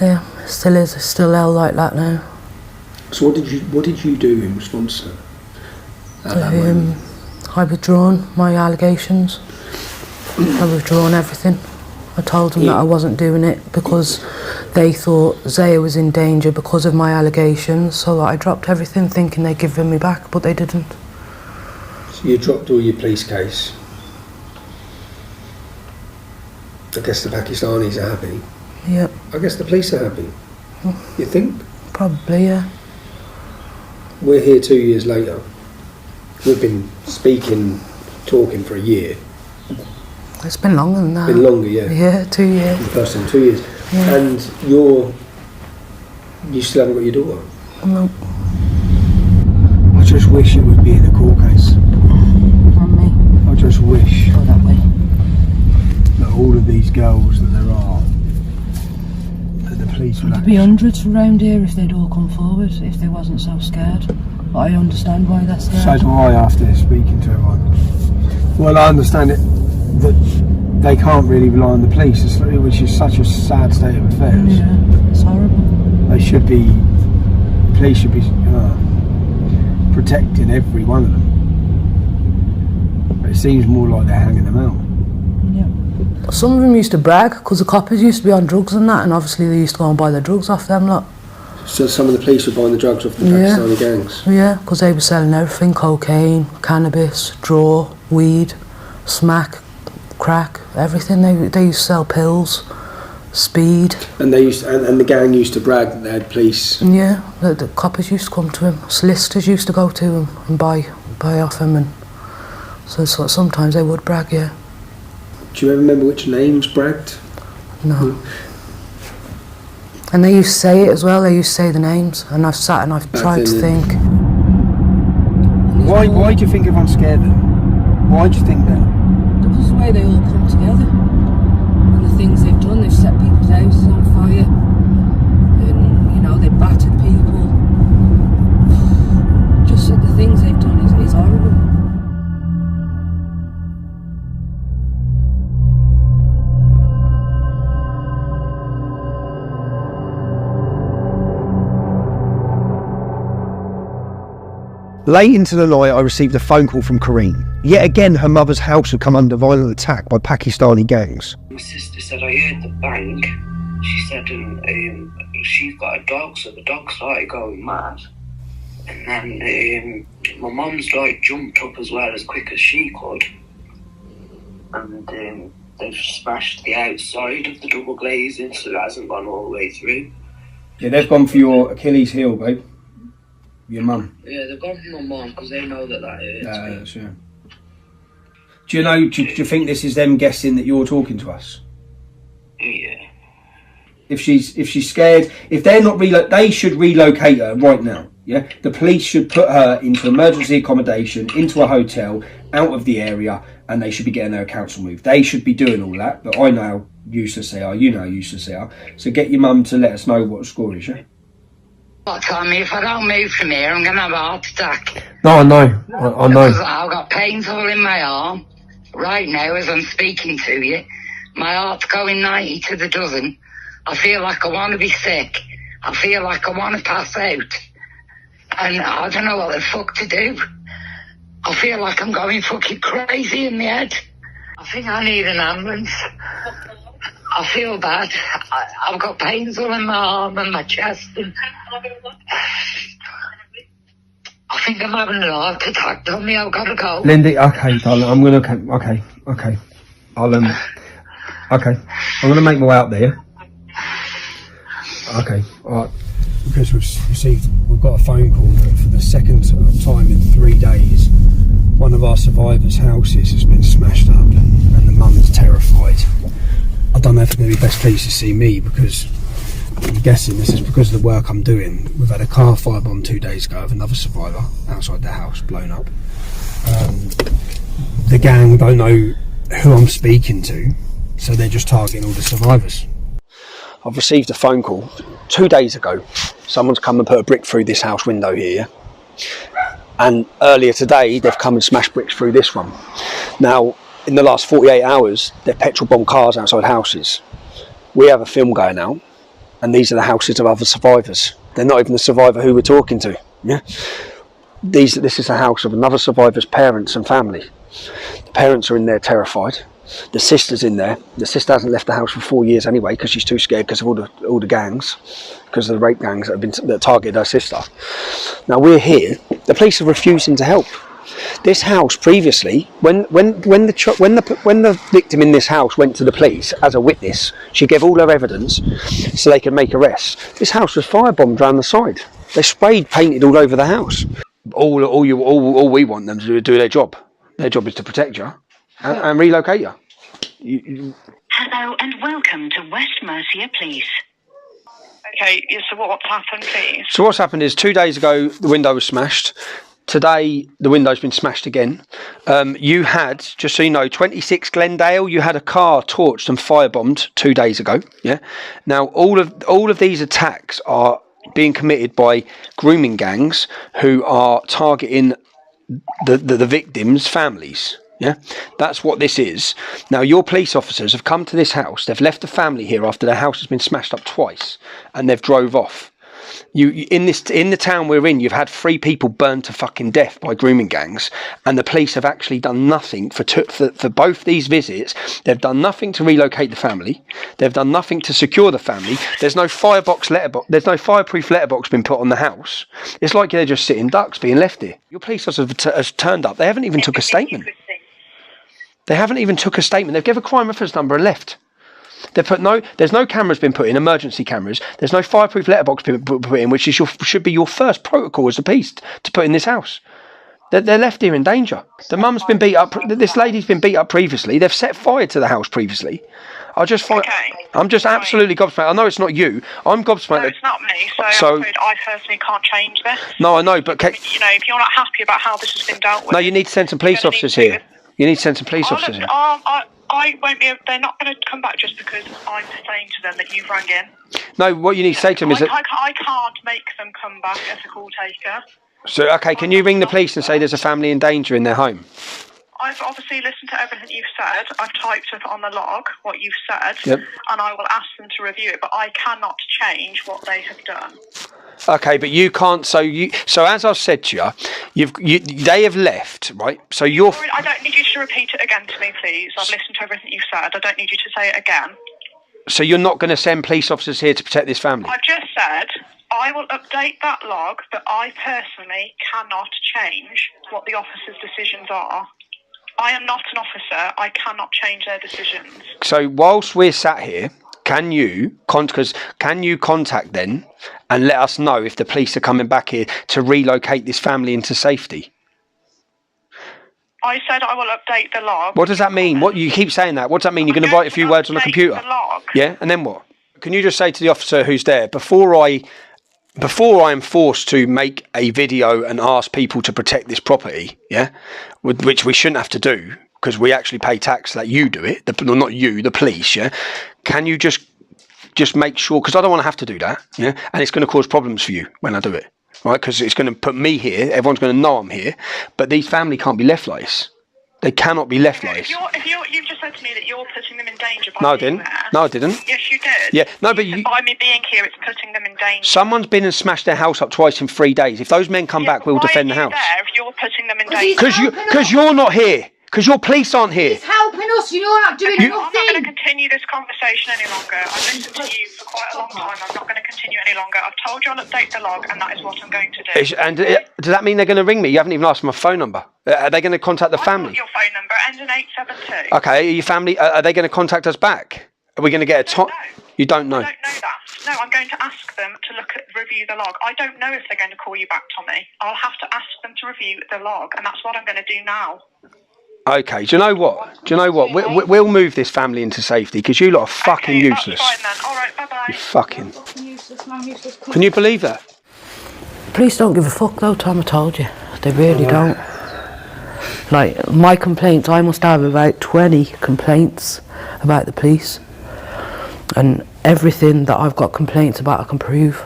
Yeah, it still is, it's still hell like that now. So what did you do in response to that? At that moment? I withdrawn my allegations. I withdrawn everything. I told them that I wasn't doing it because they thought Zaya was in danger because of my allegations, so I dropped everything thinking they'd given me back, but they didn't. So you dropped all your police case. I guess the Pakistanis are happy. Yep. I guess the police are happy. You think? Probably, yeah. We're here 2 years later. We've been talking for a year. It's been longer than that. Been longer, yeah. Yeah, 2 years. The first time, 2 years. Yeah. And you still haven't got your daughter? No. I just wish it would be in a court case. From me. I just wish Go that way. that all of these girls that there are, that the police would There'd be hundreds around here if they'd all come forward, if they wasn't so scared. But I understand why they're scared. So do I after speaking to everyone. Well, I understand it that they can't really rely on the police, which is such a sad state of affairs. Yeah, it's horrible. Police should be protecting every one of them. But it seems more like they're hanging them out. Yeah. Some of them used to brag because the coppers used to be on drugs and that, and obviously they used to go and buy their drugs off them lot. So some of the police were buying the drugs off the Pakistani gangs? Yeah, because they were selling everything: cocaine, cannabis, draw, weed, smack, crack, everything. They used to sell pills, speed. And and the gang used to brag that they had police. Yeah, the coppers used to come to him. Solicitors used to go to him and buy off him, and so sometimes they would brag. Yeah. Do you ever remember which names bragged? No. And they used to say it as well. They used to say the names, and I've sat and I've tried to think. Why do you think everyone's scared then? Why do you think that? Because the way they all come together and the things they've done, they've set people's houses on fire, and they've battered people. Just the things they've done is horrible. Late into the night, I received a phone call from Kareen. Yet again, her mother's house had come under violent attack by Pakistani gangs. My sister said, I heard the bang. She said, she's got a dog, so the dog started going mad. And then my mum's jumped up as well as quick as she could. And they've smashed the outside of the double glazing, so it hasn't gone all the way through. Yeah, they've gone for your Achilles heel, babe. Your mum. Yeah, they've gone for my mum because they know that hurts me. Sure. Do you think this is them guessing that you're talking to us? Yeah. If she's scared, if they're not they should relocate her right now. Yeah, the police should put her into emergency accommodation, into a hotel, out of the area, and they should be getting their council moved. They should be doing all that. But I know how useless they are. You know how useless they are. So get your mum to let us know what the score is. Yeah. Tommy, if I don't move from here, I'm going to have a heart attack. No, I know. I know. Because I've got pains all in my arm right now as I'm speaking to you. My heart's going 90 to the dozen. I feel like I want to be sick. I feel like I want to pass out. And I don't know what the fuck to do. I feel like I'm going fucking crazy in the head. I think I need an ambulance. I feel bad. I've got pains all in my arm and my chest. And I think I'm having an heart attack. Tell me I've got to go. Lindy, okay, darling, I'm gonna okay. I'll okay. I'm gonna make my way out there. Okay, alright. Because we've got a phone call that for the second time in 3 days, one of our survivors' houses has been smashed up, and the mum's terrified. I don't know if they're going to be best pleased to see me, because I'm guessing this is because of the work I'm doing. We've had a car firebomb 2 days ago of another survivor outside their house, blown up. The gang don't know who I'm speaking to, so they're just targeting all the survivors. I've received a phone call 2 days ago. Someone's come and put a brick through this house window here. And earlier today, they've come and smashed bricks through this one. Now, in the last 48 hours, they've petrol bombed cars outside houses. We have a film going out, and these are the houses of other survivors. They're not even the survivor who we're talking to. Yeah, this is the house of another survivor's parents and family. The parents are in there terrified. The sister's in there. The sister hasn't left the house for 4 years anyway because she's too scared because of all the gangs, because of the rape gangs that targeted her sister. Now we're here. The police are refusing to help. This house previously, when the victim in this house went to the police as a witness, she gave all her evidence so they could make arrests. This house was firebombed around the side. They sprayed painted all over the house. All we want them to do their job. Their job is to protect you and relocate you. Hello and welcome to West Mercia Police. Okay, so what's happened, please? So what's happened is 2 days ago the window was smashed. Today the window's been smashed again. You had, just so you know, 26 Glendale, you had a car torched and firebombed 2 days ago. Yeah. Now all of these attacks are being committed by grooming gangs who are targeting the victims' families. Yeah, that's what this is. Now your police officers have come to this house. They've left the family here after their house has been smashed up twice, and they've drove off. In the town we're in, you've had 3 people burned to fucking death by grooming gangs, and the police have actually done nothing for both these visits. They've done nothing to relocate the family. They've done nothing to secure the family. There's no There's no fireproof letterbox been put on the house. It's like they're just sitting ducks being left here. Your police officers have turned up. They haven't even took a statement. They haven't even took a statement. They've given a crime reference number and left. There's no cameras been put in, emergency cameras. There's no fireproof letterbox been put in, which is should be your first protocol as a police to put in this house. They're left here in danger. The mum's been beat up. This lady's been beat up previously. They've set fire to the house previously. I'm just absolutely gobsmacked. I know it's not you. I'm gobsmacked. No, it's not me. So I personally can't change this. No, I know, but if you're not happy about how this has been dealt with, no, you need to send some police officers here. You need to send some police officers here. I won't be. They're not going to come back just because I'm saying to them that you've rang in. No, what you need to say to them is that I can't make them come back as a call taker. So, okay, can you ring the police and say there's a family in danger in their home? I've obviously listened to everything you've said. I've typed up on the log what you've said, yep. And I will ask them to review it. But I cannot change what they have done. Okay, but you can't. So as I've said to you, they have left, right? So you're. I don't need you to repeat it again to me, please. I've listened to everything you've said. I don't need you to say it again. So you're not going to send police officers here to protect this family? I've just said I will update that log, but I personally cannot change what the officer's decisions are. I am not an officer. I cannot change their decisions. So whilst we're sat here, can you contact them and let us know if the police are coming back here to relocate this family into safety? I said I will update the log. What does that mean? What you keep saying that? What does that mean? You're going to write a few words on the computer? The log. Yeah, and then what? Can you just say to the officer who's there, before I am forced to make a video and ask people to protect this property, yeah, which we shouldn't have to do because we actually pay tax that you do it, not you, the police, yeah? Can you just make sure, because I don't want to have to do that, yeah, and it's going to cause problems for you when I do it, right? Because it's going to put me here, everyone's going to know I'm here, but these family can't be left like this. They cannot be left like this. You've just said to me that you're putting them in danger by No, I being didn't. there. No, I didn't. Yes, you did. Yeah, no, but by me being here, it's putting them in danger. Someone's been and smashed their house up twice in 3 days. If those men come back, we'll defend the house. There, if you're putting them in danger. Because you're not here. Because your police aren't here. He's helping us. You're not doing nothing. I'm not going to continue this conversation any longer. I've listened to you for quite a long time. I'm not going to continue any longer. I've told you I'll update the log, and that is what I'm going to do. Does that mean they're going to ring me? You haven't even asked for my phone number. Are they going to contact the family? Your phone number ends in 872. Okay, your family, are they going to contact us back? Are we going to get a time? You don't know? I don't know that. No, I'm going to ask them to review the log. I don't know if they're going to call you back, Tommy. I'll have to ask them to review the log, and that's what I'm going to do now. Okay, do you know what? We'll move this family into safety because you lot are fucking useless. That's fine then. All right, bye-bye. You fucking... Can you believe that? Police don't give a fuck though, Tom, I told you. They really don't. Like, my complaints, I must have about 20 complaints about the police. And everything that I've got complaints about, I can prove.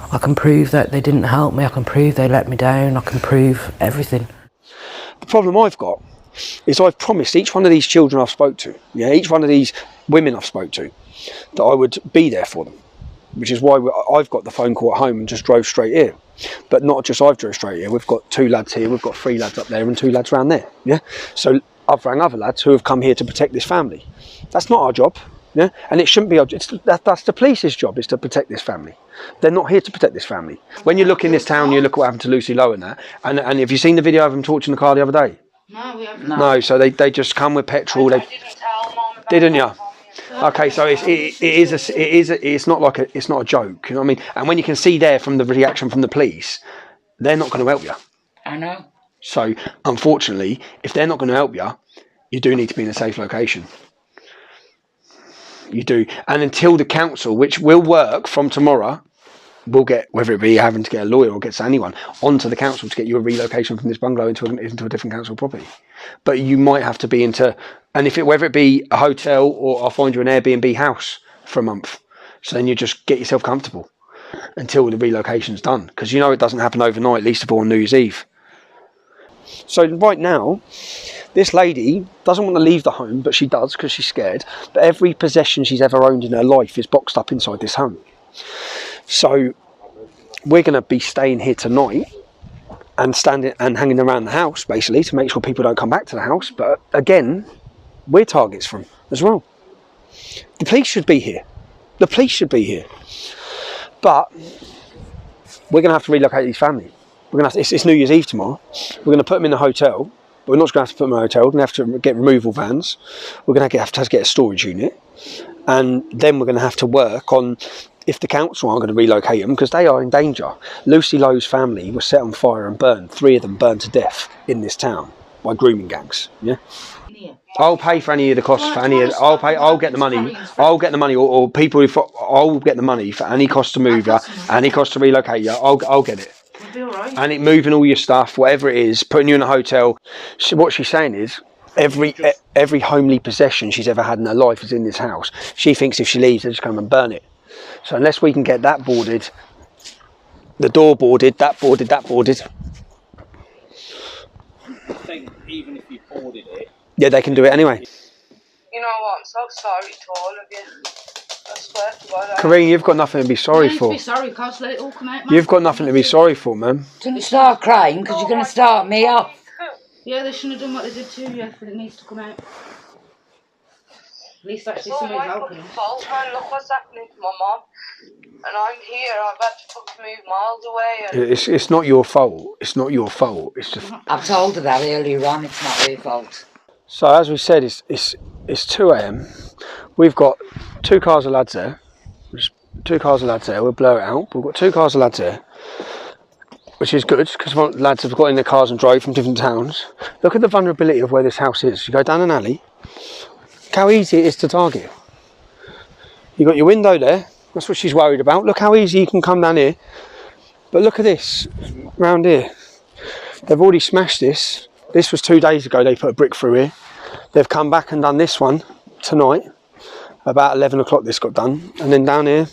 I can prove that they didn't help me, I can prove they let me down, I can prove everything. The problem I've got is I've promised each one of these children I've spoke to, each one of these women I've spoke to, that I would be there for them, which is why I've got the phone call at home and just drove straight here. But not just I've drove straight here, we've got 2 lads here, we've got 3 lads up there and 2 lads around there, So I've rang other lads who have come here to protect this family. That's not our job, and it shouldn't be our job. That's the police's job, is to protect this family. They're not here to protect this family. When you look in this town, you look what happened to Lucy Lowe and that, and have you seen the video of them torching the car the other day? No, we haven't. No, so they just come with petrol. They didn't you? Okay, so it's not like it's not a joke, you know what I mean? And when you can see there from the reaction from the police, they're not going to help you. I know. So unfortunately, if they're not going to help you, you do need to be in a safe location. You do, and until the council, which will work from tomorrow, will get, whether it be having to get a lawyer or gets anyone onto the council to get you a relocation from this bungalow into a different council property. But you might have to be into, and whether it be a hotel or I'll find you an Airbnb house for a month. So then you just get yourself comfortable until the relocation's done, because it doesn't happen overnight, least of all on New Year's Eve. So right now, this lady doesn't want to leave the home, but she does because she's scared. But every possession she's ever owned in her life is boxed up inside this home. So we're going to be staying here tonight and standing and hanging around the house, basically, to make sure people don't come back to the house. But again, we're targets for them as well. The police should be here. The police should be here. But we're going to have to relocate these families. It's New Year's Eve tomorrow. We're going to put them in a hotel. But we're not going to have to put them in a hotel. We're going to have to get removal vans. We're going to have to get a storage unit. And then we're going to have to work on if the council aren't going to relocate them, because they are in danger. Lucy Lowe's family was set on fire and burned. 3 of them burned to death in this town by grooming gangs. I'll pay for any of the costs for any of. I'll get the money. I'll get the money, or people. I'll get the money for any cost to move you, any cost to relocate you. I'll get it. And it moving all your stuff, whatever it is, putting you in a hotel. What she's saying is, every homely possession she's ever had in her life is in this house. She thinks if she leaves, they'll just come and burn it. So unless we can get that boarded, the door boarded, that boarded, that boarded. I think even if you boarded it, yeah, they can do it anyway. You know what? I'm so sorry to all of you. I swear to God. Karine, you've got nothing to be sorry You for. need to be sorry, cause let it all come out. Man. You've got nothing to be sorry for, man. Don't start crying, because you're going to start me off. Yeah, they shouldn't have done what they did to you, but it needs to come out. At least actually somebody's helping them. Fault, man. Look what's happening to my mum. And I'm here. I've had to fucking move miles away. And It's not your fault. It's not your fault. It's just. I've told her that earlier on. It's not her fault. So as we said, it's 2 a.m. We've got 2 cars of lads there. There's 2 cars of lads there. We'll blur it out. But we've got 2 cars of lads there, which is good because lads have got in their cars and drove from different towns. Look at the vulnerability of where this house is. You go down an alley. Look how easy it is to target. You got your window there. That's what she's worried about. Look how easy you can come down here. But look at this round here. They've already smashed this. This was 2 days ago. They put a brick through here. They've come back and done this one tonight. About 11 o'clock this got done. And then down here,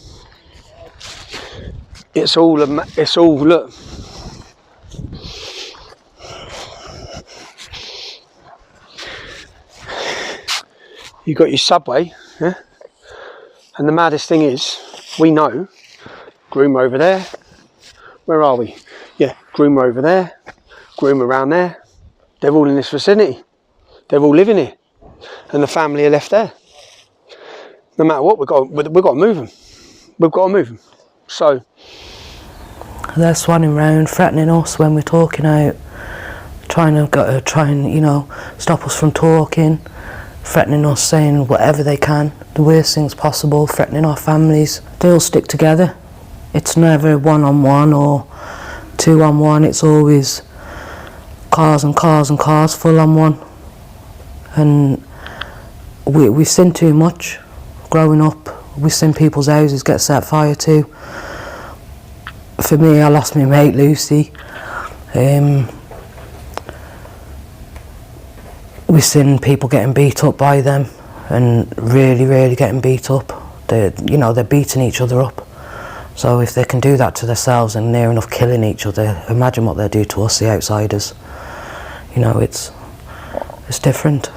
it's all, look. You got your subway, yeah? And the maddest thing is, we know, groomer over there. Where are we? Yeah, groomer over there, groomer around there. They're all in this vicinity. They're all living here. And the family are left there. No matter what, we've got to move them. We've got to move them. So they're swanning round, threatening us when we're talking out, trying to stop us from talking, threatening us, saying whatever they can, the worst things possible, threatening our families. They all stick together. It's never 1-on-1 or 2-on-1. It's always cars and cars and cars, full on one. And we've seen too much growing up. We've seen people's houses get set fire to. For me, I lost my mate Lucy. we've seen people getting beat up by them, and really getting beat up. They're beating each other up. So if they can do that to themselves and near enough killing each other, imagine what they do to us, the outsiders. You know, it's different.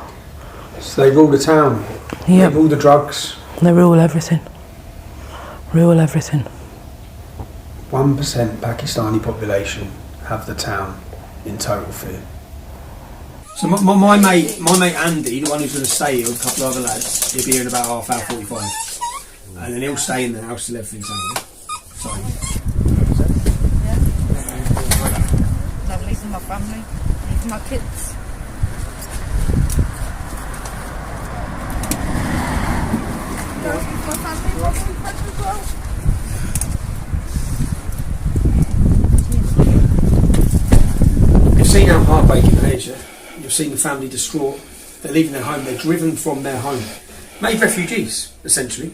So they rule the town. Yeah. They rule the drugs. They rule everything. 1% Pakistani population have the town in total fear. So my mate Andy, the one who's going to stay here with a couple of other lads, he'll be here in about half hour 45, and then he'll stay in the house till everything's over. Sorry. Lovely for my family, and for my kids. You've seen how heartbreaking it is. You've seen the family distraught. They're leaving their home. They're driven from their home. Made refugees, essentially,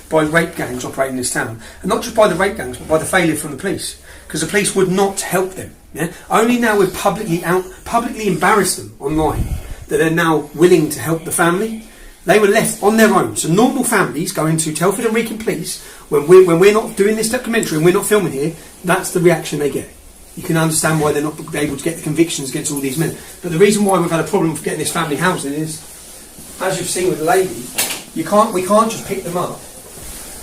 by rape gangs operating in this town. And not just by the rape gangs, but by the failure from the police. Because the police would not help them. Only now we've publicly embarrassed them online that they're now willing to help the family. They were left on their own. So normal families going to Telford and Wrekin Police, when we're not doing this documentary and we're not filming here, that's the reaction they get. You can understand why they're not able to get the convictions against all these men. But the reason why we've had a problem with getting this family housing is, as you've seen with the lady, we can't just pick them up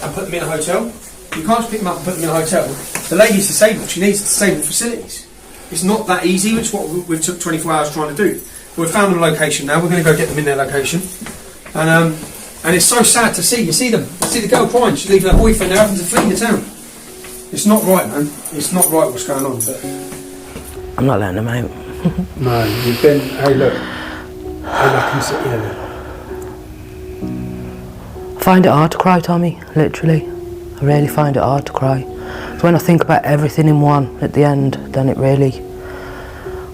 and put them in a hotel. You can't just pick them up and put them in a hotel. The lady's disabled. She needs disabled facilities. It's not that easy, which is what we've took 24 hours trying to do. We've found them a location now. We're going to go get them in their location. And it's so sad to see. You see them. You see the girl crying. She's leaving her boyfriend. They're having to flee the town. It's not right, man. It's not right what's going on. But I'm not letting them out. no, you've been. Hey, look. I find it hard to cry, Tommy. Literally, I really find it hard to cry. So when I think about everything in one at the end, then it really,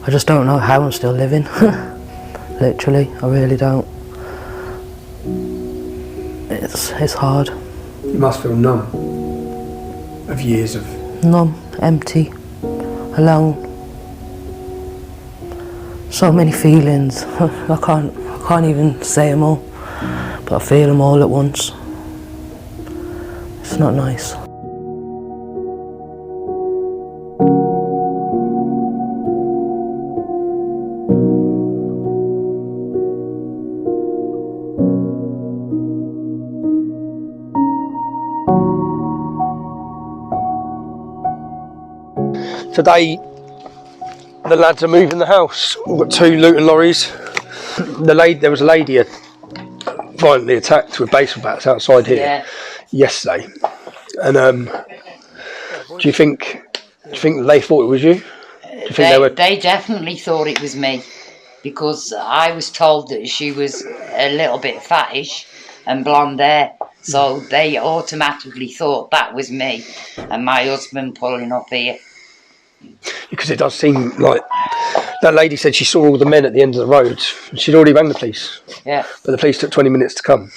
I just don't know how I'm still living. Literally, I really don't. It's hard. You must feel numb of years of... Numb, empty, alone. So many feelings. I can't even say them all, but I feel them all at once. It's not nice. Today, the lads are moving the house. We've got 2 Luton lorries. There was a lady violently attacked with baseball bats outside here yesterday. And do you think they thought it was you? Do you think they definitely thought it was me, because I was told that she was a little bit fattish and blonde hair. So they automatically thought that was me and my husband pulling up here. Because it does seem like that lady said she saw all the men at the end of the road. She'd already rang the police. Yeah. But the police took 20 minutes to come.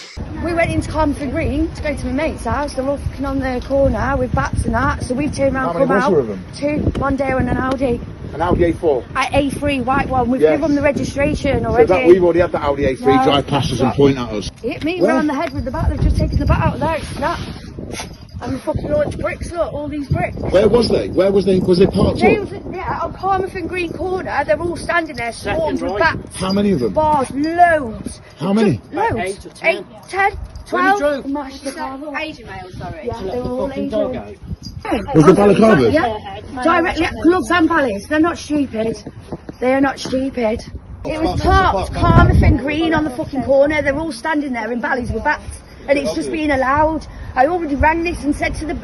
We went into Carmarthen Green to go to my mate's house. They're all fucking on the corner with bats and that. So we turned around and come out. How many was there of them? 2, one Dare and an Audi. An Audi A4? A3 white one. We've given them the registration already. So we've already had the Audi A3 drive past us and point at us. Hit me round the head with the bat. They've just taken the bat out of there. It's snapped. And the fucking launched bricks, look, all these bricks. Where was they? Was they parked up? On Carmarthen Green corner, they're all standing there, swarmed with bats. How many of them? Bars, loads. How many? Loads. 8, 10, 12. Asian male, sorry. Yeah, they were all Asian. Was the balaclavas? Yeah, directly at clubs and valleys. They're not stupid. They are not stupid. It was parked Carmarthen Green on the fucking corner. They're all standing there in valleys with bats. And it's just being allowed. I already rang this and said to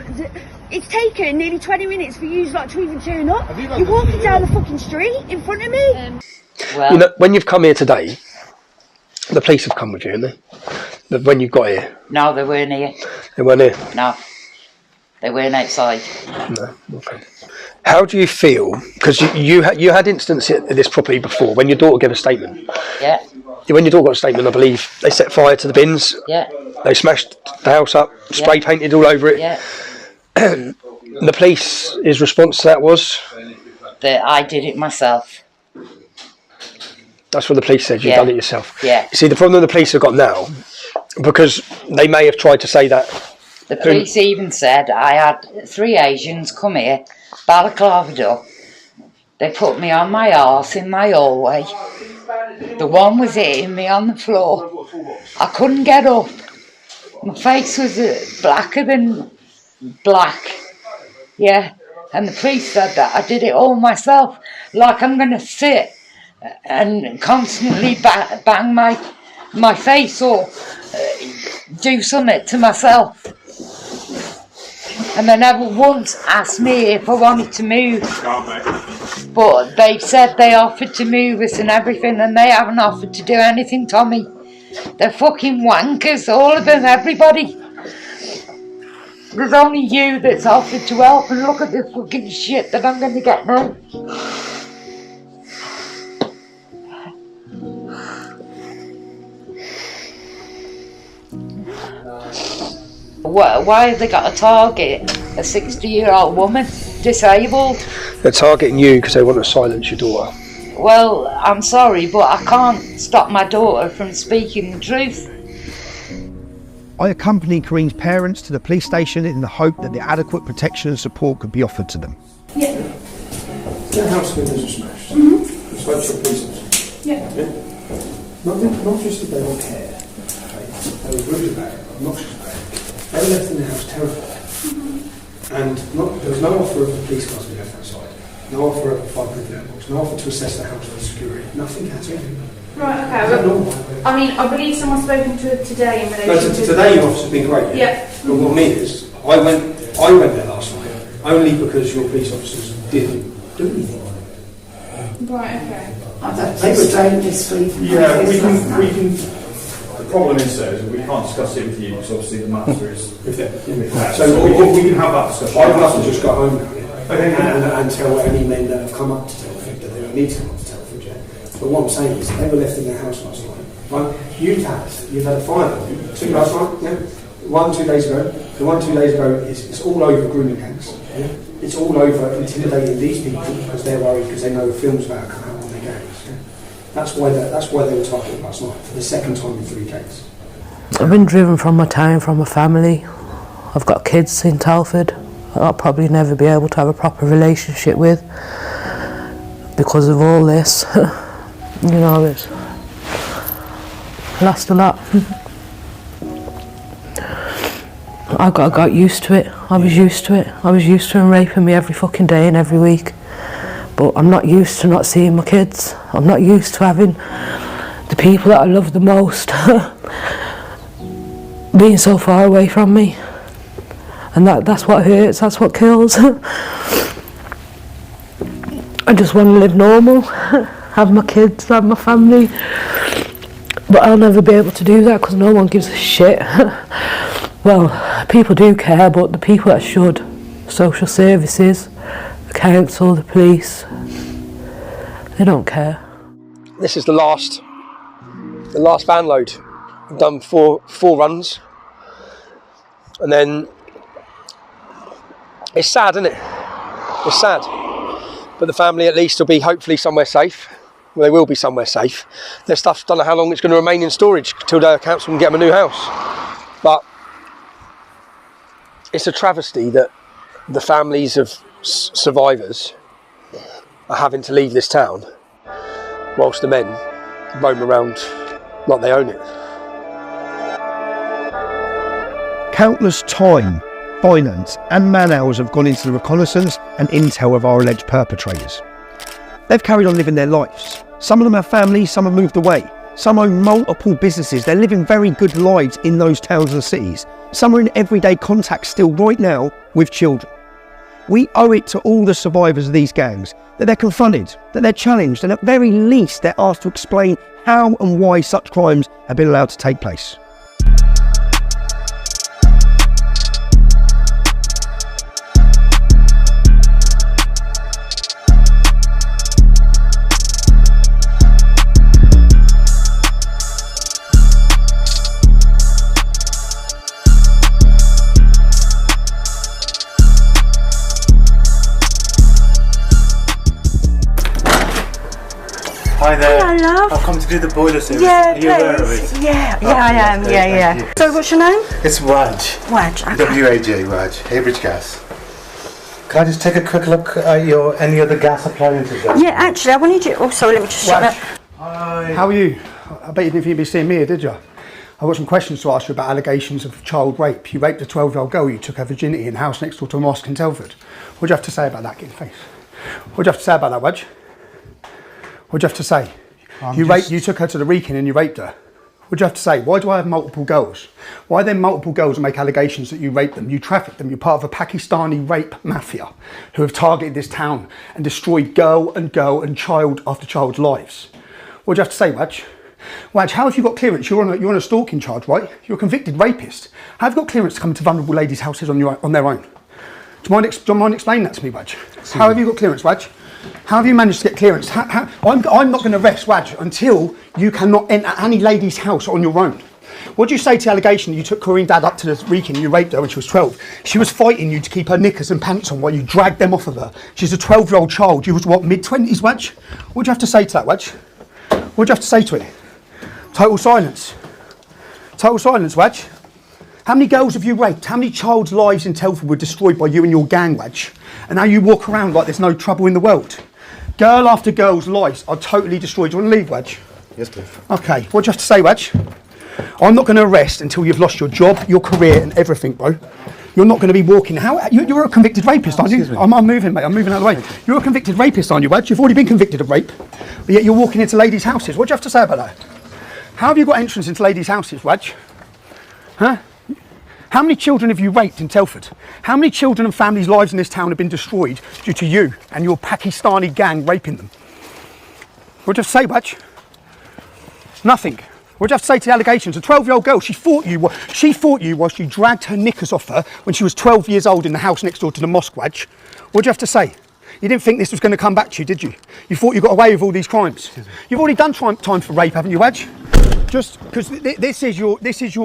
it's taken nearly 20 minutes for you lot to even turn up. You're walking down the fucking street in front of me. Well, when you've come here today, the police have come with you, haven't they? When you got here? No, they weren't here. They weren't here? No. They weren't outside. No, okay. How do you feel? Because you had incidents at this property before when your daughter gave a statement. Yeah. When your daughter got a statement, I believe they set fire to the bins. Yeah. They smashed the house up, spray painted all over it. Yeah. The police's response to that was? That I did it myself. That's what the police said. You've done it yourself. Yeah. You see, the problem the police have got now, because they may have tried to say that. The police even said I had 3 Asians come here, balaclavaed up. They put me on my arse in my hallway. The one was hitting me on the floor. I couldn't get up. My face was blacker than black. Yeah. And the police said that I did it all myself. Like I'm going to sit and constantly bang my face or do something to myself. And they never once asked me if I wanted to move. But they've said they offered to move us and everything, and they haven't offered to do anything, Tommy. They're fucking wankers, all of them, everybody. There's only you that's offered to help, and look at the fucking shit that I'm going to get now. Why have they got a target? A 60-year-old woman, disabled? They're targeting you because they want to silence your daughter. Well, I'm sorry, but I can't stop my daughter from speaking the truth. I accompanied Kareen's parents to the police station in the hope that the adequate protection and support could be offered to them. Yeah. Their house windows are smashed. You spoke to the police officer. Yeah. Not just that they don't care. Okay? They were rude about it, obnoxious about it. They were left in the house terrified. And there was no offer of the police cars to be left outside. No offer of a 5 letterbox. No offer to assess the house for security. Nothing at all. Right, okay. Well, I mean, I believe someone's spoken to her today in relation to... Today your officer's been great. Yeah. But what I mean is, I went there last night only because your police officers didn't do anything. Right, okay. They were saying this week. Yeah, we can. The problem is, though, is we can't discuss it with you because obviously the matter is. So we can have that discussion. I've also just got home now, and tell any men that have come up to Telford that they don't need to come up to Telford yet. But what I'm saying is, they were left in their house last night. Right? You've had a fire, 2 last night, yeah? 1 2 days ago. The 1 2 days ago it's all over grooming gangs. Yeah? It's all over intimidating these people because they're worried because they know films about to come out on their gangs. Yeah? That's why they were targeted last night for the second time in 3 days. I've been driven from my town, from my family. I've got kids in Telford I'll probably never be able to have a proper relationship with because of all this. You know, it's lost a lot. I got used to it. I was used to it. I was used to him raping me every fucking day and every week. But I'm not used to not seeing my kids. I'm not used to having the people that I love the most being so far away from me. And that's what hurts, that's what kills. I just want to live normal, have my kids, have my family. But I'll never be able to do that because no one gives a shit. Well, people do care, but the people that should, social services, the council, the police, they don't care. This is the last van load. We've done four runs, and then it's sad, isn't it? It's sad, but the family at least will be hopefully somewhere safe. Well, they will be somewhere safe. Their stuff, don't know how long it's going to remain in storage till the council can get them a new house. But it's a travesty that the families of survivors are having to leave this town whilst the men roam around like they own it. Countless time, finance and man hours have gone into the reconnaissance and intel of our alleged perpetrators. They've carried on living their lives. Some of them have families, some have moved away. Some own multiple businesses. They're living very good lives in those towns and cities. Some are in everyday contact still right now with children. We owe it to all the survivors of these gangs that they're confronted, that they're challenged, and at very least they're asked to explain how and why such crimes have been allowed to take place. Hi there. Hello, love. I've come to do the boiler service. Yeah, Are you aware of please. it? Yeah, Oh, I am. great, Yeah. thank you. So, what's your name? It's Waj. Waj. Okay. W-A-J, Waj. Haybridge Gas. Can I just take a quick look at any other gas appliances? Yeah, actually, I wanted you. Oh, sorry. Let me just shut that. How are you? I bet you didn't think you'd be seeing me here, did you? I've got some questions to ask you about allegations of child rape. You raped a 12-year-old girl, you took her virginity in a house next door to a mosque in Telford. What do you have to say about that? Get in the face. What do you have to say about that, Wedge? What do you have to say? You took her to the Wrekin and you raped her. What do you have to say? Why do I have multiple girls? Why then multiple girls make allegations that you raped them, you trafficked them, you're part of a Pakistani rape mafia who have targeted this town and destroyed girl and child after child's lives? What do you have to say, Wedge? Wedge, how have you got clearance? You're on a stalking charge, right? You're a convicted rapist. How have you got clearance to come into vulnerable ladies' houses on their own? Do you mind explaining that to me, Wedge? How have you got clearance, Wedge? How have you managed to get clearance? I'm not going to arrest Wedge until you cannot enter any lady's house on your own. What do you say to the allegation that you took Corinne Dad up to the Wrekin and you raped her when she was 12? She was fighting you to keep her knickers and pants on while you dragged them off of her. She's a 12-year-old child. You was what, mid-20s, Wedge? What do you have to say to that, Wedge? What do you have to say to it? Total silence. Total silence, Wedge. How many girls have you raped? How many child's lives in Telford were destroyed by you and your gang, Wedge? And now you walk around like there's no trouble in the world. Girl after girl's lives are totally destroyed. Do you want to leave, Wedge? Yes, please. Okay, what do you have to say, Wedge? I'm not going to arrest until you've lost your job, your career and everything, bro. You're not going to be walking. You're a convicted rapist, aren't you? I'm moving, mate. I'm moving out of the way. You're a convicted rapist, aren't you, Wedge? You've already been convicted of rape, but yet you're walking into ladies' houses. What do you have to say about that? How have you got entrance into ladies' houses, Wedge? Huh? How many children have you raped in Telford? How many children and families' lives in this town have been destroyed due to you and your Pakistani gang raping them? What do you have to say, Wedge? Nothing. What do you have to say to the allegations? A 12-year-old girl, she fought you whilst you dragged her knickers off her when she was 12 years old in the house next door to the mosque, Wedge. What do you have to say? You didn't think this was going to come back to you, did you? You thought you got away with all these crimes. You've already done time for rape, haven't you, Wedge? Just because this is your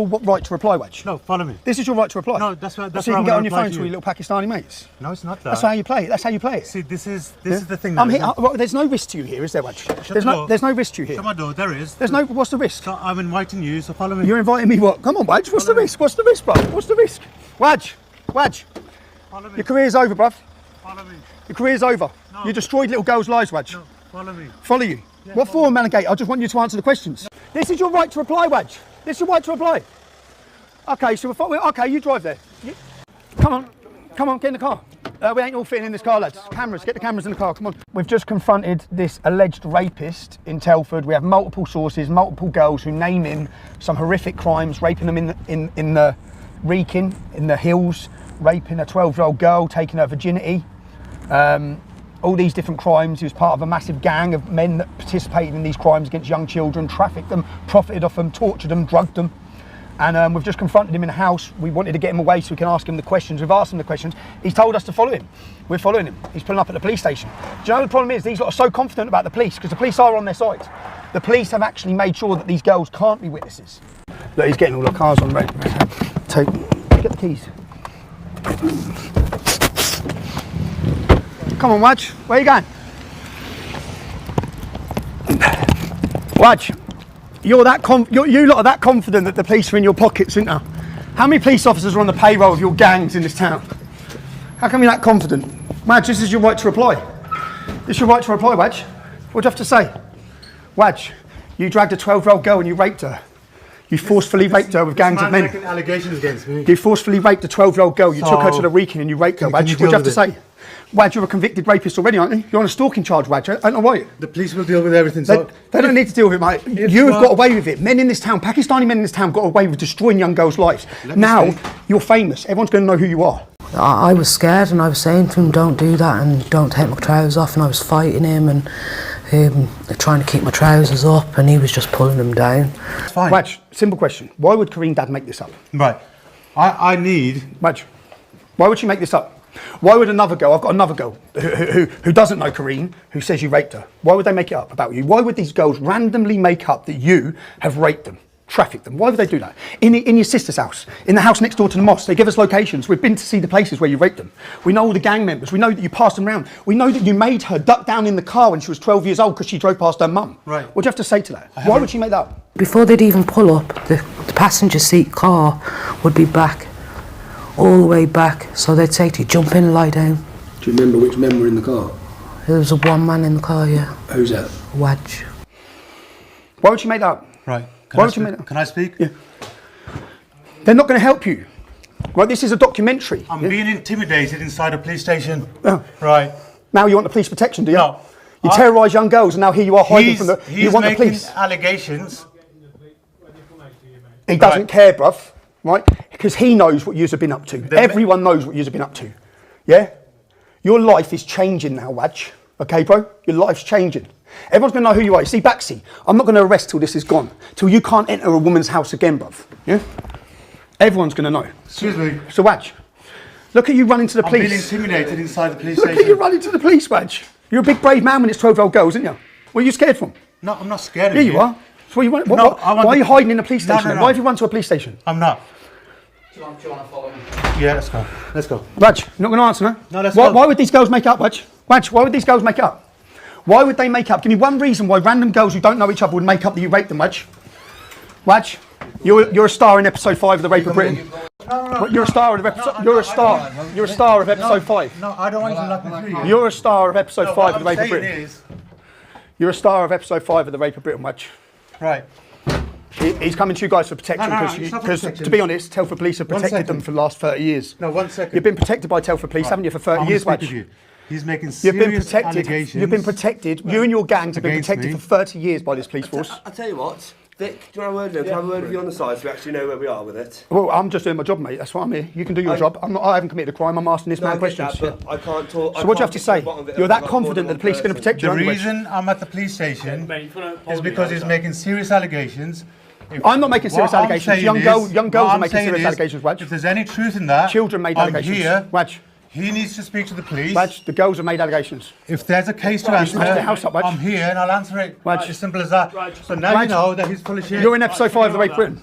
right to reply, Wedge. No, follow me. This is your right to reply. No, that's what. So you can get on your phone to your little Pakistani mates. No, it's not that. That's how you play it. That's how you play it. See, this is the thing. I'm here. Well, there's no risk to you here, is there, Wedge? There's no risk to you here. Shut my door. There is. There's no. What's the risk? So I'm inviting you. So follow me. You're inviting me. What? Come on, Wedge. What's the risk? What's the risk, bro? What's the risk? Wedge. Follow me. Your career's over, bruv. Follow me. Your career's over. No. You destroyed little girls' lives, Wedge. No, follow me. Follow you. Yeah, what for, Malagate? I just want you to answer the questions. This is your right to reply, Wedge. This is your right to reply. Okay, so okay, you drive there. Come on, get in the car. We ain't all fitting in this car, lads. Cameras, get the cameras in the car, come on. We've just confronted this alleged rapist in Telford. We have multiple sources, multiple girls who name him some horrific crimes, raping them in the Wrekin, in the hills, raping a 12-year-old girl, taking her virginity. All these different crimes. He was part of a massive gang of men that participated in these crimes against young children, trafficked them, profited off them, tortured them, drugged them. And we've just confronted him in a house. We wanted to get him away so we can ask him the questions. We've asked him the questions. He's told us to follow him. We're following him. He's pulling up at the police station. Do you know the problem is? These lot are so confident about the police because the police are on their side. The police have actually made sure that these girls can't be witnesses. Look, he's getting all the cars on red. Get the keys. Come on, Wedge. Where are you going? Wedge, you lot are that confident that the police are in your pockets, aren't you? How many police officers are on the payroll of your gangs in this town? How come you're that confident? Wedge, this is your right to reply. This is your right to reply, Wedge. What do you have to say? Wedge, you dragged a 12-year-old girl and you raped her. You forcefully raped her with gangs of men. Allegations against me. You forcefully raped a 12-year-old girl. You took her to the Wrekin and you raped her, Wedge. What do you have to say? Wedge, you're a convicted rapist already, aren't you? You're on a stalking charge, Wedge. I don't know why. The police will deal with everything. They don't need to deal with it, mate. You have got away with it. Men in this town, Pakistani men in this town, got away with destroying young girls' lives. Now, you're famous. Everyone's going to know who you are. I was scared and I was saying to him, don't do that and don't take my trousers off, and I was fighting him and trying to keep my trousers up, and he was just pulling them down. It's fine. Wedge, simple question. Why would Corinne Dad make this up? Right. I need... Wedge, why would she make this up? Why would another girl, I've got another girl who doesn't know Corinne, who says you raped her. Why would they make it up about you? Why would these girls randomly make up that you have raped them? traffic them. Why would they do that? In your sister's house, in the house next door to the mosque, they give us locations. We've been to see the places where you raped them. We know all the gang members. We know that you passed them around. We know that you made her duck down in the car when she was 12 years old because she drove past her mum. Right. What do you have to say to that? Why would she make that up? Before they'd even pull up, the passenger seat car would be back, all the way back. So they'd say to you, jump in and lie down. Do you remember which men were in the car? There was one man in the car, yeah. Who's that? Wadge. Why would she make that up? Right. Why would you make that? Can I speak? Yeah. They're not going to help you. Right, this is a documentary. I'm being intimidated inside a police station. Oh. Right. Now you want the police protection, do you? No. You terrorise young girls and now here you are hiding from the... You want the He's making police. allegations. He doesn't care, bruv. Right? Because he knows what yous have been up to. Everyone knows what yous have been up to. Yeah? Your life is changing now, Wadge. Okay, bro? Your life's changing. Everyone's going to know who you are. You see, Baxi, I'm not going to arrest till this is gone. Till you can't enter a woman's house again, bruv. Yeah? Everyone's going to know. Excuse me. So, Wadge, look at you running to the I'm police. being intimidated inside the police Look station. at you running to the police, Wadge. You're a big, brave man when it's 12-year-old girls, aren't you? What are you scared from? No, I'm not scared of Yeah, you are. So what you want, No, I want why are you the- hiding in a police No, station? no, then? no. Why have you run to a police station? I'm not. Do you want to follow me? Yeah, let's go. Let's go. Wadge, you're not going to answer, no? No, let's why, go. why would these girls make up, Wadge? Wadge, why would these girls make up? Why would they make up? Give me one reason why random girls who don't know each other would make up that you raped them, Wadge. Wadge, you're a star in episode 5 of The Rape of Britain. No. You're a star of episode. You're a star. You're a star of episode 5. No, I don't want you to knock me through. You're a star of episode No, 5 what of The I'm Rape of saying Britain. is- You're a star of episode 5 of The Rape of Britain, Wadge. Right. He's coming to you guys for protection No, because, it's not for because protection. to be honest, Telford Police have 1 protected them second. for the last 30 years. No, 1 second. You've been protected by Telford Police, haven't you, for 30 I'm years, gonna speak Wadge? with you. He's making You've serious been protected. allegations. You've been protected. You and your gangs have been against protected me. for 30 years by this police force. I'll tell you what, Vic, do you want a word? Can I have a word with you on the side so we actually know where we are with it? Well, I'm just doing my job, mate. That's why I'm here. You can do your job. I haven't committed a crime. I'm asking this No, man I get questions. that, but I can't talk. So what do you have to say? You're that confident that the police are going to protect you, The aren't you, Wedge? reason I'm at the police station is because he's making serious allegations. I'm not making serious What I'm allegations. saying Young is- girls what are I'm making saying serious is, allegations, Wedge. If there's any truth in that, Children made I'm allegations. here. Wedge. He needs to speak to the police. Wedge, the girls have made allegations. If there's a case to You answer, smashed the house up, Wedge. I'm here and I'll answer it. Wedge. It's simple as that. So now Wedge. you know that he's full of shit. You're in episode 5 of The Rape of Britain.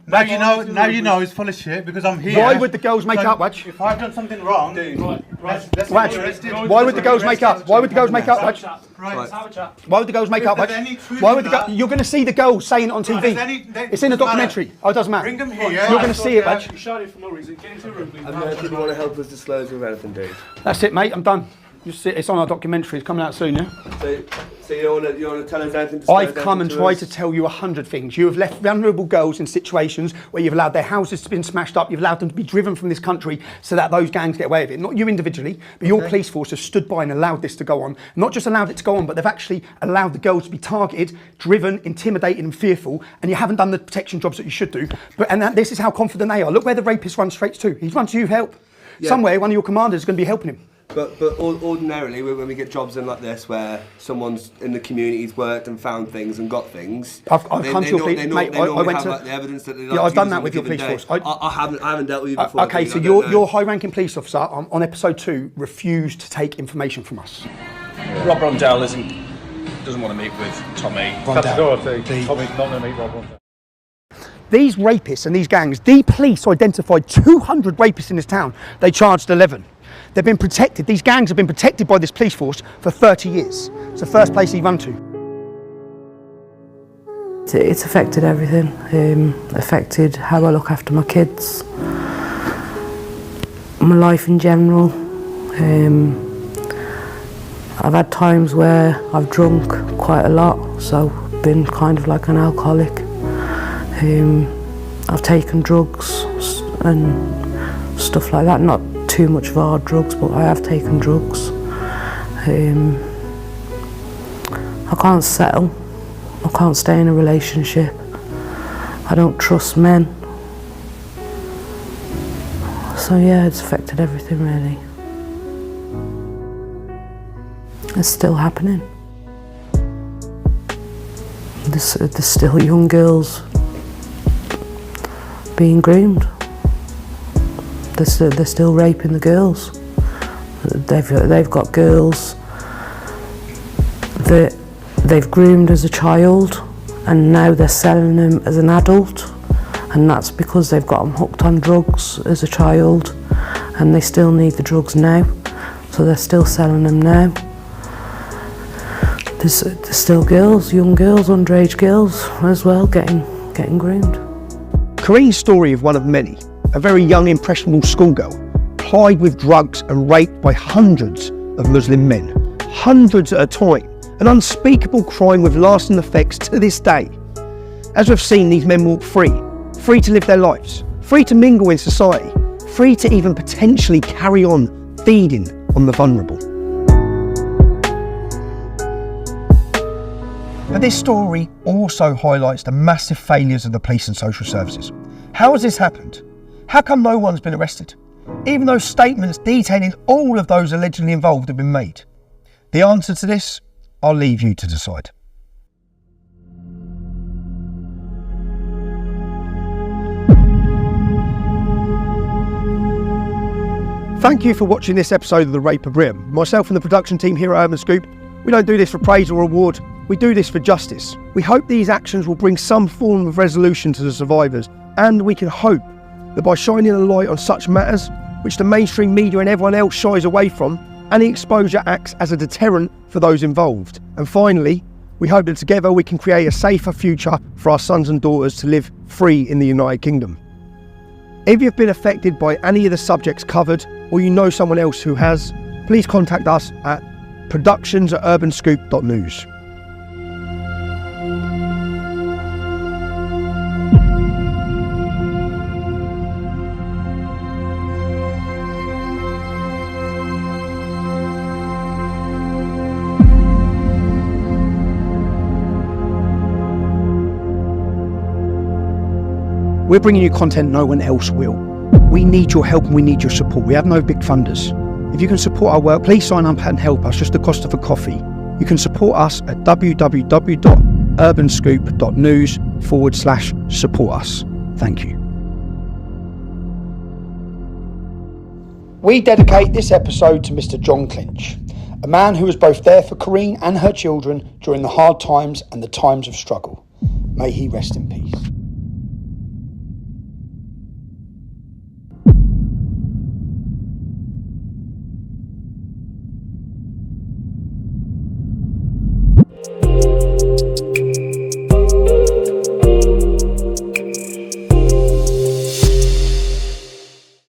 Now you know he's full of shit because I'm here. Why would the girls make So up, Wedge? If I've done something wrong, let's Wedge, get arrested. why would the girls make up? Why would the girls make up, Wedge? Right, let's have a chat. Why would the girls make If up, there's Wedge? any truth Why in would the that- you're going to see the girls saying it on TV. there's any- It's in a doesn't documentary. matter. Oh, it doesn't matter. Bring them here. You're going to see it, Wedge. You shouted for no reason. Get into the room, please. I don't think you want to help us disclose with anything, dude. That's it, mate. I'm done. You see, it's on our documentary. It's coming out soon, yeah? So you don't want to tell us anything? I've come and tried to tell you 100 things. You have left vulnerable girls in situations where you've allowed their houses to be smashed up, you've allowed them to be driven from this country so that those gangs get away with it. Not you individually, but your police force has stood by and allowed this to go on. Not just allowed it to go on, but they've actually allowed the girls to be targeted, driven, intimidated and fearful, and you haven't done the protection jobs that you should do. This is how confident they are. Look where the rapist runs straight to. He's run to you for help. Yeah. Somewhere, one of your commanders is going to be helping him. But ordinarily, when we get jobs in like this, where someone's in the community's worked and found things and got things, I've come to your police, mate. I went have, to. like, the evidence that they Yeah, I've done that with your police force. I haven't dealt with you before. Okay, dude, so I don't know. your high-ranking police officer on episode 2 refused to take information from us. Rob Rondell doesn't want to meet with Tommy. Tommy's not going to meet Rob Rondell. These rapists and these gangs, the police identified 200 rapists in this town. They charged 11. They've been protected. These gangs have been protected by this police force for 30 years. It's the first place he run to. It's affected everything. Affected how I look after my kids, my life in general. I've had times where I've drunk quite a lot, so been kind of like an alcoholic. I've taken drugs and stuff like that. Not too much of hard drugs, but I have taken drugs. I can't settle. I can't stay in a relationship. I don't trust men. So yeah, it's affected everything really. It's still happening. There's still young girls being groomed. They're still raping the girls. They've got girls that they've groomed as a child and now they're selling them as an adult, and that's because they've got them hooked on drugs as a child, and they still need the drugs now, so they're still selling them now. There's still girls, young girls, underage girls as well, getting groomed. Kareen's story of one of many, a very young impressionable schoolgirl, plied with drugs and raped by hundreds of Muslim men, hundreds at a time, an unspeakable crime with lasting effects to this day. As we've seen, these men walk free to live their lives, free to mingle in society, free to even potentially carry on feeding on the vulnerable. But this story also highlights the massive failures of the police and social services. How has this happened? How come no one's been arrested, even though statements detailing all of those allegedly involved have been made? The answer to this, I'll leave you to decide. Thank you for watching this episode of The Rape of Britain. Myself and the production team here at Urban Scoop, we don't do this for praise or reward, we do this for justice. We hope these actions will bring some form of resolution to the survivors, and we can hope that by shining a light on such matters, which the mainstream media and everyone else shies away from, any exposure acts as a deterrent for those involved. And finally, we hope that together we can create a safer future for our sons and daughters to live free in the United Kingdom. If you've been affected by any of the subjects covered, or you know someone else who has, please contact us at productions@urbanscoop.news. We're bringing you content no one else will. We need your help and we need your support. We have no big funders. If you can support our work, please sign up and help us, just the cost of a coffee. You can support us at www.urbanscoop.news/support us. Thank you. We dedicate this episode to Mr. John Clinch, a man who was both there for Kareen and her children during the hard times and the times of struggle. May he rest in peace.